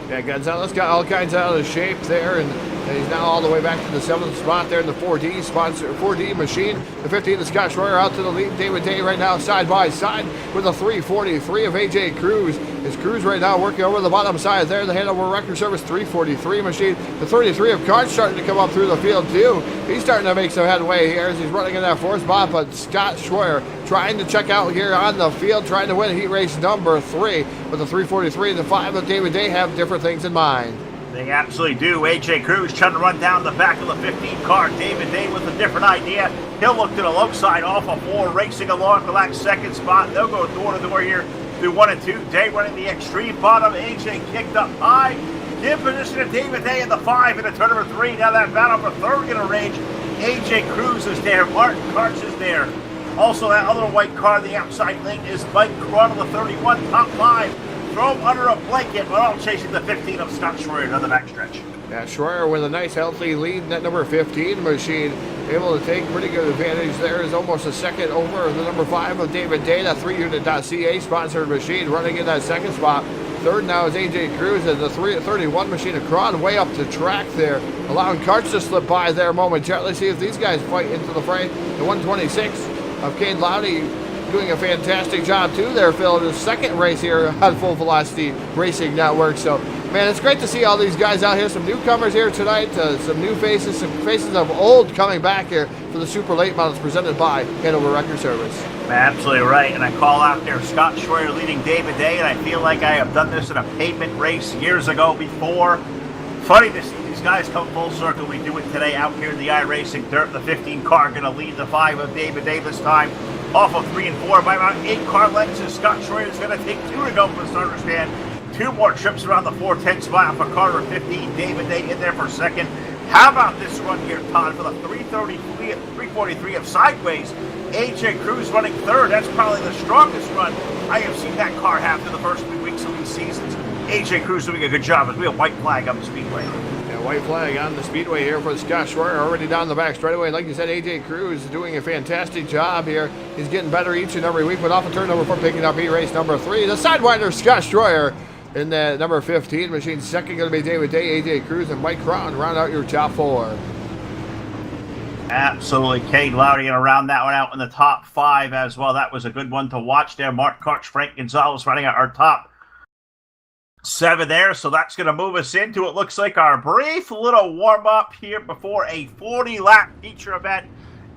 Yeah, Gonzalez got all kinds out of shape there, and he's now all the way back to the 7th spot there in the 4D sponsor, 4D machine. The 15 is Scott Schroyer out to the lead. David Day right now side by side with a 343 of AJ Cruz. His Cruz right now working over the bottom side there. The Hanover Record Service 343 machine. The 33 of Card starting to come up through the field too. He's starting to make some headway here as he's running in that 4th spot, but Scott Schroyer trying to check out here on the field, trying to win heat race number 3. But the 343 and the 5 of David Day have different things in mind. They absolutely do. AJ Cruz trying to run down the back of the 15 car. David Day with a different idea. He'll look to the low side off of 4, racing along for that 2nd spot. They'll go door to door here through 1 and 2. Day running the extreme bottom. AJ kicked up high. In position of David Day in the 5 in the turn number 3. Now that battle for 3rd going to range. AJ Cruz is there. Martin Karch is there. Also, that other white car, the outside lane, is Mike Cron of the 31, top 5. Throw him under a blanket, but all chasing the 15 of Scott Schroyer down the backstretch. Yeah, Schroyer with a nice healthy lead in that number 15 machine. Able to take pretty good advantage there. Is almost a second over the number 5 of David Day, that 3unit.ca sponsored machine running in that 2nd spot. 3rd now is AJ Cruz and the 31 machine of Cron way up the track there, allowing Karch to slip by there momentarily. See if these guys fight into the fray. The 126 of Cade Loudy doing a fantastic job too there, Phil, in his 2nd race here on Full Velocity Racing Network. So, man, it's great to see all these guys out here. Some newcomers here tonight, some new faces, some faces of old coming back here for the Super Late Models presented by Hanover Record Service. Absolutely right, and I call out there Scott Schroyer leading David Day, and I feel like I have done this in a pavement race years ago before. Funny to see these guys, come full circle. We do it today out here in the iRacing Dirt. The 15 car going to lead the 5 of David Day this time. Off of 3 and 4 by about 8 car lengths. And Scott Schroeder is going to take 2 to go for the starter stand. 2 more trips around the 410 spot for car number 15. David Day in there for second. How about this run here, Todd, for the 343 of Sideways? AJ Cruz running third. That's probably the strongest run I have seen that car have through the first 3 weeks of these seasons. AJ Cruz doing a good job as we have white flag on the speedway. Yeah, white flag on the speedway here for Scott Schroeder, already down the back straightaway. Like you said, AJ Cruz is doing a fantastic job here. He's getting better each and every week, but off of turn number 4, picking up race number 3. The Sidewinder, Scott Schroeder. In the number 15 machine, second going to be David Day, AJ Cruz, and Mike Crown round out your top 4. Absolutely. Cade Lowry going to round that one out in the top 5 as well. That was a good one to watch there. Mark Karch, Frank Gonzalez running out our top 7 there. So that's going to move us into, it looks like, our brief little warm-up here before a 40-lap feature event.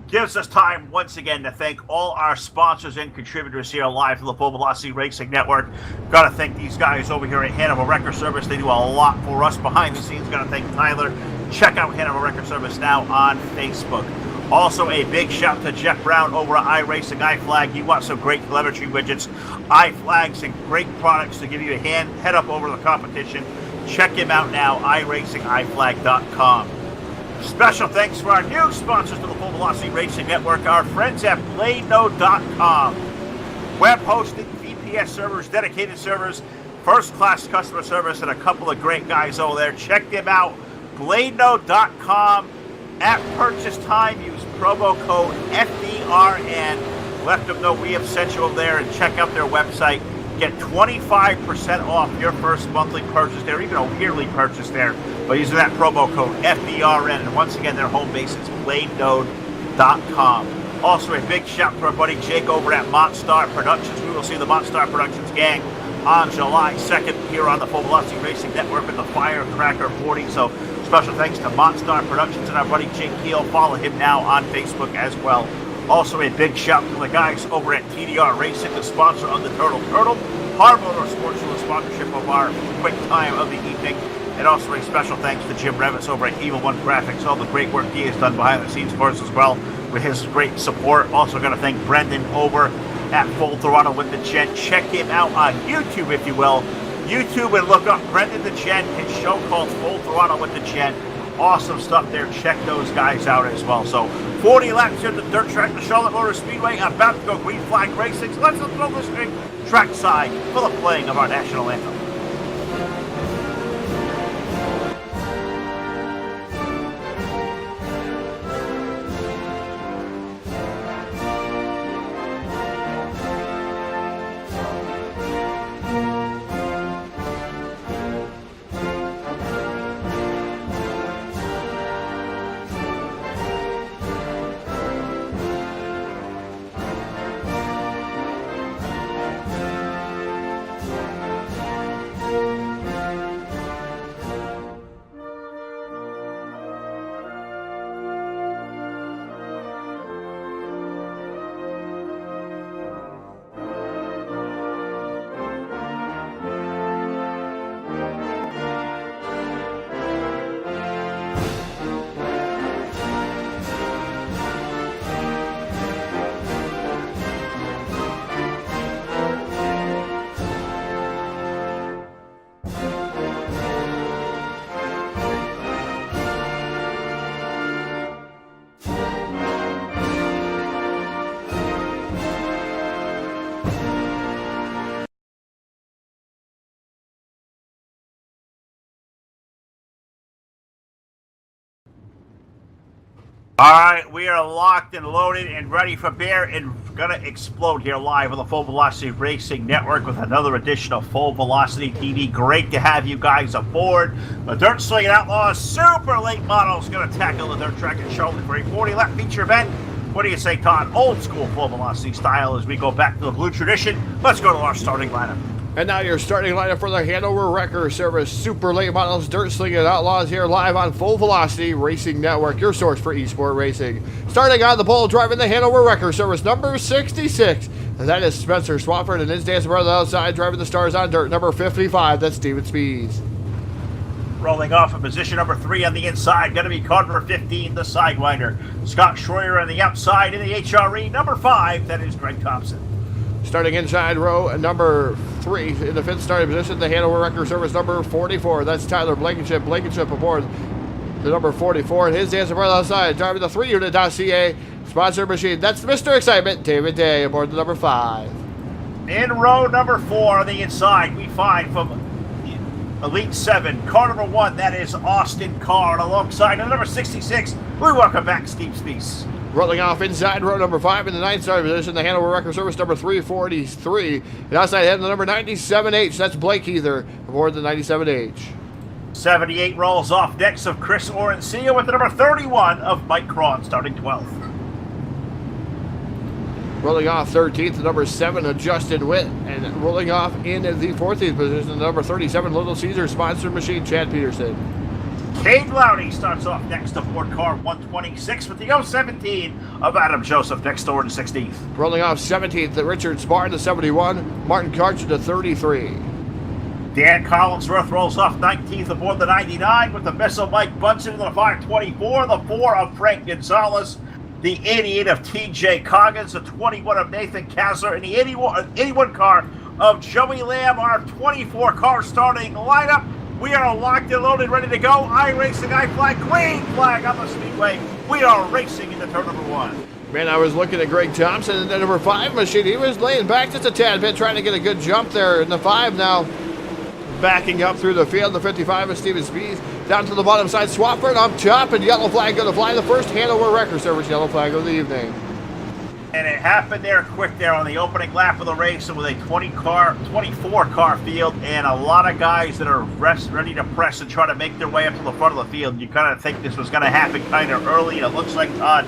Gives us time once again to thank all our sponsors and contributors here live from the Full Velocity Racing Network. Got to thank these guys over here at Hannibal Record Service. They do a lot for us behind the scenes. Got to thank Tyler. Check out Hannibal Record Service now on Facebook. Also, a big shout to Jeff Brown over at iRacing iFlag. You want some great telemetry widgets, iFlags, and great products to give you a hand. Head up over the competition. Check him out now, iRacingIFlag.com. Special thanks for our new sponsors to the Full Velocity Racing Network, our friends at BladeNode.com. Web hosting, VPS servers, dedicated servers, first-class customer service, and a couple of great guys over there. Check them out, BladeNode.com. At purchase time, use promo code FDRN. Let them know we have sent you over there, and check out their website. Get 25% off your first monthly purchase there, even a yearly purchase there, by using that promo code FDRN. And once again, their home base is BladeNode.com. Also, a big shout to our buddy Jake over at Montstar Productions. We will see the Montstar Productions gang on July 2nd here on the Full Velocity Racing Network with the Firecracker 40. So, special thanks to Montstar Productions and our buddy Jake Keel. Follow him now on Facebook as well. Also, a big shout to the guys over at TDR Racing, the sponsor of the Turtle. Our Motorsports for the sponsorship of our quick time of the evening. And also a special thanks to Jim Revis over at Evil One Graphics, all the great work he has done behind the scenes for us as well with his great support. Also going to thank Brendan over at Full Throttle with the Gen. Check him out on YouTube, if you will. YouTube and look up Brendan the Gen, his show called Full Throttle with the Gen. Awesome stuff there. Check those guys out as well. So 40 laps here at the dirt track, the Charlotte Motor Speedway. About to go green flag racing. So let's throw this thing trackside for the playing of our national anthem. All right, we are locked and loaded and ready for bear and gonna explode here live on the Full Velocity Racing Network with another edition of Full Velocity TV. Great to have you guys aboard. The Dirt Slinging Outlaws Super Late Model is gonna tackle the dirt track in Charlotte for a 40-lap feature event. What do you say, Todd? Old school Full Velocity style as we go back to the blue tradition. Let's go to our starting lineup. And now your starting lineup for the Hanover Wrecker Service Super Late Models Dirt Slinging Outlaws here live on Full Velocity Racing Network, your source for eSport racing. Starting on the pole, driving the Hanover Wrecker Service number 66. And that is Spencer Swafford and his dance brother outside driving the Stars on Dirt number 55. That's Steven Speeds. Rolling off in position number 3 on the inside, going to be car number 15, the Sidewinder. Scott Schroyer on the outside in the HRE. Number 5, that is Greg Thompson. Starting inside row number 3 in the 5th starting position, the Hanover Record Service number 44. That's Tyler Blankenship. Blankenship aboard the number 44, and his answer right outside, driving the 3unit.ca sponsor machine. That's Mr. Excitement, David Day, aboard the number 5. In row number 4 on the inside, we find from Elite 7, car number 1, that is Austin Carr, and alongside the number 66, we welcome back Steve Speece. Rolling off inside row number 5 in the 9th starting position, the Hanover Record Service number 343, and outside him the number 97H, that's Blake Heather, aboard the 97H. 78 rolls off next of Chris Orencia with the number 31 of Mike Cron, starting 12th. Rolling off 13th, the number 7 of Justin Witt, and rolling off in the 14th position, the number 37 Little Caesar sponsored machine, Chad Peterson. Cade Lowney starts off next aboard car 126 with the 017 of Adam Joseph next door in 16th. Rolling off 17th, the Richard Spartan to 71, Martin Karch to 33. Dan Collinsworth rolls off 19th aboard the 99 with the missile Mike Bunsen in the 524, the 4 of Frank Gonzalez, the 88 of TJ Coggins, the 21 of Nathan Kasler, and the 81 car of Joey Lamb, our 24 car starting lineup. We are locked and loaded, ready to go. iRacing, iFlag, green flag on the speedway. We are racing into turn number 1. Man, I was looking at Greg Thompson in the number 5 machine. He was laying back just a tad bit, trying to get a good jump there in the 5 now. Backing up through the field, the 55 of Steven Spees. Down to the bottom side, Swafford up top, and yellow flag going to fly. The first Hanover Record Service yellow flag of the evening. And it happened there quick there on the opening lap of the race, and with a 24 car field and a lot of guys that are ready to press and try to make their way up to the front of the field. You kind of think this was going to happen kind of early, and it looks like, Todd,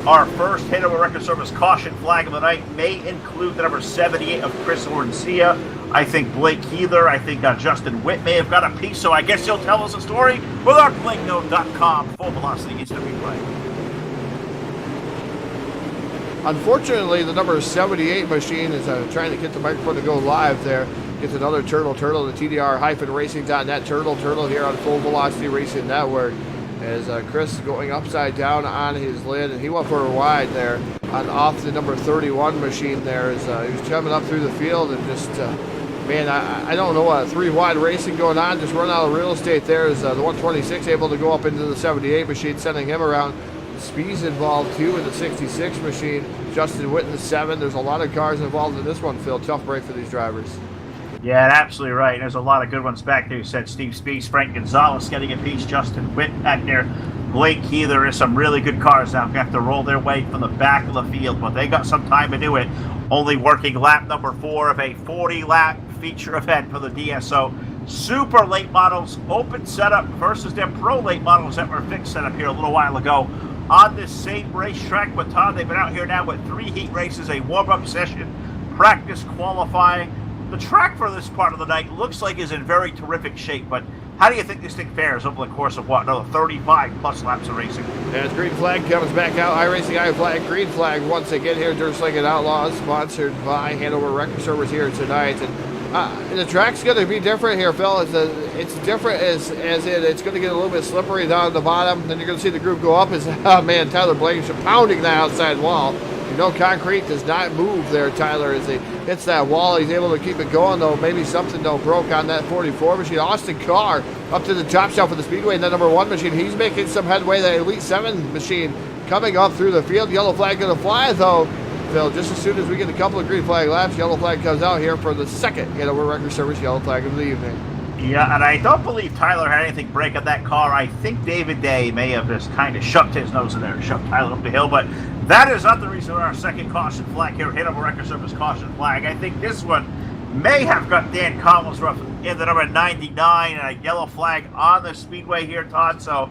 our first Hanover Record Service caution flag of the night may include the number 78 of Chris Orencia. I think Blake Heather, I think Justin Witt may have got a piece, so I guess he'll tell us a story with our BlakeNote.com full velocity instant replay. Unfortunately, the number 78 machine is trying to get the microphone to go live there. Gets another turtle, the TDR-racing.net turtle here on Full Velocity Racing Network. As Chris going upside down on his lid, and he went for a wide there on off the number 31 machine there as he was coming up through the field, and just man, I don't know what 3 wide racing going on, just run out of real estate there as the 126 able to go up into the 78 machine, sending him around. Speed's involved too in the 66 machine. Justin Witt in the 7. There's a lot of cars involved in this one, Phil. Tough break for these drivers. Yeah, absolutely right. There's a lot of good ones back there. You said Steve Speece, Frank Gonzalez getting a piece, Justin Witt back there, Blake Heather. There's some really good cars now. They have to roll their way from the back of the field, but they got some time to do it. Only working lap number 4 of a 40-lap feature event for the DSO. Super late models, open setup versus their pro late models that were fixed setup here a little while ago on this same racetrack with Todd. They've been out here now with 3 heat races, a warm-up session, practice qualifying. The track for this part of the night looks like is in very terrific shape, but how do you think this thing fares over the course of, what, another 35-plus laps of racing? As green flag comes back out, iRacing iFlag, green flag once again here, Dirt Slinging Outlaws, sponsored by Hanover Record Service here tonight. And the track's going to be different here, Phil. It's different as in it's going to get a little bit slippery down at the bottom. Then you're going to see the group go up as, oh man, Tyler Blankenship pounding the outside wall. You know, concrete does not move there, Tyler, as he hits that wall. He's able to keep it going, though. Maybe something, though, broke on that 44 machine. Austin Carr up to the top shelf of the speedway in that number 1 machine. He's making some headway. The Elite 7 machine coming up through the field. Yellow flag going to fly, though. Phil, just as soon as we get a couple of green flag laps, yellow flag comes out here for the second Hanover Record Service yellow flag of the evening. Yeah, and I don't believe Tyler had anything break on that car. I think David Day may have just kind of shoved his nose in there and shoved Tyler up the hill, but that is not the reason for our second caution flag here, Hanover Record Service caution flag. I think this one may have got Dan Collinsworth in the number 99 and a yellow flag on the speedway here, Todd. So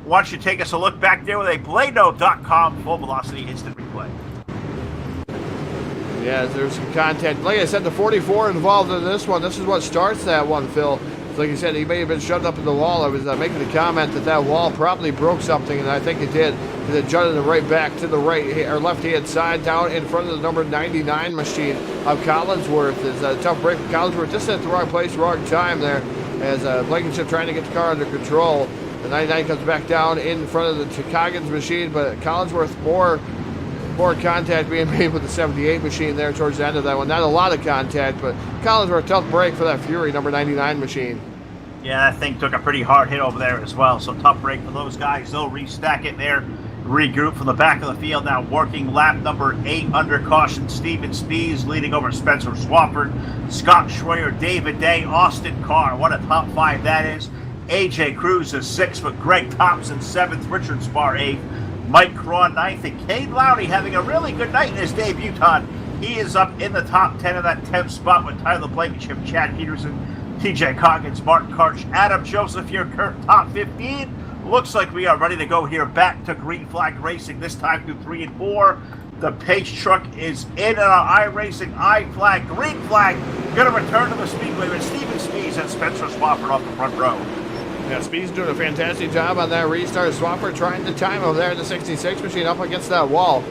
why don't you take us a look back there with a BladeNote.com full velocity instant replay. Yeah, there's some content. Like I said, the 44 involved in this one. This is what starts that one, Phil. Like you said, he may have been shoved up in the wall. I was making the comment that wall probably broke something, and I think it did. And then jutted it right back to the right or left-hand side down in front of the number 99 machine of Collinsworth. It's a tough break for Collinsworth. Just at the wrong place, wrong time there. as Blankenship trying to get the car under control. The 99 comes back down in front of the Coggins machine, but Collinsworth more contact being made with the 78 machine there towards the end of that one. Not a lot of contact, but Collinsworth tough break for that Fury number 99 machine. Yeah, that thing took a pretty hard hit over there as well, so tough break for those guys. They'll restack it there, regroup from the back of the field now, working lap number 8 under caution. Steven Spees leading over Spencer Swafford, Scott Schroyer, David Day, Austin Carr. What a top 5 that is. AJ Cruz is 6th, but Greg Thompson 7th, Richard Spar 8th, Mike Craw 9th, and Cade Lowry having a really good night in his debut, Todd. He is up in the top 10 of that 10th spot with Tyler Blankenship, Chad Peterson, TJ Coggins, Martin Karch, Adam Joseph here, Kurt, top 15. Looks like we are ready to go here back to Green Flag Racing, this time through 3 and 4. The pace truck is in on iRacing, I-Flag, Green Flag, going to return to the speedway with Steven Spees and Spencer Swafford off the front row. Yeah, Speed's doing a fantastic job on that restart. Swafford trying to time over there in the 66 machine up against that wall,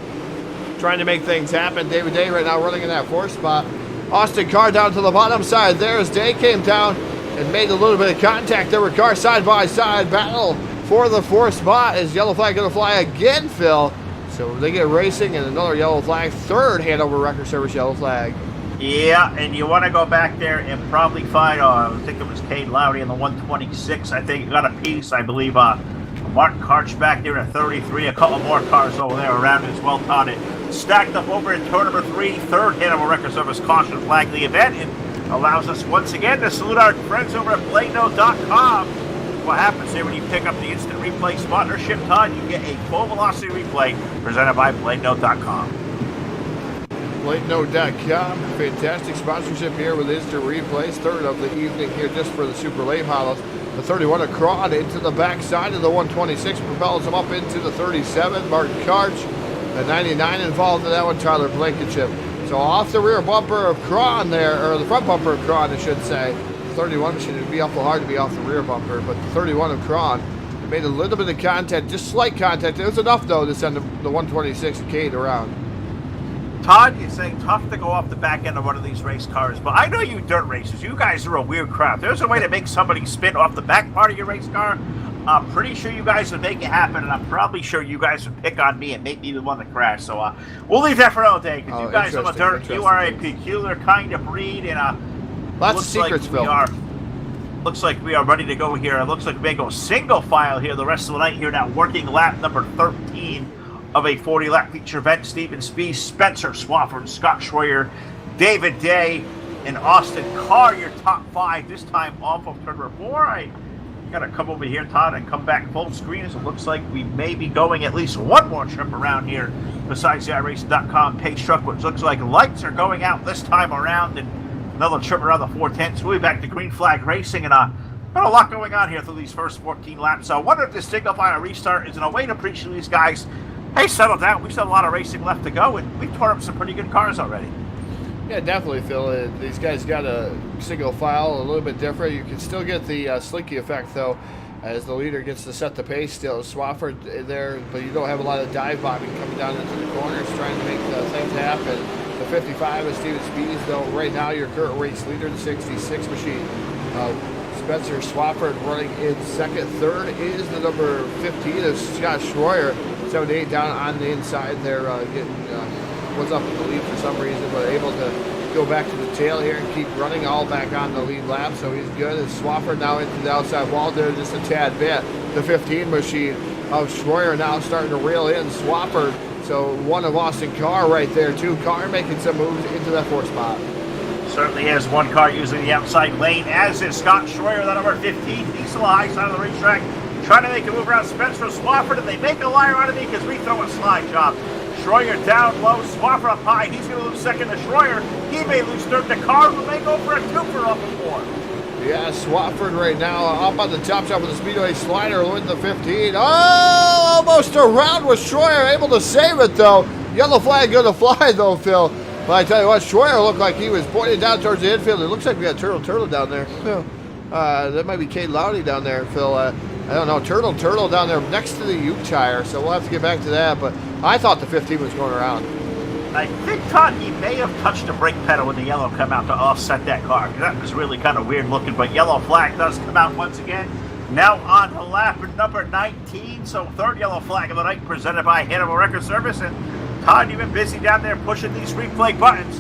trying to make things happen. David Day right now running in that 4th spot. Austin Carr down to the bottom side there as Day came down and made a little bit of contact. There were cars side by side. Battle for the 4th spot. Is yellow flag going to fly again, Phil? So they get racing and another yellow flag. 3rd Hanover Record Service yellow flag. Yeah, and you want to go back there and probably find, I think it was Cade Lowry in the 126. I think got a piece, I believe, Martin Karch back there at 33. A couple more cars over there around as well, Todd. It stacked up over in turn number 3, 3rd Hanover Record Service caution flag the event. It allows us once again to salute our friends over at BladeNote.com. What happens here when you pick up the instant replay sponsorship, Todd? You get a full velocity replay presented by BladeNote.com. BladeNote.com, fantastic sponsorship here with Instant Replays. 3rd of the evening here just for the super late models. The 31 of Crawn into the backside of the 126, propels him up into the 37. Martin Karch, the 99 involved in that one, Tyler Blankenship. So off the rear bumper of Crawn there, or the front bumper of Crawn, I should say. The 31 machine, it'd be awful hard to be off the rear bumper, but the 31 of Crawn made a little bit of contact, just slight contact. It was enough though to send the 126 Cade around. Todd, you're saying tough to go off the back end of one of these race cars, but I know you dirt racers. You guys are a weird crowd. There's a way to make somebody spin off the back part of your race car. I'm pretty sure you guys would make it happen, and I'm probably sure you guys would pick on me and make me the one that crashed. So we'll leave that for another day, because you guys on the dirt, you are a peculiar kind of breed, and lots of secrets, Phil. Looks like we are ready to go here. It looks like we may go single file here the rest of the night here now, working lap number 13 of a 40-lap feature event. Steven Spees, Spencer Swafford, Scott Schroyer, David Day, and Austin Carr, your top 5, this time off of turn number 4. I got to come over here, Todd, and come back full screen, as it looks like we may be going at least one more trip around here besides the iRacing.com pace truck, which looks like lights are going out this time around, and another trip around the 410. So we'll be back to Green Flag Racing, and got a lot going on here through these first 14 laps. So I wonder if this signal final restart is in a way to preach to these guys, hey, settle down. We still have a lot of racing left to go, and we've torn up some pretty good cars already. Yeah, definitely, Phil. These guys got a single file, a little bit different. You can still get the slinky effect, though, as the leader gets to set the pace still. Swafford there, but you don't have a lot of dive bombing coming down into the corners, trying to make things happen. The 55 is Steven Spees, though. Right now, your current race leader, the 66 machine. Spencer Swafford running in 2nd. 3rd is the number 15 of Scott Schroyer. 78 down on the inside there, getting was up in the lead for some reason, but able to go back to the tail here and keep running all back on the lead lap, so he's good. And Swafford now into the outside wall there just a tad bit. The 15 machine of Schroyer now starting to reel in Swafford, so one of Austin Carr right there too. Carr making some moves into that 4th spot. Certainly has one car using the outside lane, as is Scott Schroyer, that number 15. He's on the high side of the racetrack, trying to make a move around Spencer Swafford, and they make a liar out of me because we throw a slide job. Schroyer down low, Swafford up high. He's going to lose 2nd to Schroyer. He may lose 3rd to Carr, who may go for a 2-fer off the 4. Yeah, Swafford right now up on the top shelf with the Speedway slider with the 15. Oh, almost around with Schroyer, able to save it though. Yellow flag going to fly though, Phil. But I tell you what, Schroyer looked like he was pointed down towards the infield. It looks like we got Turtle down there. That might be Cade Lowry down there, Phil. I don't know, Turtle down there next to the Ute tire, so we'll have to get back to that. But I thought the 15 was going around. I think, Todd, he may have touched the brake pedal when the yellow come out to offset that car. That was really kind of weird looking, but yellow flag does come out once again. Now on to lap number 19, so third yellow flag of the night presented by Hanover Record Service. And Todd, you've been busy down there pushing these replay buttons.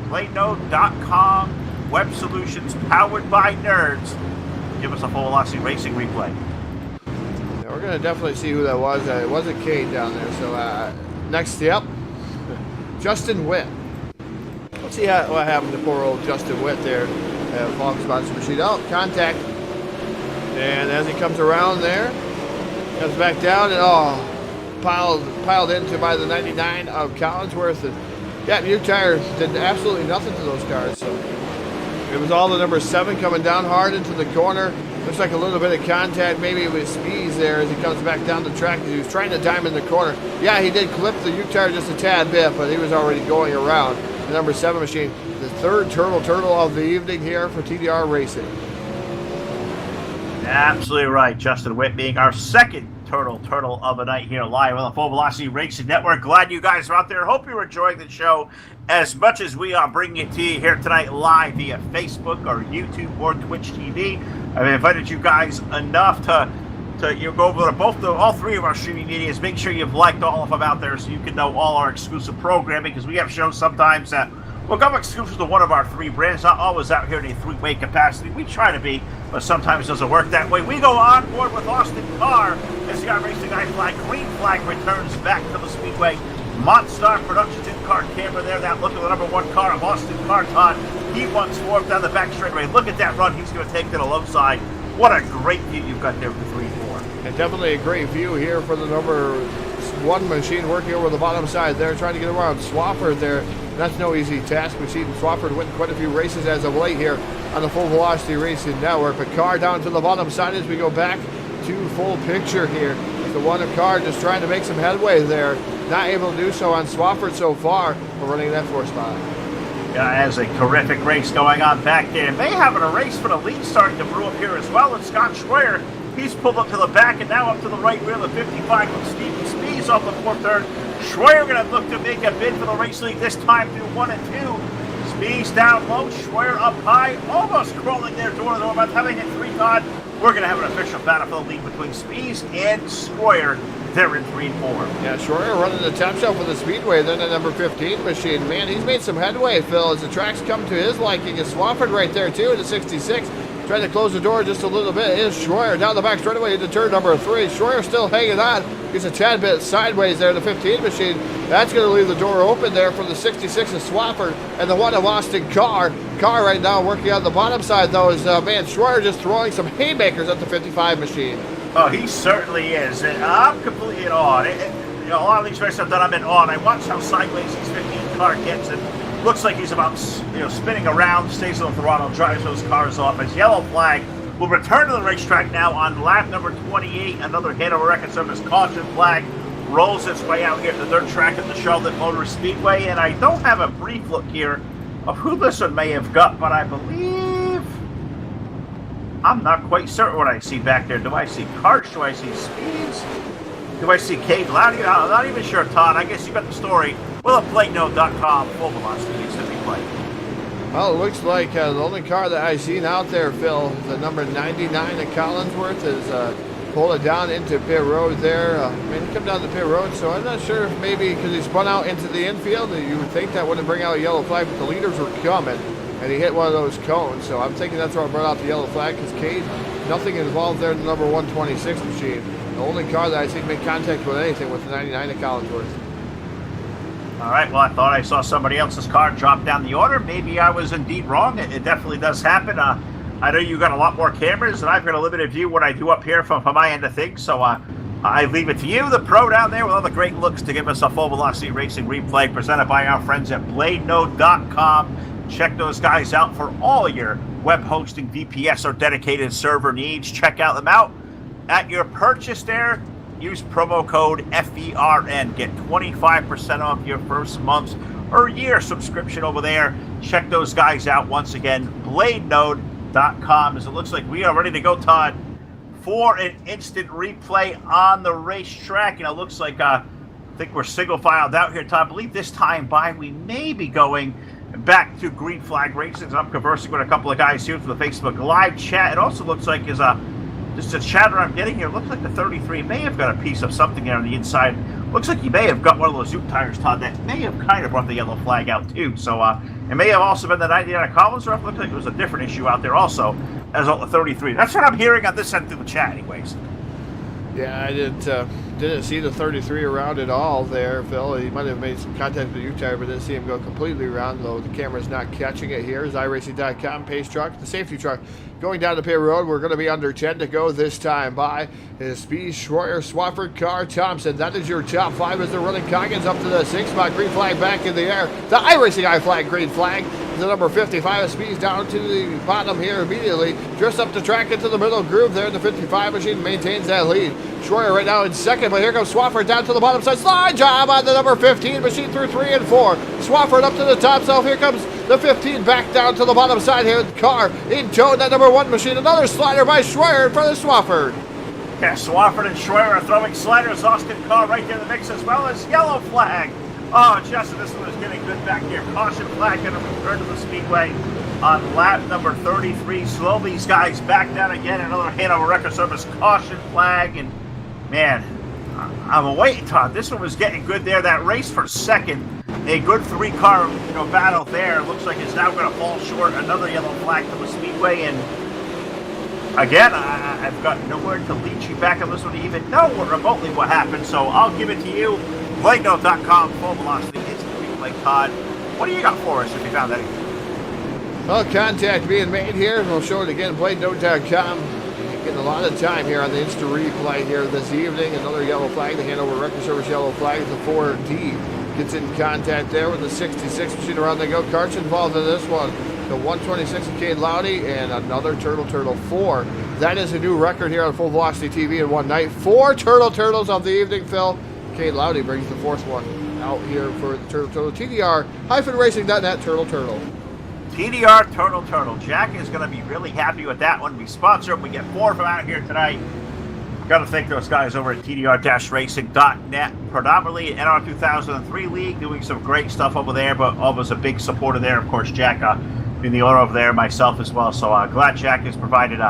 BladeNode.com, web solutions powered by nerds. Give us a full velocity racing replay. Yeah, we're going to definitely see who that was. It wasn't Cade down there. So next, yep, Justin Witt. Let's see what happened to poor old Justin Witt there. Fox spots the machine. Oh, contact. And as he comes around there, comes back down and piled into by the 99 of Collinsworth. And yeah, new tires did absolutely nothing to those cars. So it was all the number 7 coming down hard into the corner. Looks like a little bit of contact maybe with Spees there as he comes back down the track. He was trying to diamond the corner. Yeah, he did clip the U-tire just a tad bit, but he was already going around the number 7 machine. The third turtle of the evening here for TDR Racing. Absolutely right. Justin Witt being our second turtle of the night here live on the Full Velocity Racing Network. Glad you guys are out there. Hope you're enjoying the show as much as we are bringing it to you here tonight live via Facebook or YouTube or Twitch TV. I've invited you guys enough to go over to all three of our streaming medias. Make sure you've liked all of them out there so you can know all our exclusive programming, because we have shows sometimes that will come exclusive to one of our 3 brands, not always out here in a 3-way capacity. We try to be, but sometimes it doesn't work that way. We go on board with Austin Carr as the Racing Night flag. Green flag returns back to the Speedway. Montstar Productions in-car camera there. That look at the number 1 car of Austin Carr, Todd. He runs 4th down the back straightaway. Look at that run he's going to take to the low side. What a great view you've got there for 3-4. And definitely a great view here for the number 1 machine working over the bottom side there, trying to get around Swafford there. That's no easy task. We've seen Swafford win quite a few races as of late here on the Full Velocity Racing Network. But Carr down to the bottom side as we go back to full picture here. The one of Carr just trying to make some headway there. Not able to do so on Swafford so far. We're running that 4th spot. Yeah, as a terrific race going on back there. May having a race for the lead starting to brew up here as well. And Scott Schreier, he's pulled up to the back and now up to the right rear of the 55 from Steven Spees off the 4th turn. Schreier going to look to make a bid for the race lead this time through 1 and 2. Spees down low, Schreier up high, almost crawling there door to door. By the time they hit 3, Todd, we're going to have an official battle for the lead between Spees and Schreier there in 3 and 4. Yeah, Schreier running the top shelf for the Speedway, then the number 15 machine. Man, he's made some headway, Phil, as the track's come to his liking. Is Swafford right there, too, at the 66. Trying to close the door just a little bit is Schreier down the back straightaway into turn number 3. Schreier still hanging on. He's a tad bit sideways there, the 15 machine. That's going to leave the door open there for the 66 of Swafford and the one of Austin Carr. Carr right now working on the bottom side, though, is, man, Schreier just throwing some haymakers at the 55 machine. Oh, he certainly is. And I'm completely in awe. A lot of these races I've done, I'm in awe. And I watch how sideways these 15 car gets. And looks like he's about spinning around, stays on the throttle, drives those cars off. As yellow flag will return to the racetrack now on lap number 28. Another Hanover Record Service caution flag rolls its way out here to the dirt track at the Charlotte Motor Speedway. And I don't have a brief look here of who this one may have got, but I believe I'm not quite certain what I see back there. Do I see Karch? Do I see Speeds? Do I see Cade Loudy? I'm not even sure, Todd. I guess you got the story. Well, at BladeNode.com, Full Velocity is to be played. Well, it looks like the only car that I've seen out there, Phil, the number 99 of Collinsworth, is pulled it down into pit road there. He come down the pit road, so I'm not sure if maybe because he spun out into the infield, you would think that wouldn't bring out a yellow flag, but the leaders were coming, and he hit one of those cones. So I'm thinking that's why I brought out the yellow flag, because Cade, nothing involved there in the number 126 machine. The only car that I seen make contact with anything was the 99 of Collinsworth. All right, well, I thought I saw somebody else's car drop down the order. Maybe I was indeed wrong. It definitely does happen. I know you got a lot more cameras, and I've got a limited view what I do up here from my end of things. So I leave it to you, the pro down there with all the great looks, to give us a Full Velocity Racing replay presented by our friends at BladeNode.com. Check those guys out for all your web hosting, VPS, or dedicated server needs. Check out them out. At your purchase there, use promo code FERN. Get 25% off your first month's or year subscription over there. Check those guys out once again, BladeNode.com. As it looks like we are ready to go, Todd, for an instant replay on the racetrack. And it looks like I think we're single filed out here, Todd. I believe this time by we may be going back to green flag racing. I'm conversing with a couple of guys here from the Facebook Live chat. It also looks like just a chatter I'm getting here. Looks like the 33 may have got a piece of something there on the inside. Looks like he may have got one of those Zoot tires, Todd, that may have kind of brought the yellow flag out too. So it may have also been the 99 Collins ref. Looks like it was a different issue out there also as well the 33. That's what I'm hearing on this end through the chat anyways. Yeah, I didn't see the 33 around at all there, Phil. He might have made some contact with the U-tire, but didn't see him go completely around, though the camera's not catching it here. Is iRacing.com, pace truck, the safety truck. Going down the pit road, we're going to be under 10 to go this time by. Is Speed, Schroyer, Swafford, Carr, Thompson. That is your top 5 as they're running Coggins up to the 6 spot. Green flag back in the air. The iRacing I flag, green flag. The number 55 of Speed's down to the bottom here immediately. Drifts up the track into the middle groove there. The 55 machine maintains that lead. Schroyer right now in second, but here comes Swafford down to the bottom side. Slide job on the number 15 machine through 3 and 4. Swafford up to the top, so here comes the 15 back down to the bottom side here. Carr in tow, that number 1 machine. Another slider by Schroyer in front of Swafford. Yeah, Swafford and Schroyer are throwing sliders. Austin Carr right there in the mix as well as yellow flag. Oh, Justin, this one is getting good back here. Caution flag going to return to the speedway on lap number 33. Slow these guys back down again. Another Hanover Record Service caution flag. And, man, I'm waiting, Todd. This one was getting good there. That race for second, a good 3-car battle there. Looks like it's now going to fall short. Another yellow flag to the speedway. And, again, I've got nowhere to lead you back on this one to even know remotely what happened. So I'll give it to you. BlakeNote.com, full velocity, instant replay. Todd, what do you got for us if you found anything? Well, contact being made here, and we'll show it again. BlakeNote.com. Getting a lot of time here on the instant replay here this evening. Another yellow flag, the Hanover Record Service yellow flag. The 4D gets in contact there with the 66 machine around the go-karts involved in this one. The 126 of Cade Loudy and another Turtle 4. That is a new record here on Full Velocity TV in one night. 4 Turtles of the evening, Phil. Cade Loudy brings the 4th one out here for the Turtle. TDR-racing.net Turtle. TDR Turtle. Jack is going to be really happy with that one. We sponsor them. We get 4 from out here tonight. Got to thank those guys over at TDR-racing.net. Predominantly an NR 2003 league, doing some great stuff over there, but always a big supporter there. Of course, Jack being the owner over there, myself as well. So glad Jack has provided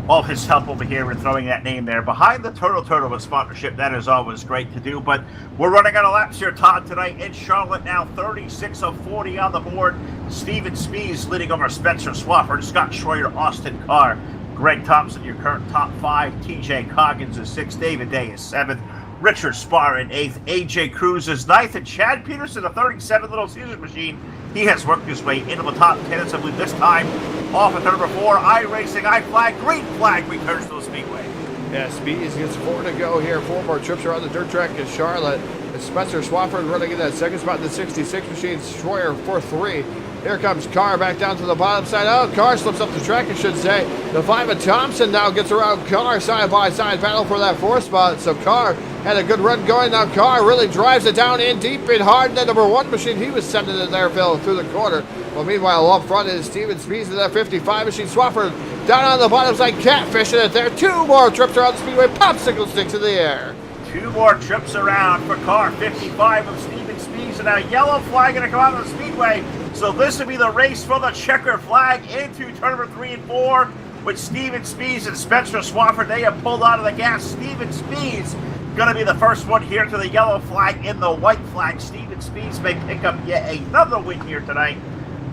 all his help over here in throwing that name there behind the Turtle with sponsorship. That is always great to do. But we're running out of laps here, Todd, tonight in Charlotte now. 36 of 40 on the board. Steven Spees leading over Spencer Swafford, Scott Schroyer, Austin Carr, Greg Thompson, your current top 5. TJ Coggins is 6th. David Day is 7th. Richard Sparr in 8th. AJ Cruz is 9th. And Chad Peterson, a 37 Little Caesars machine. He has worked his way into the top 10, I believe this time. Off at number 4, iRacing, iFlag, green flag returns to the speedway. Yeah, Speeds gets 4 to go here. 4 more trips around the dirt track in Charlotte. And Spencer Swafford running in that second spot in the 66 machine. Schroyer for 3. Here comes Carr back down to the bottom side. Oh, Carr slips up the track, I should say. The 5 of Thompson now gets around Carr. Side-by-side battle for that 4th spot. So Carr had a good run going. Now Carr really drives it down in deep and hard. That number 1 machine, he was sending it there, Phil, through the corner. Well, meanwhile, up front is Steven Spees in that 55 machine. Swafford down on the bottom side, catfishing it there. 2 more trips around the speedway. Popsicle sticks in the air. 2 more trips around for Carr. 55 of Steven Spees. And now yellow flag going to come out of the speedway. So this will be the race for the checker flag into turn number 3 and 4 with Steven Spees and Spencer Swafford. They have pulled out of the gas. Steven Spees going to be the first one here to the yellow flag in the white flag. Steven Spees may pick up yet another win here tonight.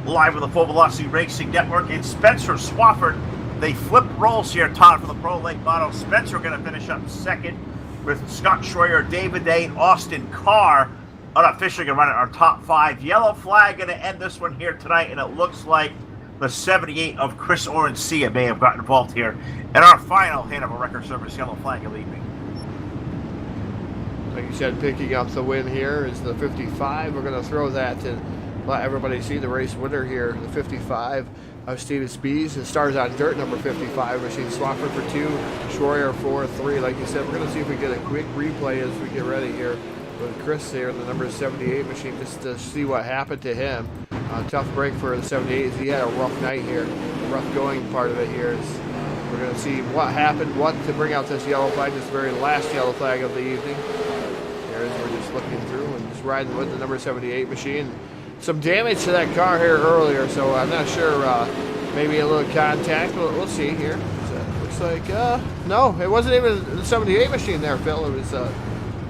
Live with the Full Velocity Racing Network. And Spencer Swafford, they flip roles here, Todd, for the Pro Lake model. Spencer going to finish up second with Scott Schroyer, David Day, and Austin Carr. Unofficially going to run at our top 5. Yellow flag going to end this one here tonight, and it looks like the 78 of Chris Orencia may have gotten involved here in our final Hanover Record Service yellow flag of the evening. Like you said, picking up the win here is the 55. We're going to throw that and let everybody see the race winner here. The 55 of Steven Spees. It stars on dirt, number 55. Machine Swafford for 2, Schroyer for 3. Like you said, we're going to see if we get a quick replay as we get ready here with Chris there, the number 78 machine, just to see what happened to him. Tough break for the 78. He had a rough night here. The rough going part of it here is we're going to see what happened, what to bring out this yellow flag, this very last yellow flag of the evening. here as we're just looking through and just riding with the number 78 machine. Some damage to that car here earlier, so I'm not sure, maybe a little contact. We'll see here. Looks like, no, it wasn't even the 78 machine there, Phil. It was,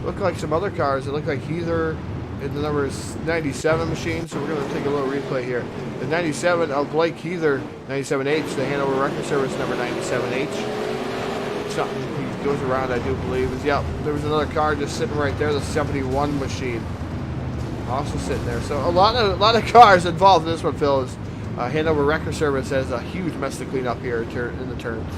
looked like some other cars. It looked like Heather in the number 97 machine, so we're going to take a little replay here. The 97 of Blake Heather, 97H, the Hanover Record Service number 97H. Something he goes around, I do believe. Yep, there was another car just sitting right there, the 71 machine. Also sitting there. So a lot of cars involved in this one, Phil. Is Hanover Record Service has a huge mess to clean up here in the turns.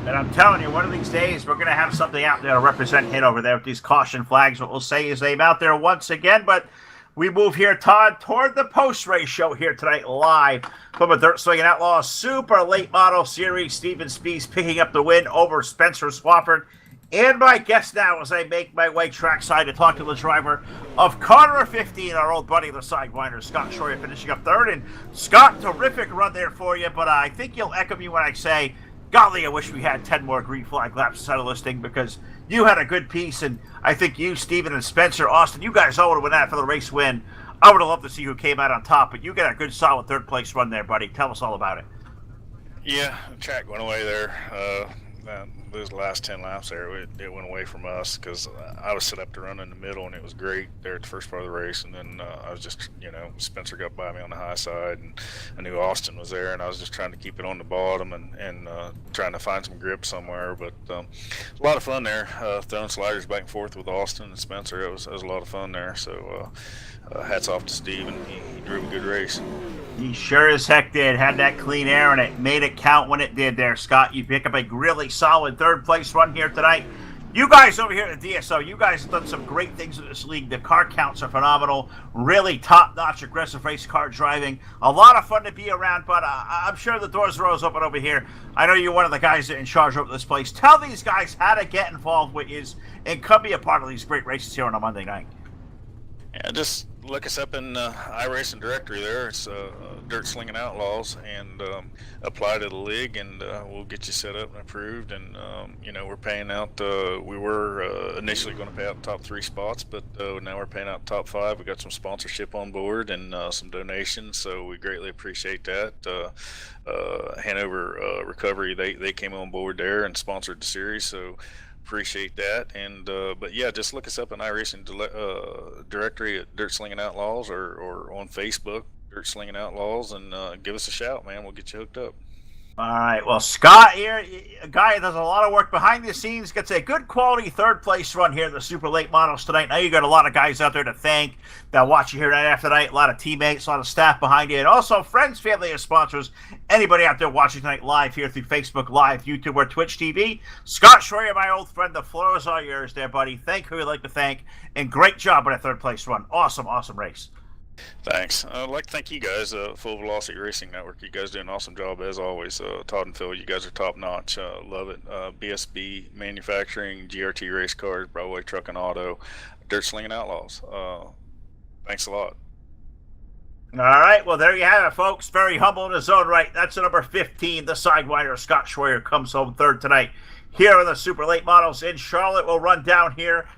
And I'm telling you, one of these days, we're going to have something out there to represent Hanover there with these caution flags. What we'll say his name out there once again. But we move here, Todd, toward the post-race show here tonight, live from a Dirt Swinging Outlaws Super Late Model Series. Steven Spies picking up the win over Spencer Swafford. And my guest now as I make my way trackside to talk to the driver of Carter 15, our old buddy, the Sidewinder, Scott Schroyer, finishing up third. And Scott, terrific run there for you, but I think you'll echo me when I say, golly, I wish we had 10 more green flag laps instead of listing, because you had a good piece, and I think you, Steven, and Spencer, Austin, you guys all would have won that for the race win. I would have loved to see who came out on top, but you got a good, solid third-place run there, buddy. Tell us all about it. Yeah, the track went away there. Those last 10 laps there, it went away from us because I was set up to run in the middle, and it was great there at the first part of the race. And then I was just, Spencer got by me on the high side, and I knew Austin was there, and I was just trying to keep it on the bottom and trying to find some grip somewhere. But a lot of fun there, throwing sliders back and forth with Austin and Spencer. It was a lot of fun there. So hats off to Steve, and he drove a good race. He sure as heck did. Had that clean air, and it made it count when it did there, Scott. You pick up a really solid third-place run here tonight. You guys over here at the DSO, you guys have done some great things in this league. The car counts are phenomenal. Really top-notch aggressive race car driving. A lot of fun to be around, but I'm sure the doors are always open over here. I know you're one of the guys in charge of this place. Tell these guys how to get involved with you and come be a part of these great races here on a Monday night. Yeah, just look us up in iRacing directory there. It's Dirt Slinging Outlaws, and apply to the league, and we'll get you set up and approved. And we're paying out. We were initially going to pay out the top 3 spots, but now we're paying out the top 5. We got some sponsorship on board and some donations, so we greatly appreciate that. Hanover Recovery, they came on board there and sponsored the series, so appreciate that. And but yeah, just look us up in iRacing directory at Dirt Slinging Outlaws or on Facebook, Dirt Slinging Outlaws, and give us a shout, man. We'll get you hooked up. All right. Well, Scott here, a guy that does a lot of work behind the scenes, gets a good quality third-place run here at the Super Late Models tonight. Now you got a lot of guys out there to thank that watch you here night after night. A lot of teammates, a lot of staff behind you, and also friends, family, and sponsors. Anybody out there watching tonight live here through Facebook Live, YouTube, or Twitch TV. Scott Schroyer, my old friend, the floor is all yours there, buddy. Thank who you'd like to thank, and great job on a third-place run. Awesome, awesome race. Thanks. I'd like to thank you guys, Full Velocity Racing Network. You guys do an awesome job as always. Todd and Phil, you guys are top notch. Love it. BSB Manufacturing, GRT Race Cars, Broadway Truck and Auto, Dirt Slinging Outlaws. Thanks a lot. All right, well, there you have it, folks. Very humble in his own right. That's the number 15, the Sidewinder, Scott Schroyer, comes home third tonight here in the Super Late Models in Charlotte. We'll run down here,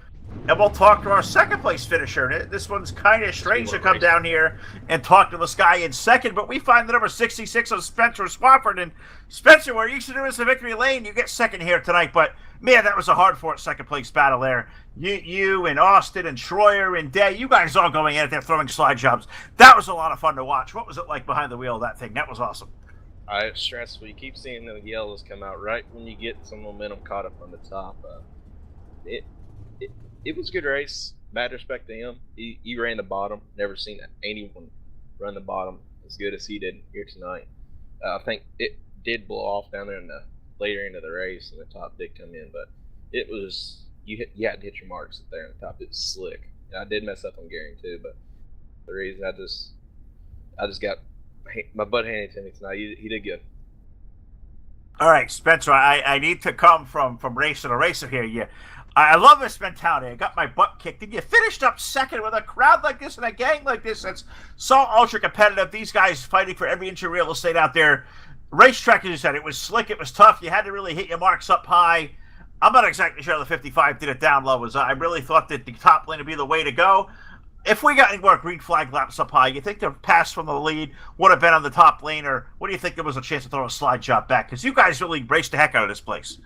and we'll talk to our second-place finisher. This one's kind of strange to come down here and talk to this guy in second, but we find the number 66 of Spencer Swafford. And Spencer, where you used to do is the victory lane, you get second here tonight, but man, that was a hard-fought second-place battle there. You and Austin and Schroyer and Day, you guys all going in at there throwing slide jobs. That was a lot of fun to watch. What was it like behind the wheel of that thing? That was awesome. It's stressful. You keep seeing the yellows come out right when you get some momentum caught up on the top. It was a good race. Bad respect to him. He ran the bottom. Never seen anyone run the bottom as good as he did here tonight. I think it did blow off down there in the later end of the race, and the top did come in, but it was you had to hit your marks there on the top. It was slick. And I did mess up on Gary too, but the reason I just got my butt handed to me tonight. He did good. All right, Spencer, I need to come from racer to racer here. I love this mentality. I got my butt kicked, and you finished up second with a crowd like this and a gang like this. That's so ultra competitive. These guys fighting for every inch of real estate out there. Racetrack, as you said, it was slick. It was tough. You had to really hit your marks up high. I'm not exactly sure the 55 did it down low. As I really thought that the top lane would be the way to go. If we got any more green flag laps up high, you think the pass from the lead would have been on the top lane, or what do you think there was a chance to throw a slide shot back? Because you guys really raced the heck out of this place.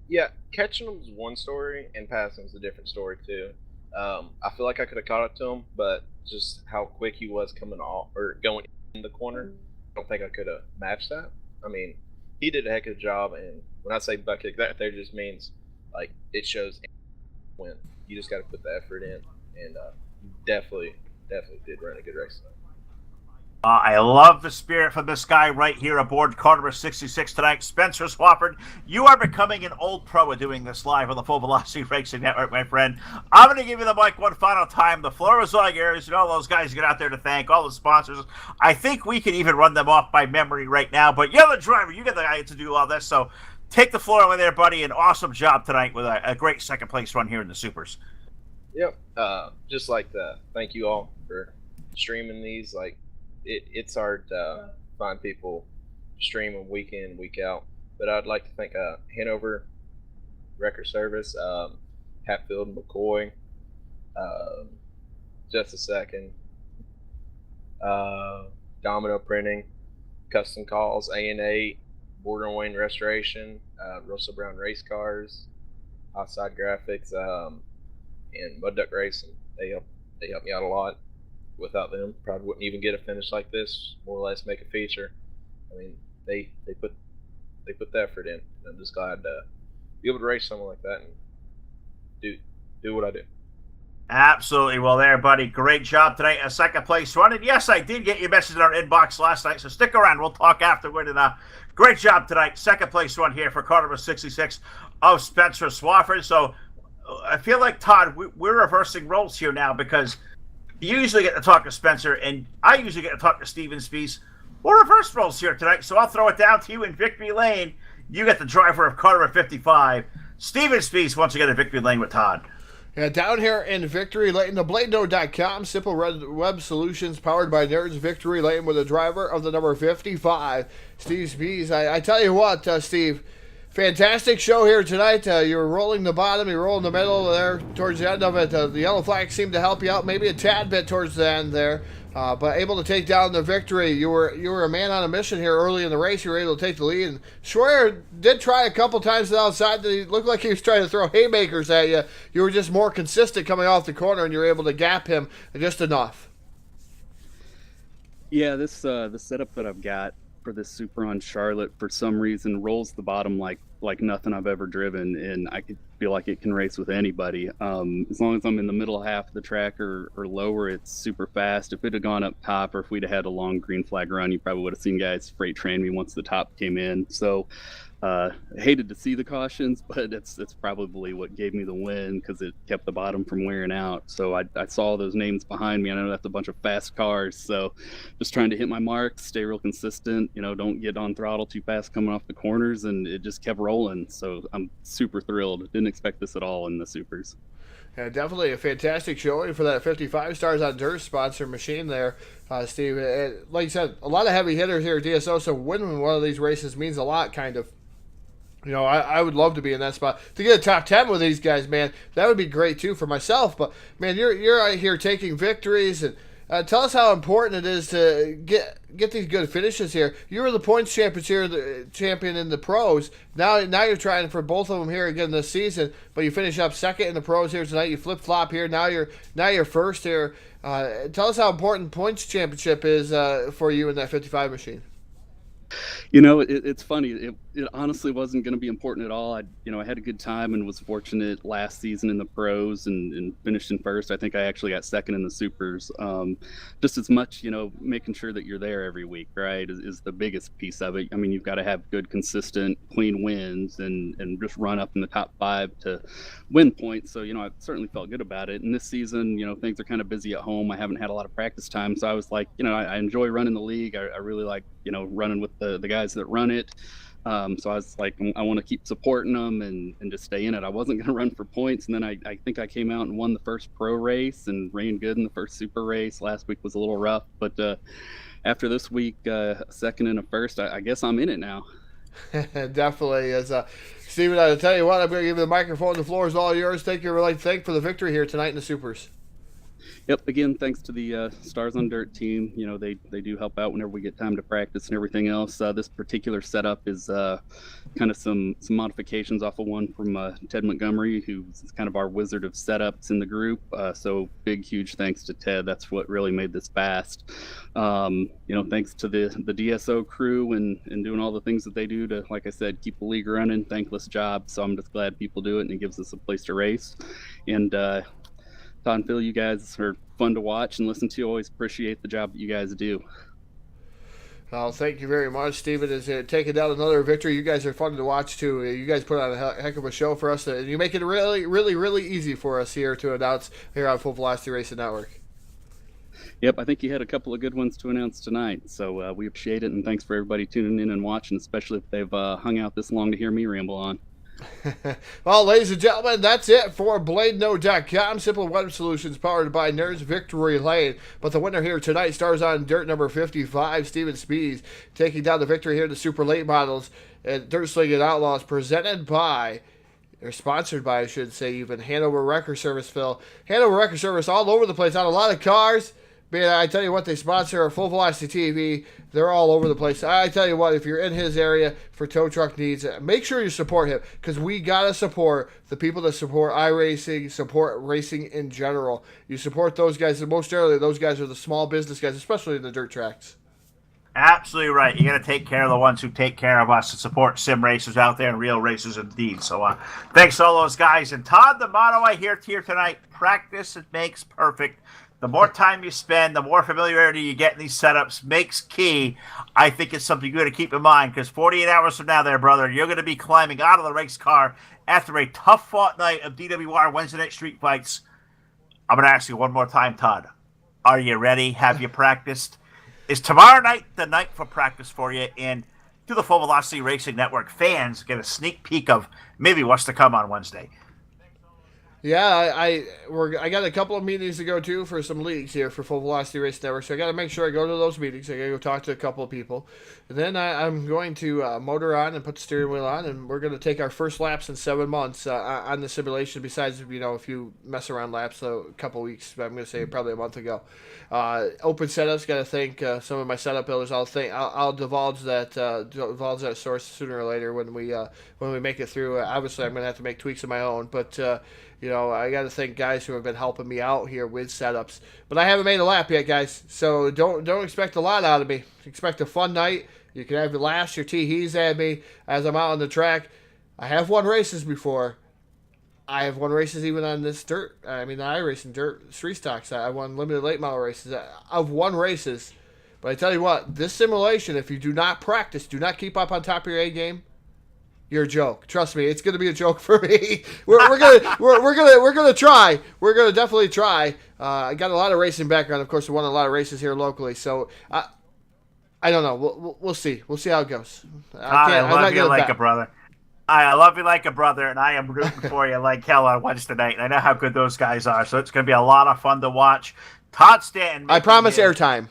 Yeah, catching him's one story, and passing's a different story too. I feel like I could have caught up to him, but just how quick he was coming off or going in the corner, I don't think I could have matched that. I mean, he did a heck of a job, and when I say butt kick, that there just means like it shows when you just got to put the effort in, and definitely did run a good race. I love the spirit from this guy right here aboard car number 66 tonight. Spencer Swafford, you are becoming an old pro at doing this live on the Full Velocity Racing Network, my friend. I'm going to give you the mic one final time. The floor is all yours. You know, all those guys get out there to thank, all the sponsors. I think we can even run them off by memory right now, but you're the driver. You get the guy to do all this, so take the floor away there, buddy. An awesome job tonight with a great second place run here in the Supers. Yep. Just like to thank you all for streaming these. Like, it's hard to find people streaming week in, week out. But I'd like to thank Hanover Record Service, Hatfield McCoy, Just a Second, Domino Printing, Custom Calls, A&A, Border and Wayne Restoration, Russell Brown Race Cars, Outside Graphics, and Mud Duck Racing. They help me out a lot. Without them, probably wouldn't even get a finish like this. More or less make a feature. I mean, they put the effort in. And I'm just glad to be able to race someone like that and do what I do. Absolutely. Well, there, buddy. Great job tonight. A second place run. And yes, I did get your message in our inbox last night, so stick around. We'll talk afterward. And great job tonight. Second place run here for car number 66 of Spencer Swafford. So I feel like, Todd, we're reversing roles here now, because you usually get to talk to Spencer, and I usually get to talk to Steven Spies. We're reverse roles here tonight, so I'll throw it down to you in victory lane. You get the driver of car number 55. Steven Spies once again in victory lane with Todd. Yeah, down here in Victory Lane, the BladeNode.com, simple web solutions powered by nerds. Victory Lane with the driver of the number 55, Steve Spies. I tell you what, Steve, fantastic show here tonight. You were rolling the bottom, you were rolling the middle there towards the end of it. The yellow flag seemed to help you out maybe a tad bit towards the end there, but able to take down the victory. You were a man on a mission here early in the race. You were able to take the lead. And Schwer did try a couple times outside. It looked like he was trying to throw haymakers at you. You were just more consistent coming off the corner, and you were able to gap him just enough. Yeah, this the setup that I've got for this Super on Charlotte for some reason rolls the bottom like nothing I've ever driven, and I could feel like it can race with anybody. As long as I'm in the middle half of the track or lower, it's super fast. If it had gone up top, or if we'd have had a long green flag run, you probably would have seen guys freight train me once the top came in. So hated to see the cautions, but it's probably what gave me the win, because it kept the bottom from wearing out. So I saw those names behind me. I know that's a bunch of fast cars, so just trying to hit my marks, stay real consistent, don't get on throttle too fast coming off the corners, and it just kept rolling. So I'm super thrilled. Didn't expect this at all in the Supers. Yeah, definitely a fantastic showing for that 55 Stars on Dirt sponsor machine there, Steve. Like you said, a lot of heavy hitters here at DSO, so winning one of these races means a lot, kind of. I would love to be in that spot. To get a top 10 with these guys, man, that would be great too for myself. But, man, you're out here taking victories. And tell us how important it is to get these good finishes here. You were the points champion in the pros. Now you're trying for both of them here again this season. But you finish up second in the pros here tonight. You flip-flop here. Now you're first here. Tell us how important points championship is for you in that 55 machine. It's funny. It honestly wasn't going to be important at all. I had a good time and was fortunate last season in the pros and finished in first. I think I actually got second in the Supers. Just as much, making sure that you're there every week, right, is the biggest piece of it. I mean, you've got to have good, consistent, clean wins and just run up in the top 5 to win points. So, I certainly felt good about it. And this season, things are kind of busy at home. I haven't had a lot of practice time. So I was like, I enjoy running the league. I really like, running with the guys that run it. So I was like, I want to keep supporting them and just stay in it. I wasn't going to run for points. And then I think I came out and won the first pro race and ran good in the first super race. Last week was a little rough, but after this week, a second and a first, I guess I'm in it now. Definitely is. Steven, I'll tell you what, I'm going to give you the microphone. The floor is all yours. Thank for the victory here tonight in the Supers. Yep. Again, thanks to the Stars on Dirt team. You know, they do help out whenever we get time to practice and everything else. This particular setup is kind of some modifications off of one from Ted Montgomery, who's kind of our wizard of setups in the group. So big, huge thanks to Ted. That's what really made this fast. You know, thanks to the DSO crew and doing all the things that they do to, like I said, keep the league running. Thankless job. So I'm just glad people do it, and it gives us a place to race. And Todd and Phil, you guys are fun to watch and listen to. Always appreciate the job that you guys do. Well, thank you very much, Steven. Is taking down another victory. You guys are fun to watch too. You guys put on a heck of a show for us, and you make it really, really, really easy for us here to announce here on Full Velocity Racing Network. Yep, I think you had a couple of good ones to announce tonight, so we appreciate it, and thanks for everybody tuning in and watching, especially if they've hung out this long to hear me ramble on. Well, ladies and gentlemen, that's it for BladeNo.com. Simple web solutions powered by Nerds Victory Lane. But the winner here tonight, Stars on Dirt number 55, Steven Spees, taking down the victory here to Super Late Models and Dirt Slinging Outlaws, presented by, or sponsored by, I should say, even Hanover Record Service, Phil. Hanover Record Service all over the place on a lot of cars. Man, I tell you what, they sponsor Full Velocity TV. They're all over the place. I tell you what, if you're in his area for tow truck needs, make sure you support him, because we got to support the people that support iRacing, support racing in general. You support those guys, and most generally, those guys are the small business guys, especially in the dirt tracks. Absolutely right. You got to take care of the ones who take care of us and support sim racers out there and real racers indeed. So thanks to all those guys. And Todd, the motto I hear here tonight, practice it makes perfect. The more time you spend, the more familiarity you get in these setups makes key. I think it's something you got to keep in mind, because 48 hours from now there, brother, you're going to be climbing out of the race car after a tough-fought night of DWR Wednesday Night Street Fights. I'm going to ask you one more time, Todd. Are you ready? Have you practiced? Is tomorrow night the night for practice for you? And do the Full Velocity Racing Network fans get a sneak peek of maybe what's to come on Wednesday? Yeah, I got a couple of meetings to go to for some leagues here for Full Velocity Race Network, so I got to make sure I go to those meetings. I got to go talk to a couple of people, and then I'm going to motor on and put the steering wheel on, and we're going to take our first laps in 7 months on the simulation. Besides, a few mess around laps, a couple weeks, I'm going to say probably a month ago. Open setups. Got to thank some of my setup builders. I'll divulge that source sooner or later when we make it through. Obviously, I'm going to have to make tweaks of my own, but. I got to thank guys who have been helping me out here with setups. But I haven't made a lap yet, guys. So don't expect a lot out of me. Expect a fun night. You can have your laughs, your tee-hees at me as I'm out on the track. I have won races before. I have won races even on this dirt. I mean, the iRacing dirt street stocks. I won limited late model races. I've won races. But I tell you what, this simulation, if you do not practice, do not keep up on top of your A game, you're a joke. Trust me, it's going to be a joke for me. We're gonna try. We're gonna definitely try. I got a lot of racing background. Of course, I won a lot of races here locally. So I don't know. We'll see. We'll see how it goes. I love you like a brother. I love you like a brother, and I am rooting for you like hell on Wednesday night. And I know how good those guys are. So it's going to be a lot of fun to watch. Todd Stanton. I promise airtime.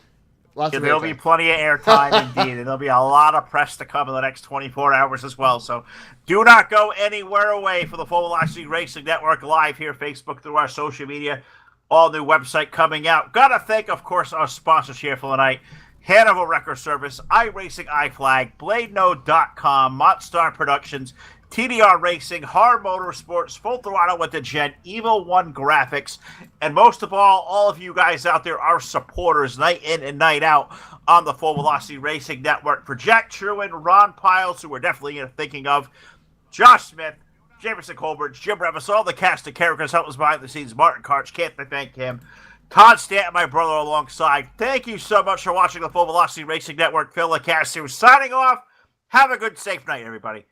There'll be plenty of airtime indeed, and there'll be a lot of press to come in the next 24 hours as well. So do not go anywhere away for the Full Velocity Racing Network live here, Facebook, through our social media. All new website coming out. Got to thank, of course, our sponsors here for the night. Hanover Record Service, iRacing, iFlag, BladeNo.com, Montstar Productions, TDR Racing, Hard Motorsports, Full Throttle with the Gen, Evil One Graphics, and most of all of you guys out there are supporters night in and night out on the Full Velocity Racing Network. For Jack Truin, Ron Piles, who we're definitely thinking of, Josh Smith, Jameson Colbert, Jim Revis, all the cast of characters help us behind the scenes, Martin Karch, can't thank him. Todd Stanton, my brother, alongside. Thank you so much for watching the Full Velocity Racing Network. Phil LeCaster signing off. Have a good, safe night, everybody.